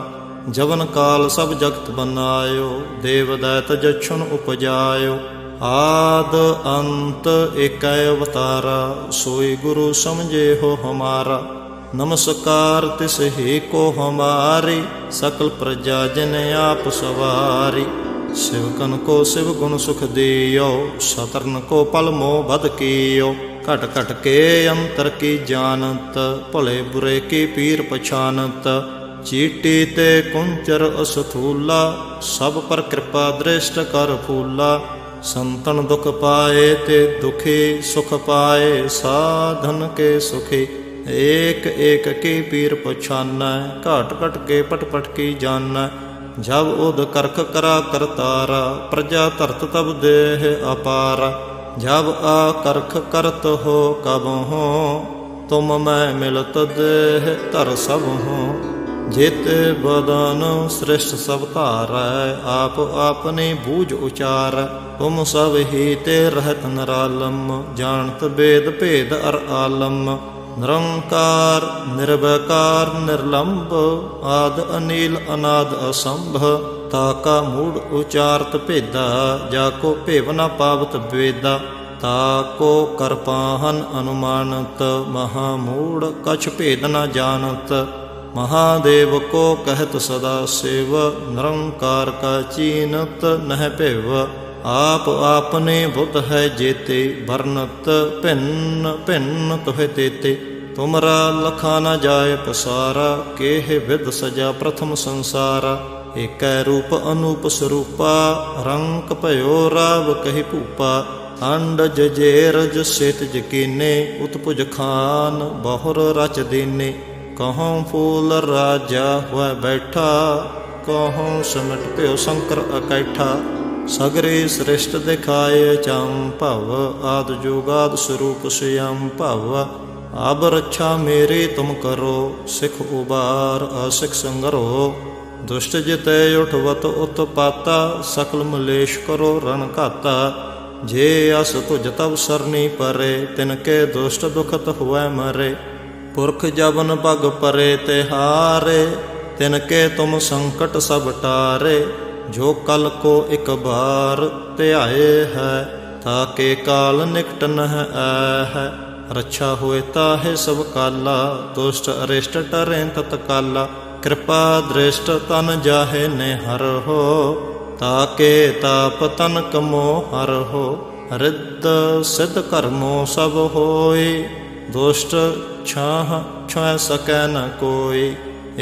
ਜਵਨ ਕਾਲ ਸਭ ਜਗਤ ਬਨਾਇਓ, ਦੇਵ ਦੈਤ ਜਛੁਨ ਉਪਜਾਇਓ। ਆਦ ਅੰਤ ਏਕੈ ਅਵਤਾਰਾ, सोई गुरु समझे हो हमारा। नमस्कार तिस ही को हमारी, सकल प्रजा जिन आप सवारी। शिवकन को शिव गुण सुख दियो, सतरन को पल मोह बद कियो। घट घट के अंतर की जानत, भले बुरे की पीर पछानत। चीटी ते कुंचर असथूला, सब पर कृपा दृष्ट कर फूला। संतन दुख पाए ते दुखी, सुख पाए साधन के सुखी। एक एक की पीर पछाना, घाट घट के पट पट की जाना। जब उद करख करा करतारा, प्रजा धरत तब देह अपारा। जब आ करख करत हो कब हो, तुम मैं मिलत देह धर सब हो। जेते बदन श्रेष्ठ सब धारै, आप आपने बूझ उचार। तुम सब ही ते रहत निरालम, जानत वेद भेद अर आलम। निरंकार निर्वैकार निर्लंब, आद अनील अनाद असंभ। ताका मूढ़ उचारत भेदा, जाको भेव न पावत वेदा। ताको कर पाहन अनुमानत, महामूढ़ कछ भेद न जानत। महादेव को कहत सदा शिव, निरंकार का चीनत नह भेव। आप आपने बुद्ध है जेते, बरनत भिन्न भिन्न तुहे तेते। तुमरा लखा न जाय पसारा, केह विद सजा प्रथम संसारा। एकै रूप अनूप स्वरूपा, रंक भयो राव कहि भूपा। अंड जजेरज सेत जकीने, उत्पुज खान बहुर रच दीने। कहूँ फूल राजा हुआ बैठा, कहूँ सिमट प्यो शंकर अकैठा। सगरे श्रेष्ठ दिखाए चम भव, आद जोगाद स्वरूप स्वयं भव। अब रक्षा मेरी तुम करो, सिख उबार असिख संगरो। दुष्ट जिते उठवत उत्पाता, सकल मलेश करो रण घाता। जे अस तुझ तब सरनी परे, तिनके दुष्ट दुखत हुए मरे। पुरख जबन पग परे तिहारे, तिनके तुम संकट सब टारे। जो कल को एक बार त्याए है, ताके काल निकट नह है। रक्षा होए ताहे सब काला, दुष्ट अरिष्ट टरें तत्काला। कृपा दृष्ट तन जाहे निहर हो, ताके ताप तन कमो हर हो। रिद्ध सिद्ध कर्मो सब होए, दुष्ट छाह छुह सकै न कोई।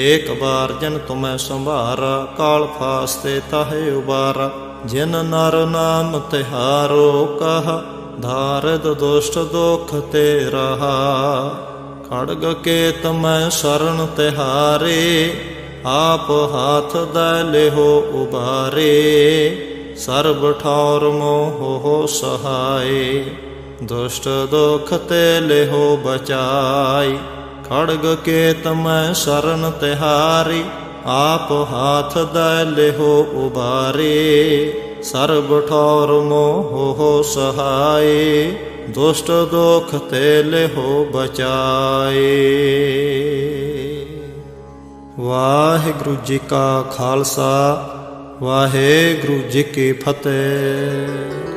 एक बार जिन तुम्हें संभारा, काल फास्ते ताहे उबारा। जिन नर नाम तिहारो कहा, धारिद दुष्ट दुख ते रहा। खड़ग के तमै शरण तिहारे, आप हाथ दै लेहो उबारे। सर्ब ठौर मोह सहाय, दुष्ट दुख ते लेहो बचाई। खड़ग के तमै शरण तिहारी, आप हाथ दै लेहो उबारे। सर्ब ठौर मोह सहाय, दुष्ट दुख ते लेहो बचाए। वाहिगुरु जी का खालसा, वाहिगुरु जी की फतेह।